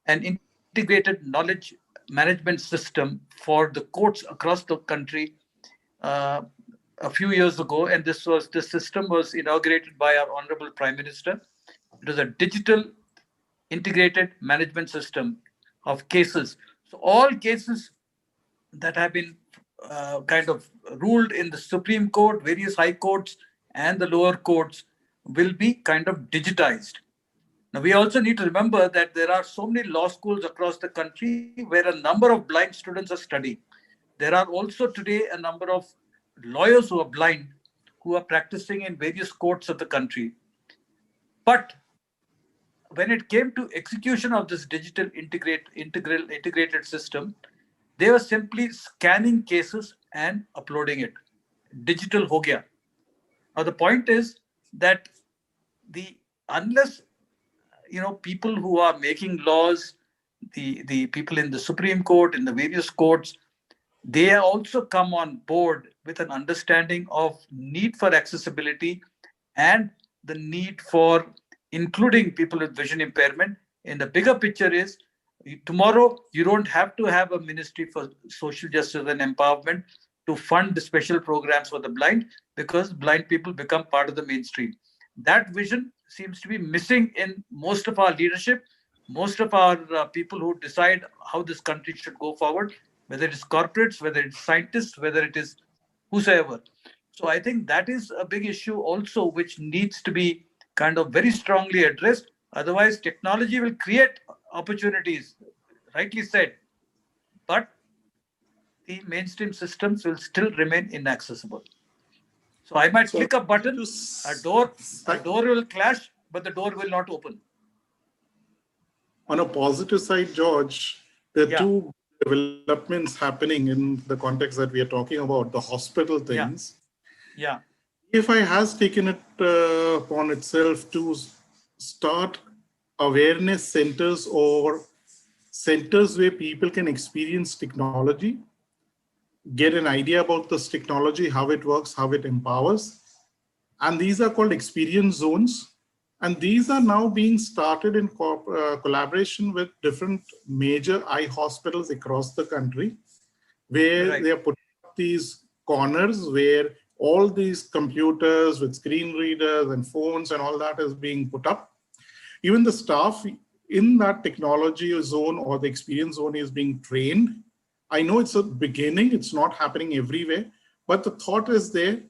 an integrated knowledge management system for the courts across the country a few years ago, and this system was inaugurated by our Honorable Prime Minister. It was a digital integrated management system of cases. So all cases that have been kind of ruled in the Supreme Court, various high courts, and the lower courts will be kind of digitized. Now, we also need to remember that there are so many law schools across the country where a number of blind students are studying. There are also today a number of lawyers who are blind who are practicing in various courts of the country. But when it came to execution of this digital integrated system, they were simply scanning cases and uploading it. Digital ho gaya. Now the point is that unless people who are making laws, the people in the Supreme Court, in the various courts, they also come on board with an understanding of need for accessibility and the need for including people with vision impairment. In the bigger picture is, tomorrow you don't have to have a ministry for social justice and empowerment to fund the special programs for the blind, because blind people become part of the mainstream. That vision seems to be missing in most of our leadership, most of our people who decide how this country should go forward, whether it is corporates, whether it's scientists, whether it is whosoever. So I think that is a big issue also, which needs to be kind of very strongly addressed. Otherwise, technology will create opportunities, rightly said, but the mainstream systems will still remain inaccessible. So I might click a button, a door will clash, but the door will not open. On a positive side, George, there are two developments happening in the context that we are talking about, the hospital things. Yeah. EFI has taken it upon itself to start awareness centers or centers where people can experience technology, get an idea about this technology, how it works, how it empowers. And these are called experience zones. And these are now being started in collaboration with different major eye hospitals across the country, where they are putting up these corners where all these computers with screen readers and phones and all that is being put up. Even the staff in that technology zone or the experience zone is being trained. I know it's a beginning, it's not happening everywhere, but the thought is there.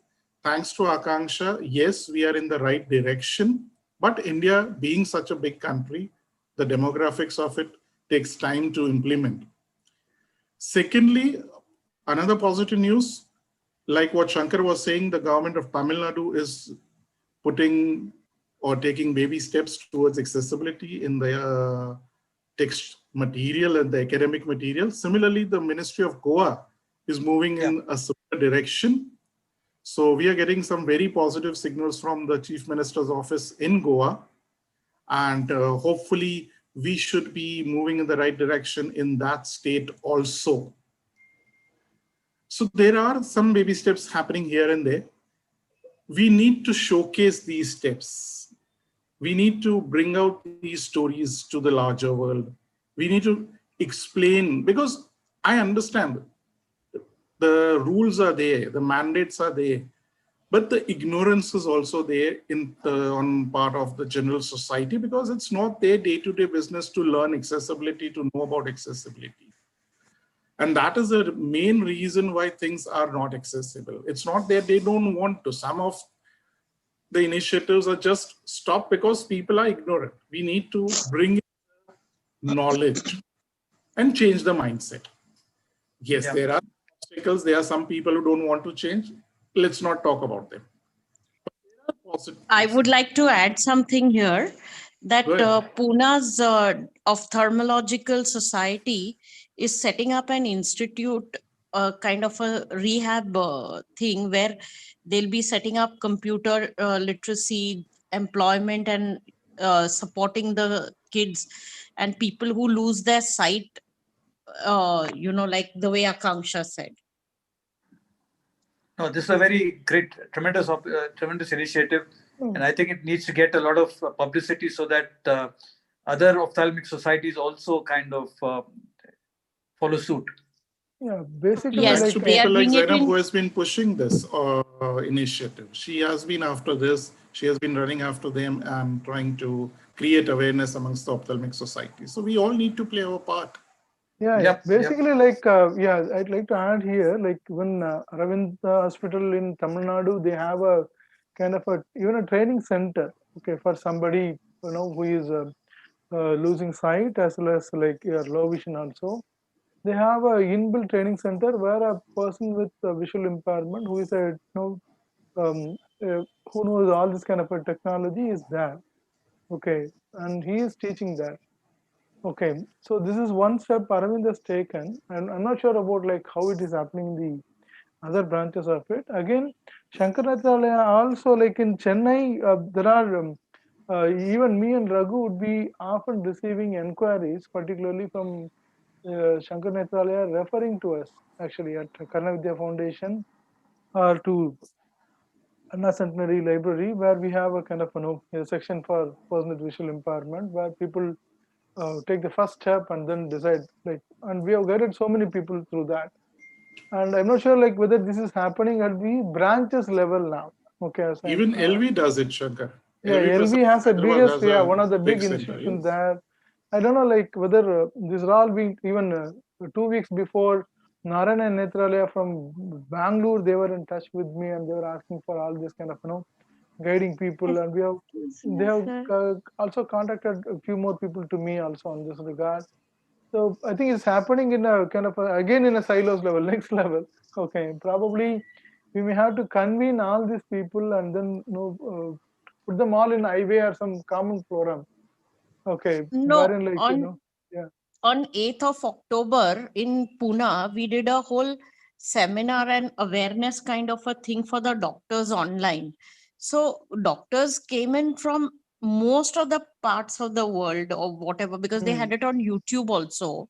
Thanks to Akanksha, yes, we are in the right direction, but India being such a big country, the demographics of it takes time to implement. Secondly, another positive news, like what Shankar was saying, the government of Tamil Nadu is putting or taking baby steps towards accessibility in the text material and the academic material. Similarly, the Ministry of Goa is moving in a similar direction. So we are getting some very positive signals from the Chief Minister's office in Goa. And hopefully we should be moving in the right direction in that state also. So there are some baby steps happening here and there. We need to showcase these steps. We need to bring out these stories to the larger world. We need to explain, because I understand the rules are there, the mandates are there, but the ignorance is also there on part of the general society, because it's not their day-to-day business to learn accessibility, to know about accessibility. And that is the main reason why things are not accessible. It's not that they don't want to. Some of the initiatives are just stopped because people are ignorant. We need to bring knowledge and change the mindset. Yes, there are obstacles. There are some people who don't want to change. Let's not talk about them. I would like to add something here, that Pune's Ophthalmological Society is setting up an institute, kind of a rehab thing, where they'll be setting up computer literacy, employment, and supporting the kids and people who lose their sight, like the way Akanksha said. No, this is a very great, tremendous initiative. And I think it needs to get a lot of publicity so that other ophthalmic societies also kind of follow suit. Yeah, basically, thanks to people like Zainab who has been pushing this initiative. She has been after this. She has been running after them and trying to create awareness amongst the ophthalmic society. So we all need to play our part. Yeah, basically, like, I'd like to add here, like when Aravind Hospital in Tamil Nadu, they have a kind of even a training center, okay, for somebody, who is losing sight as well as like low vision also. They have a inbuilt training center where a person with visual impairment who is who knows all this kind of a technology is there, okay, and he is teaching that. Okay, so this is one step Aravind has taken, and I'm not sure about like how it is happening in the other branches of it. Again, Shankar Nethralaya also, like in Chennai, there are even me and Raghu would be often receiving inquiries, particularly from Shankar Nethralaya referring to us actually at Karna Vidhya Foundation or to Anna Centenary Library, where we have a kind of a section for person with visual impairment, where people take the first step and then decide, like, and we have guided so many people through that. And I'm not sure like whether this is happening at the branches level now. Okay, even LV does it, Shankar. Yeah, LV has the biggest, one of the big institutions there. I don't know like whether this is all being, even 2 weeks before, Narayana and Nethralaya from Bangalore, they were in touch with me and they were asking for all this kind of guiding people, and they have also contacted a few more people to me also on this regard. So I think it's happening in a kind of again in a silos level, next level. Okay, probably we may have to convene all these people and then put them all in highway or some common forum. Okay, wherein like on 8th of October in Pune, we did a whole seminar and awareness kind of a thing for the doctors online. So doctors came in from most of the parts of the world or whatever, because they had it on YouTube also.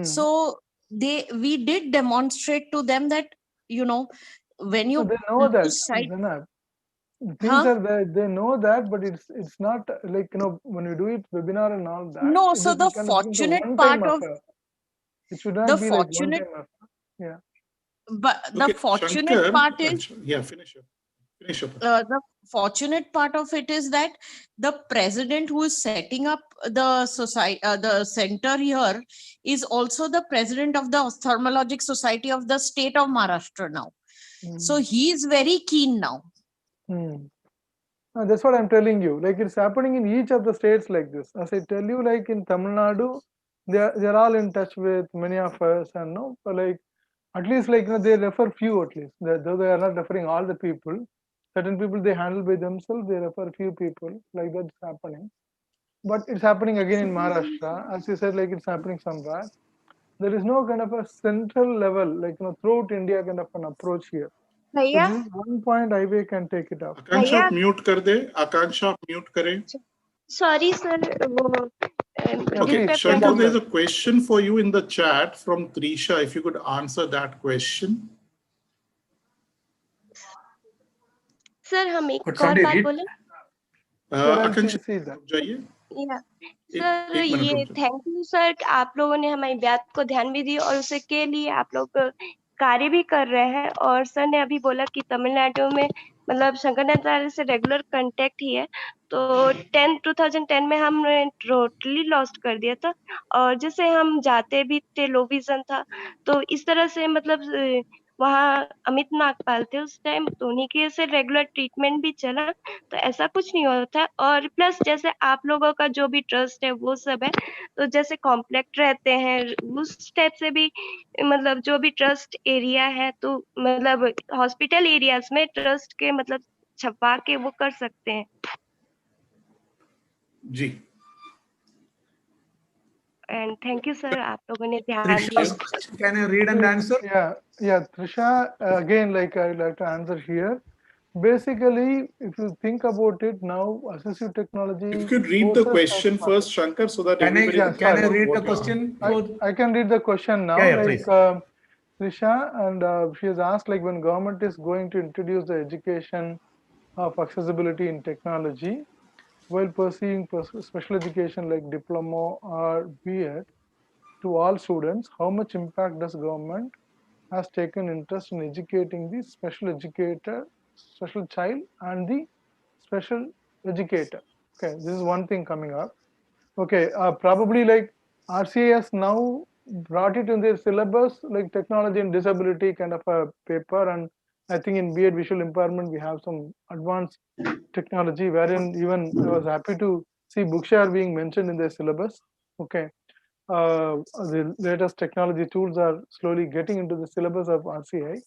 So we did demonstrate to them that, when you they know that sight, things are there, they know that, but it's not like, when you do it webinar and all that, No, it so is the kind of becomes a fortunate one-time part of affair. It should not the be like fortunate, one-time affair. Yeah. but the Okay, fortunate Shankar, part is yeah, finish up. Finish up. the fortunate part of it is that the president who is setting up the society, the center here, is also the president of the Ophthalmologic Society of the state of Maharashtra now. So he is very keen now. That's what I'm telling you. Like, it's happening in each of the states like this. As I tell you, like in Tamil Nadu, they're all in touch with many of us, and no, but like at least like they refer few at least. Though they are not referring all the people. Certain people they handle by themselves. They refer few people. Like that's happening. But it's happening again in Maharashtra, as you said. Like it's happening somewhere. There is no kind of a central level, like throughout India, kind of an approach here. So भैया this is one point IBA can take it up. आकांक्षा आप mute कर दे, आकांक्षा आप mute करें. Sorry sir वो Okay, Shankar, there's a question for you in the chat from Trisha. If you could answer that question. Sir हम एक और बात बोले. आकांक्षा जाइए. सर ये थैंक यू सर, आप लोगों ने हमारी बात को ध्यान भी दी और उसके लिए आप लोग कार्य भी कर रहे हैं. और सर ने अभी बोला कि तमिलनाडु में मतलब शंकराचार्य से रेगुलर कांटेक्ट ही है. तो 2010 में हमने टोटली लॉस्ट कर दिया था, और जैसे हम जाते भी थे लो विजन था, तो इस तरह से मतलब वहाँ अमित नागपाल थे उस टाइम, तो उन्हीं के से रेगुलर ट्रीटमेंट भी चला, तो ऐसा कुछ नहीं होता. और प्लस जैसे आप लोगों का जो भी ट्रस्ट है वो सब है, तो जैसे कॉम्प्लेक्ट रहते हैं उस टाइप से भी मतलब जो भी ट्रस्ट एरिया है, तो मतलब हॉस्पिटल एरियाज में ट्रस्ट के मतलब छपा के वो कर सकते हैं. जी. And thank you, sir. आप लोगों ने ध्यान दिया. Can I read and answer? Yeah, Trisha, again, like I would like to answer here. Basically, if you think about it now, assistive technology. If you could read the question first, Shankar, so that everybody can I read the question? I can read the question now. Yeah, like Trisha, and she has asked, like, when government is going to introduce the education of accessibility in technology while pursuing special education like diploma or B.Ed to all students, how much impact does government has taken interest in educating the special educator, special child, and the special educator? Okay, this is one thing coming up. Okay, probably like RCS now brought it in their syllabus, like technology and disability kind of a paper, and I think in B.Ed Visual Impairment we have some advanced technology wherein even I was happy to see Bookshare being mentioned in their syllabus. Okay, the latest technology tools are slowly getting into the syllabus of RCI,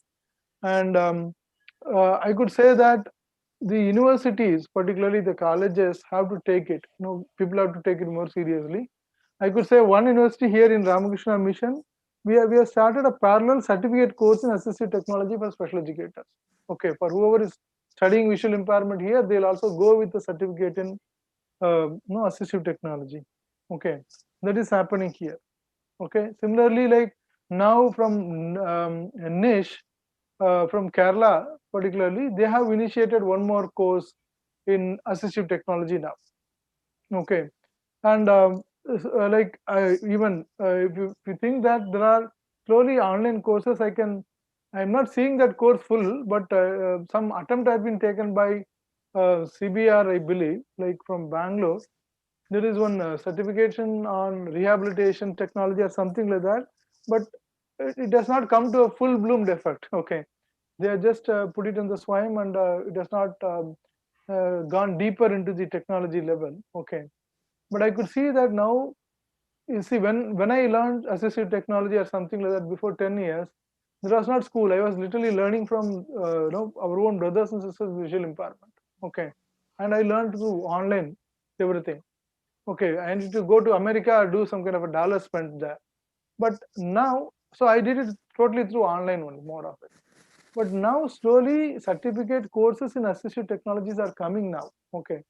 and I could say that the universities, particularly the colleges, have to take it. People have to take it more seriously. I could say one university here in Ramakrishna Mission, we have started a parallel certificate course in assistive technology for special educators. Okay, for whoever is studying visual impairment here, they'll also go with the certificate in assistive technology. Okay, that is happening here. Okay, similarly, like now from Nish from Kerala, particularly, they have initiated one more course in assistive technology now. Okay, and like even if you think that there are slowly online courses, I'm not seeing that course full, but some attempt has been taken by CBR, I believe, like from Bangalore. There is one certification on rehabilitation technology or something like that, but it does not come to a full bloomed effect. Okay, they have just put it in the swime, and it has not gone deeper into the technology level. Okay, but I could see that now. You see, when I learned assistive technology or something like that before 10 years, there was not school. I was literally learning from our own brothers and sisters with visual impairment. Okay, and I learned through online everything. Okay, I need to go to America or do some kind of a dollar spent there. But now, so I did it totally through online one, more of it. But now slowly certificate courses in assistive technologies are coming now. Okay,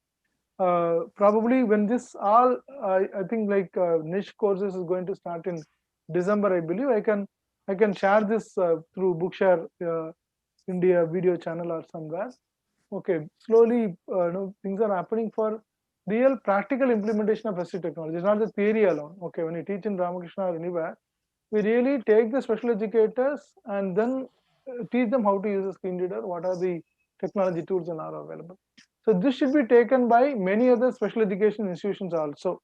probably when this all I think like niche courses is going to start in December, I believe. I can share this through Bookshare India video channel or somewhere. Okay, slowly, things are happening for real practical implementation of assistive technology. It's not the theory alone. Okay, when you teach in Ramakrishna or anywhere, we really take the special educators and then teach them how to use a screen reader, what are the technology tools and are available. So this should be taken by many other special education institutions also.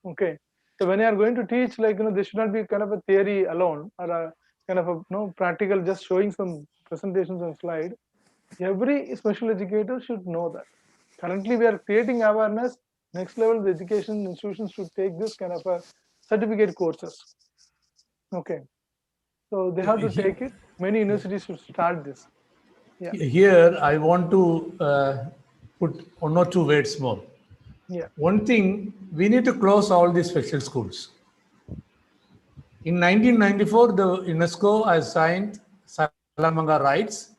Okay, so when you are going to teach, like, this should not be kind of a theory alone or a kind of a practical, just showing some presentations on slide. Every special educator should know that. Currently, we are creating awareness. Next level, the education institutions should take this kind of a certificate courses. Okay, so they have to take it. Many universities should start this. Yeah. Here, I want to put one or two words more. Yeah. One thing, we need to close all these special schools. In 1994, the UNESCO has signed Salamanca Rights.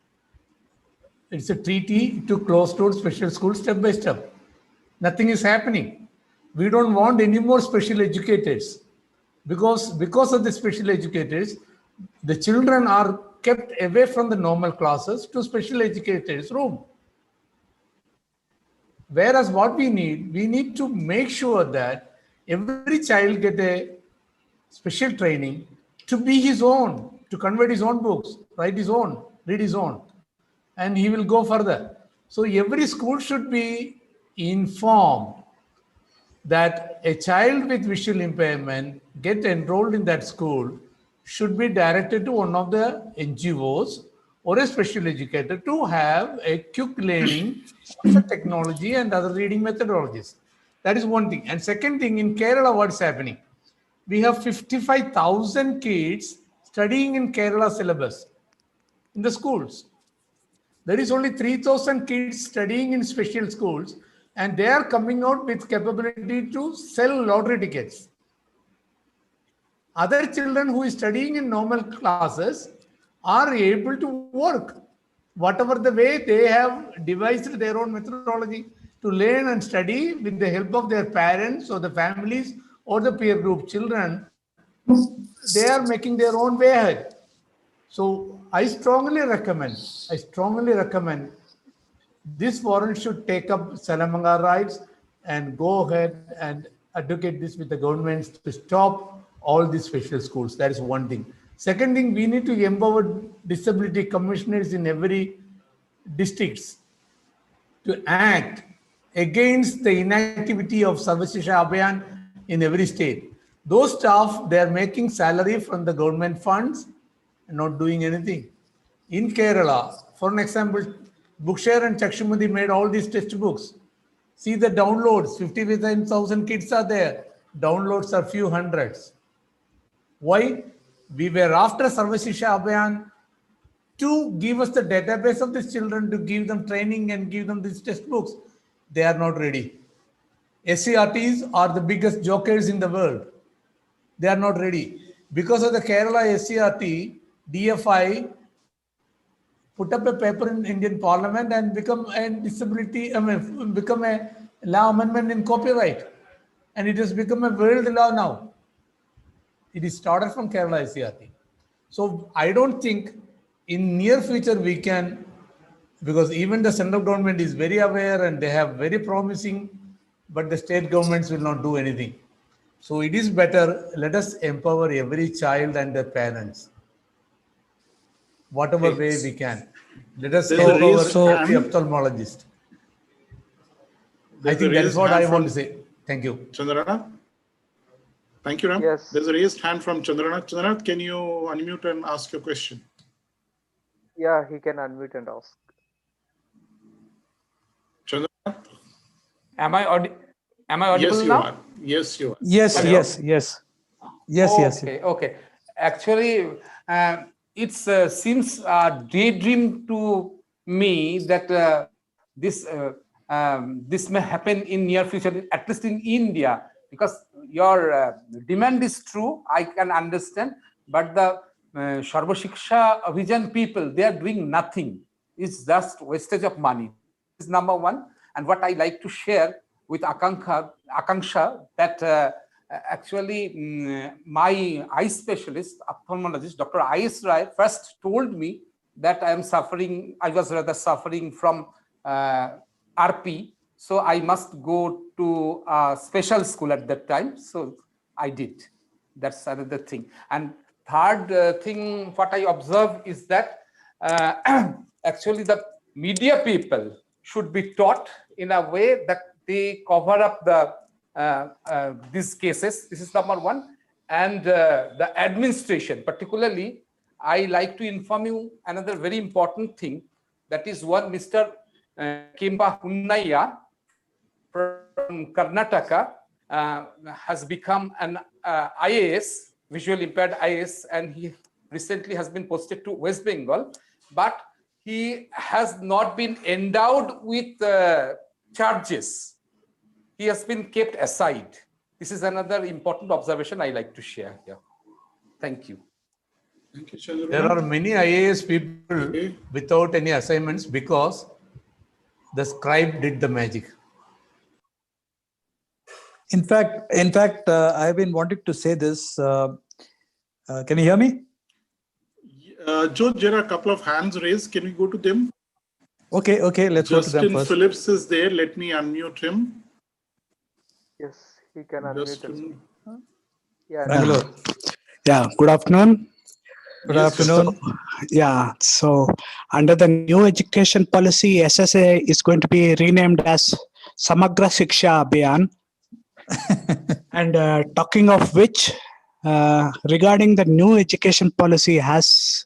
It's a treaty to close down special schools step by step. Nothing is happening. We don't want any more special educators because of the special educators, the children are kept away from the normal classes to special educators' room. Whereas what we need to make sure that every child get a special training to be his own, to convert his own books, write his own, read his own, and he will go further. So every school should be informed that a child with visual impairment get enrolled in that school should be directed to one of the NGOs or a special educator to have a quick learning of the technology and other reading methodologies. That is one thing. And second thing, in Kerala, what's happening? We have 55,000 kids studying in Kerala syllabus in the schools. There is only 3,000 kids studying in special schools, and they are coming out with capability to sell lottery tickets. Other children who is studying in normal classes are able to work. Whatever the way they have devised their own methodology to learn and study with the help of their parents or the families or the peer group children, they are making their own way ahead. So I strongly recommend this forum should take up Salamanca rights and go ahead and advocate this with the governments to stop all these special schools. That is one thing. Second thing, we need to empower disability commissioners in every districts to act against the inactivity of Sarva Shiksha Abhiyan in every state. Those staff, they are making salary from the government funds and not doing anything. In Kerala, for an example, Bookshare and Chakshumati made all these textbooks. See the downloads, 55,000 kids are there. Downloads are few hundreds. Why? We were after Sarva Shiksha Abhiyan to give us the database of these children, to give them training and give them these textbooks. They are not ready. SCRTs are the biggest jokers in the world. They are not ready. Because of the Kerala SCRT, DFI put up a paper in Indian Parliament and become a law amendment in copyright. And it has become a world law now. It is started from Kerala SCRT. So I don't think in near future we can, because even the central government is very aware and they have very promising, but the state governments will not do anything. So it is better, let us empower every child and their parents, whatever way we can. Let us empower every ophthalmologist. I think that is what I want to say. Thank you. Chandranath? Thank you, Ram. Yes. There's a raised hand from Chandranath. Chandranath, can you unmute and ask your question? Yeah, he can unmute and ask. Chandranath? Am I audible yes, you now? are. Yes, you are. Yes, Hello? yes. Okay. Actually, it seems a daydream to me that this may happen in near future, at least in India, because your demand is true. I can understand, but the Sarva Shiksha Abhijan people, they are doing nothing. It's just wastage of money. This is number one. And what I like to share with Akanksha, that actually my eye specialist, ophthalmologist, Dr. I.S. Rai, first told me that I was rather suffering from RP. So I must go to a special school at that time. So I did. That's another thing. And third thing, what I observe is that actually the media people should be taught in a way that they cover up these cases. This is number one. And the administration, particularly, I like to inform you another very important thing. That is one Mr. Kimba Hunnaiya from Karnataka has become an IAS, visual impaired IAS, and he recently has been posted to West Bengal, but he has not been endowed with charges. He has been kept aside. This is another important observation I like to share here. Thank you. Thank you, Chandra. There are many IAS people without any assignments because the scribe did the magic. In fact, I've been wanting to say this. Can you hear me? George, there are a couple of hands raised. Can we go to them? Okay, let's go to them first. Justin Phillips is there. Let me unmute him. Yes, he can unmute himself. Yeah, Bangalore. Yeah, good afternoon. Good afternoon. So under the new education policy, SSA is going to be renamed as Samagra Shiksha Abhiyan. And talking of which, regarding the new education policy, has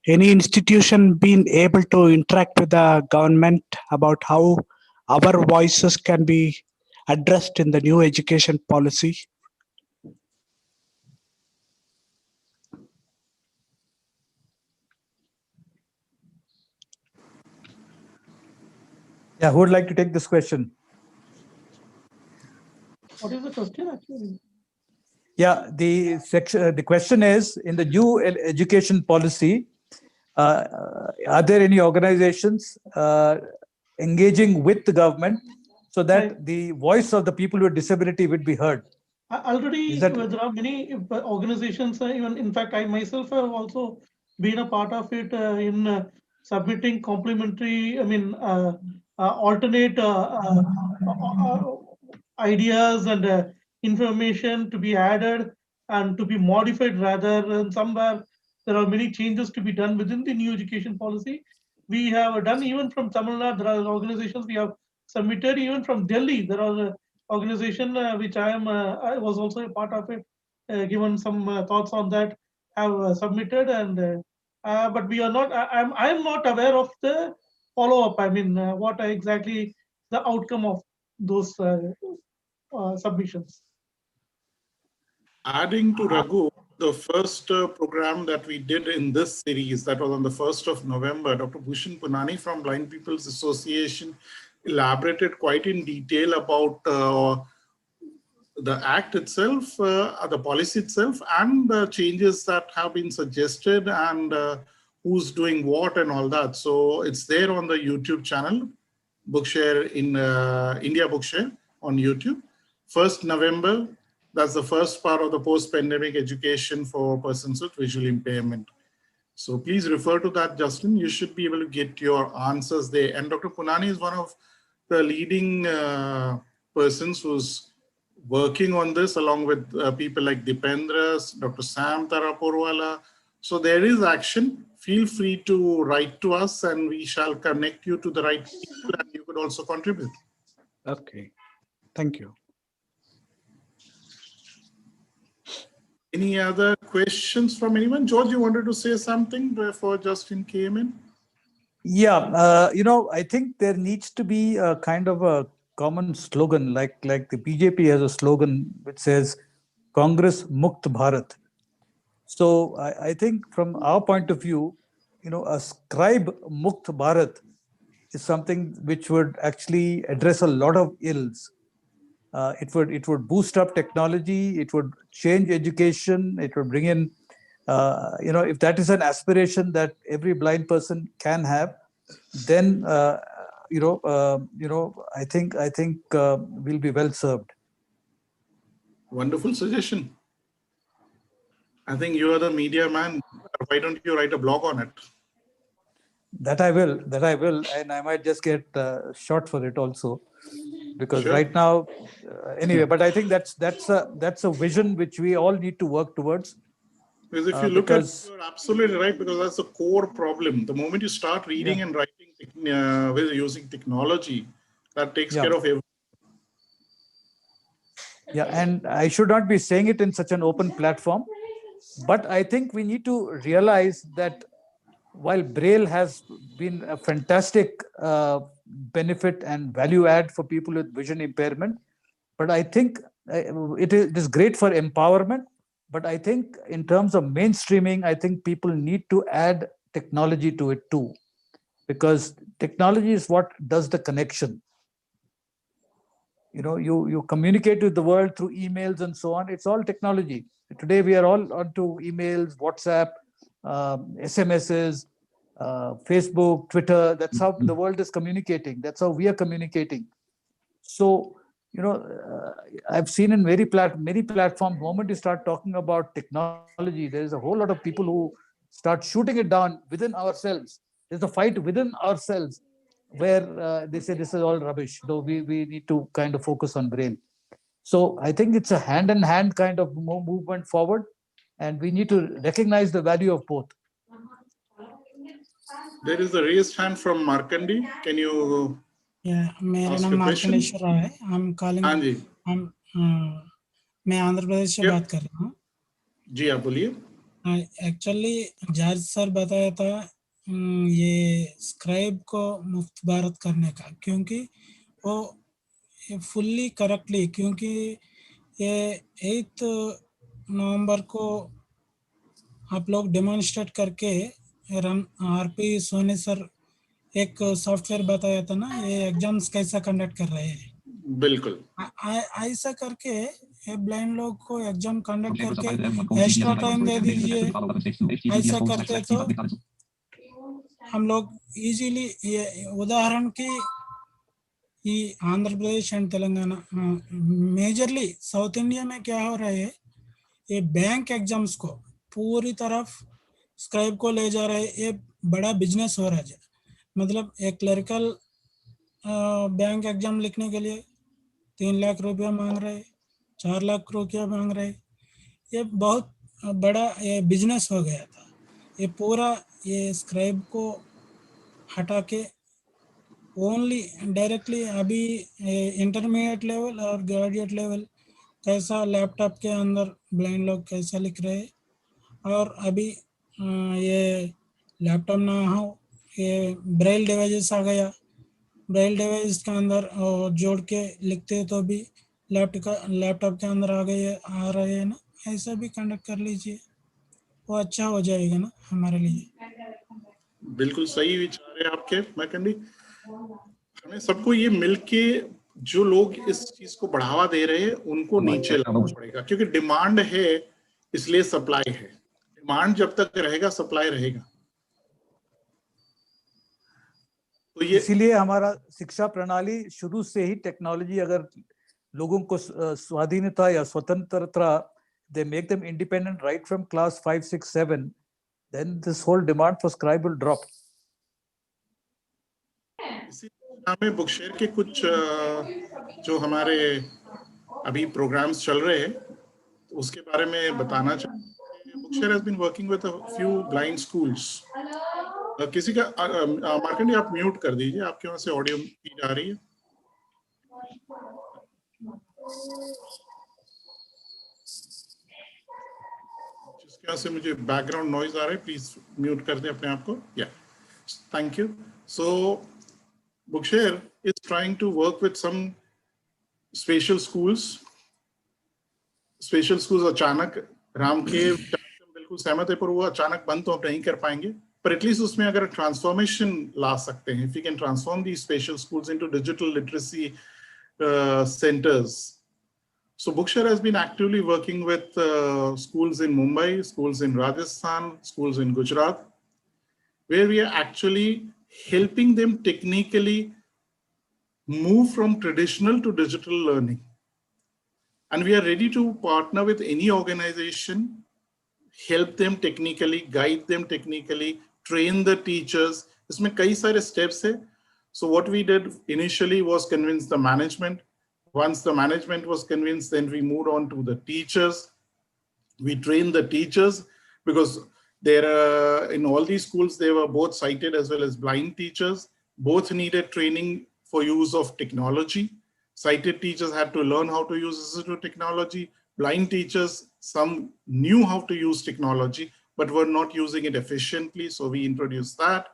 any institution been able to interact with the government about how our voices can be addressed in the new education policy? Yeah, who would like to take this question? What is the question actually? Yeah, the question is, in the new education policy, are there any organizations engaging with the government so that the voice of the people with disability would be heard? Already, there are many organizations, even in fact, I myself have also been a part of it in submitting complementary, alternate ideas and information to be added and to be modified rather. And somewhere there are many changes to be done within the new education policy. We have done even from Tamil Nadu, there are organizations we have submitted, even from Delhi, there are organization which I was also a part of it, given some thoughts on that, have submitted, and but we are not. I am not aware of the follow up. What exactly the outcome of those submissions. Adding to Raghu, the first program that we did in this series, that was on the 1st of November, Dr. Bhushan Punani from Blind People's Association elaborated quite in detail about the act itself, the policy itself, and the changes that have been suggested and who's doing what and all that. So it's there on the YouTube channel, Bookshare in India Bookshare on YouTube. 1st November, that's the first part of the post-pandemic education for persons with visual impairment. So please refer to that, Justin. You should be able to get your answers there. And Dr. Punani is one of the leading persons who's working on this, along with people like Dipendra, Dr. Sam Taraporwala. So there is action. Feel free to write to us and we shall connect you to the right people and you could also contribute. Okay, thank you. Any other questions from anyone? George, you wanted to say something before Justin came in? Yeah, I think there needs to be a kind of a common slogan, like the BJP has a slogan which says Congress Mukt Bharat. So I think from our point of view, a scribe Mukt Bharat is something which would actually address a lot of ills. It would boost up technology, it would change education, it would bring in, if that is an aspiration that every blind person can have, then I think we'll be well served. Wonderful suggestion. I think you are the media man. Why don't you write a blog on it? That I will, and I might just get shot for it also, because right now, anyway. But I think that's a vision which we all need to work towards. Because if you look at, you're absolutely right, because that's the core problem. The moment you start reading and writing with using technology, that takes care of everything. Yeah, and I should not be saying it in such an open platform, but I think we need to realize that while Braille has been a fantastic benefit and value add for people with vision impairment, but I think it is great for empowerment. But I think in terms of mainstreaming, I think people need to add technology to it too, because technology is what does the connection. You know, you communicate with the world through emails and so on. It's all technology. Today we are all onto emails, WhatsApp, SMSs, Facebook, Twitter. That's how the world is communicating. That's how we are communicating. So, you know, I've seen in many platforms, the moment you start talking about technology, there is a whole lot of people who start shooting it down within ourselves. There's a fight within ourselves where they say this is all rubbish. Though we need to kind of focus on Braille. So I think it's a hand-in-hand kind of movement forward, and we need to recognize the value of both. There is a raised hand from Markandi. Can you? Yeah, मेरा नाम मार्कंडेश्वर है. I'm calling. हाँ जी. मैं आंध्र प्रदेश से बात कर रहा हूँ. जी आप बोलिए. एक्चुअली जॉर्ज सर बताया था ये स्क्राइब को मुफ्त भारत करने का, क्योंकि वो फुल्ली करेक्टली, क्योंकि ये 8 नवंबर को आप लोग डेमोन्स्ट्रेट करके आरपी सोनी सर एक सॉफ्टवेयर बताया था ना, ये एग्जाम्स कैसा कंडक्ट कर रहे हैं. बिल्कुल ऐसा करके ब्लाइंड लोग को एग्जाम कंडक्ट करके एक्स्ट्रा टाइम दे दीजिए. ऐसा करते तो हम लोग इजीली, ये उदाहरण की ये Andhra Pradesh and Telangana, majorly South India में क्या हो रहा है, ये बैंक एग्जाम्स को पूरी तरफ स्क्राइब को ले जा रहे हैं. ये बड़ा बिजनेस हो रहा है. मतलब एक क्लरिकल बैंक एग्जाम लिखने के लिए 3 लाख रुपया मांग रहे, 4 लाख रुपया मांग रहे. ये बहुत बड़ा ये बिजनेस हो गया था. ये पूरा ये स्क्राइब को हटा के ओनली डायरेक्टली अभी इंटरमीडिएट लेवल और ग्रेजुएट लेवल कैसा लैपटॉप के अंदर ब्लाइंड लोग कैसा लिख रहे हैं. और अभी ये लैपटॉप ना हो, ये ब्रेल डिवाइस आ गया. ब्रेल डिवाइस के अंदर जोड़ के लिखते तो भी लैपटॉप के अंदर आ रहे हैं ना. ऐसा भी कंडक्ट कर लीजिए, वो अच्छा हो जाएगा ना हमारे लिए. बिल्कुल सही विचार है आपके मैकंडी. हमें सबको ये मिलके, जो लोग इस चीज को बढ़ावा दे रहे हैं उनको नीचे लाना पड़ेगा, क्योंकि डिमांड है इसलिए सप्लाई है. डिमांड जब तक रहेगा सप्लाई रहेगा. तो ये इसीलिए हमारा शिक्षा प्रणाली शुरू से ही टेक्नोलॉजी, अगर लोगों को स्वाधीनता या स्वतंत्रता, they make them independent right from class 5, 6, 7, then this whole demand for scribe will drop. इसी में बुकशेयर के कुछ जो हमारे अभी प्रोग्राम्स चल रहे हैं उसके बारे में बताना चाहूँगा. Bookshare has been working with a few blind schools. किसी का मार्कंडी आप म्यूट कर दीजिए, आपके वहां से ऑडियो फीड आ रही है. जिसके वहां से मुझे बैकग्राउंड नॉइज आ रहा है, प्लीज म्यूट कर दें अपने आप को. या thank you. So Bookshare is trying to work with some special schools. Special schools अचानक राम के बिल्कुल सहमत है, पर वो अचानक बंद तो नहीं कर पाएंगे. पर एटलीस्ट उसमें अगर ट्रांसफॉर्मेशन ला सकते हैं, if we can transform these special schools into digital literacy centers. So Bookshare has been actively working with schools in Mumbai, schools in Rajasthan, schools in Gujarat, where we are actually helping them technically move from traditional to digital learning. And we are ready to partner with any organization, help them technically, guide them technically, train the teachers, इसमें कई सारे steps है. So what we did initially was convince the management. Once the management was convinced, then we moved on to the teachers. We trained the teachers because there in all these schools, they were both sighted as well as blind teachers. Both needed training for use of technology. Sighted teachers had to learn how to use assistive technology. Blind teachers, some knew how to use technology, but were not using it efficiently. So we introduced that.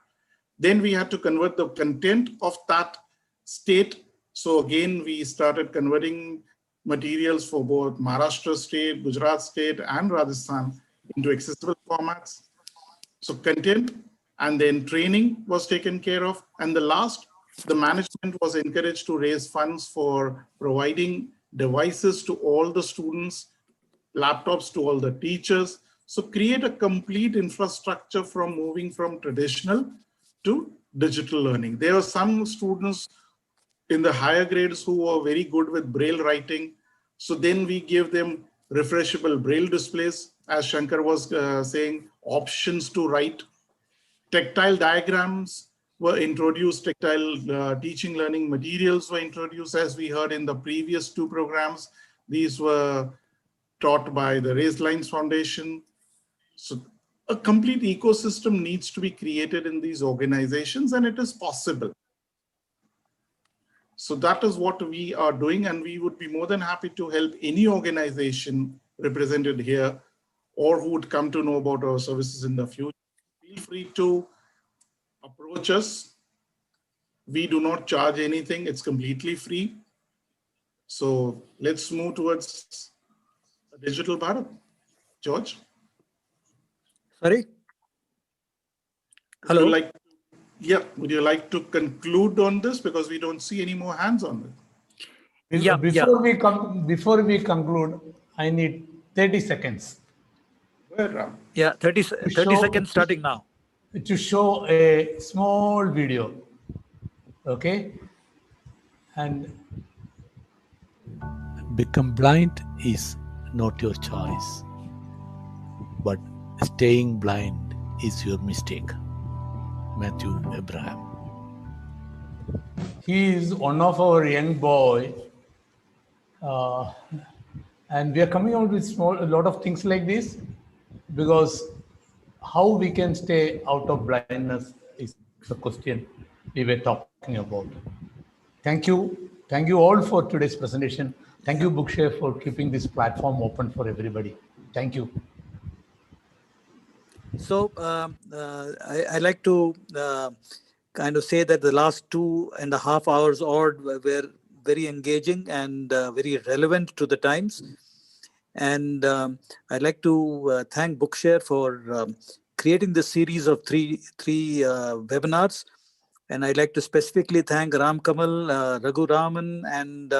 Then we had to convert the content of that state. So again, we started converting materials for both Maharashtra state, Gujarat state, and Rajasthan into accessible formats. So content and then training was taken care of. And the last, the management was encouraged to raise funds for providing devices to all the students, laptops to all the teachers. So create a complete infrastructure from moving from traditional to digital learning. There are some students in the higher grades who are very good with Braille writing. So then we give them refreshable Braille displays, as Shankar was saying, options to write. Tactile diagrams were introduced, tactile teaching learning materials were introduced, as we heard in the previous two programs. These were taught by the Raised Lines Foundation. So a complete ecosystem needs to be created in these organizations, and it is possible. So that is what we are doing, and we would be more than happy to help any organization represented here or who would come to know about our services in the future. Feel free to approach us. We do not charge anything. It's completely free. So let's move towards a digital Bharat. George? Sorry? Hello? Would you like to conclude on this, because we don't see any more hands on it? Before we conclude, I need 30 seconds. Yeah, 30 seconds starting now. To show a small video. Okay? And become blind is not your choice, but staying blind is your mistake. Matthew Abraham. He is one of our young boy, and we are coming out with a lot of things like this, because how we can stay out of blindness is the question we were talking about. Thank you all for today's presentation. Thank you, Bookshare, for keeping this platform open for everybody. Thank you. So I like to kind of say that the last 2.5 hours odd were very engaging and very relevant to the times. And I'd like to thank Bookshare for creating this series of three webinars. And I'd like to specifically thank Ram Kamal, Raghuraman, and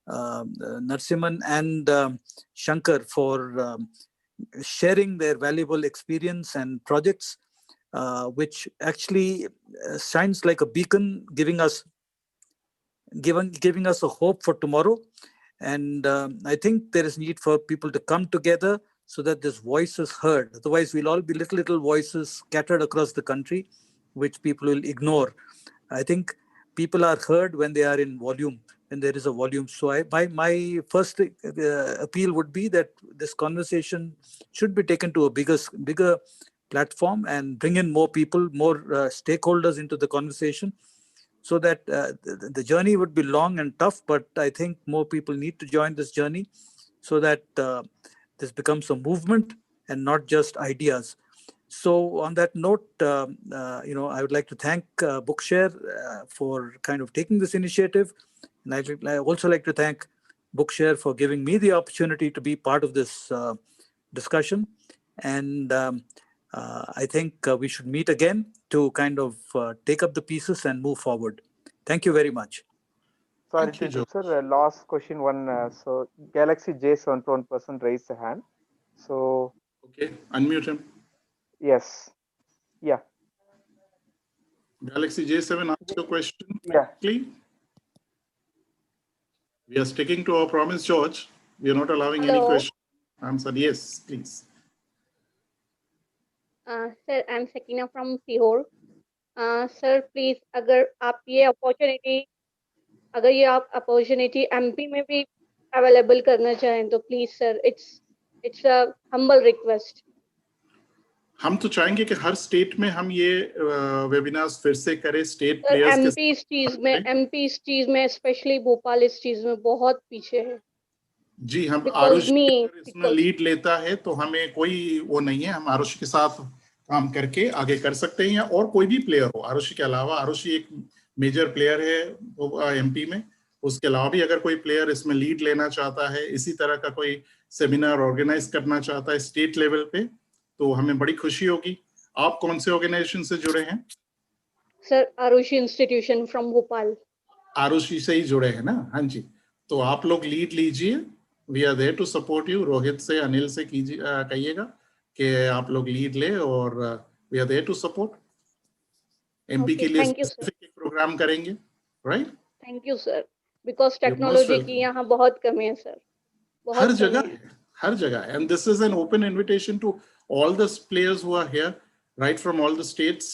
Narsimhan and Shankar for sharing their valuable experience and projects, which actually shines like a beacon, giving us a hope for tomorrow. And I think there is need for people to come together so that this voice is heard. Otherwise, we'll all be little voices scattered across the country, which people will ignore. I think people are heard when they are in volume, when there is a volume. So my first appeal would be that this conversation should be taken to a bigger platform and bring in more people, more stakeholders into the conversation, so that the journey would be long and tough, but I think more people need to join this journey so that this becomes a movement and not just ideas. So on that note, I would like to thank Bookshare for kind of taking this initiative. And I also like to thank Bookshare for giving me the opportunity to be part of this discussion. And I think we should meet again to kind of take up the pieces and move forward. Thank you very much. Sorry to interrupt, sir. Last question one. So Galaxy J71 person raised a hand. So okay, unmute him. Yes. Yeah. Galaxy J7, ask your question. Yeah. Please. We are sticking to our promise, George. We are not allowing any question answered. Yes, please. Sir, I'm Sakina from Sihor. Sir please अगर आप ये opportunity MP में भी available करना चाहें तो please sir, it's a humble request. हम तो चाहेंगे कि हर स्टेट में हम ये वेबिनार्स फिर से करें स्टेट सर प्लेयर्स एमपी इस चीज में स्पेशली भोपाल इस चीज में बहुत पीछे है। जी, हम Because आरुषि me- अगर इसमें लीड लेता है तो हमें कोई वो नहीं है, हम आरुषि के साथ काम करके आगे कर सकते हैं, या और कोई भी प्लेयर हो आरुषि के अलावा। आरुषि एक मेजर प्लेयर है एमपी में, उसके अलावा भी अगर कोई प्लेयर इसमें लीड लेना चाहता है, इसी तरह का कोई सेमिनार ऑर्गेनाइज करना चाहता है स्टेट लेवल पे, तो हमें बड़ी खुशी होगी। आप कौन से ऑर्गेनाइजेशन से जुड़े हैं? Sir Arushi institution from Bhopal. Arushi से ही जुड़े हैं ना? हाँ जी, तो आप लोग लीड लीजिए, we are there to support you. Rohit से, अनिल से कीजिए, कहिएगा कि आप लोग लीड ले, और we are there to support. MP के लिए स्पेसिफिक प्रोग्राम करेंगे, right? Thank you sir, because technology की यहाँ बहुत कमी है सर, हर जगह है, हर जगह है, and this is an open invitation to all the players who are here, right from all the states,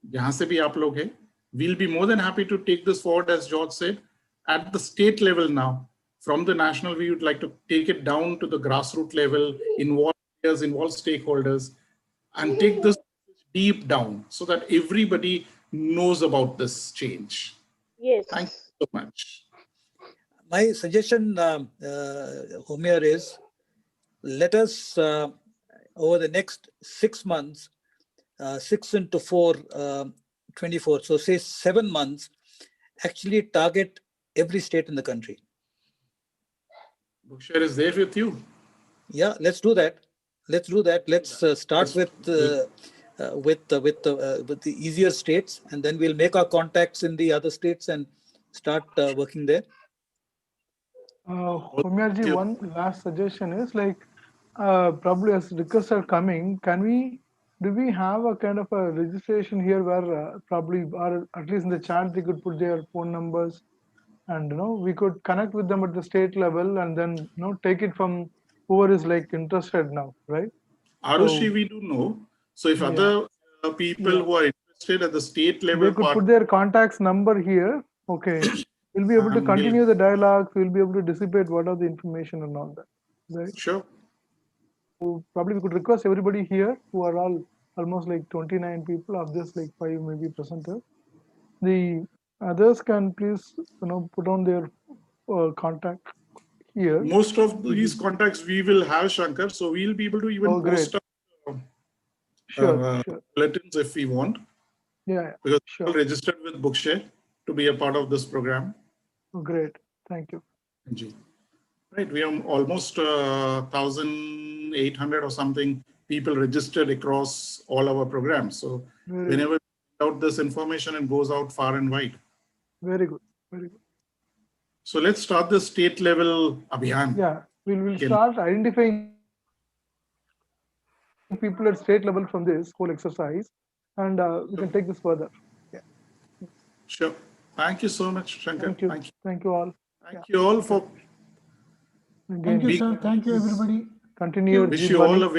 जहां से भी आप लोग हैं। We'll be more than happy to take this forward, as George said, at the state level now. From the national, we would like to take it down to the grassroots level, involve players, involve stakeholders, and take this deep down so that everybody knows about this change. Yes. Thank you so much. My suggestion, Homer, is let us, over the next 6 months, 6 into 4, 24, so say 7 months, actually target every state in the country. Bookshare is there with you. Yeah, let's do that. Let's do that. Let's start with the easier states, and then we'll make our contacts in the other states and start working there. Homerji, one last suggestion is like, probably as requests are coming, do we have a kind of a registration here where probably, or at least in the chat, they could put their phone numbers, and we could connect with them at the state level, and then take it from whoever is like interested now, right? Arushi, we do know. So if other people who are interested at the state level, they could put their contacts number here. Okay, we'll be able to continue the dialogue. We'll be able to dissipate what are the information and all that, right? Sure. So probably we could request everybody here, who are all almost like 29 people, of this like 5 maybe presenters. The others can please put on their contact here. Most of these contacts we will have, Shankar, so we'll be able to even post bulletins if we want. Yeah, because we're all registered with Bookshare to be a part of this program. Oh, great, thank you. Right, we have almost 1,800 or something people registered across all our programs. So whenever we put out this information, it goes out far and wide. Very good, very good. So let's start the state level abhiyan. Yeah, we'll start identifying people at state level from this whole exercise, and we can take this further. Yeah. Sure. Thank you so much, Shankar. Thank you. Thank you all. Thank you all for. Thank you, sir. Thank you, everybody. Continue. Wish you all a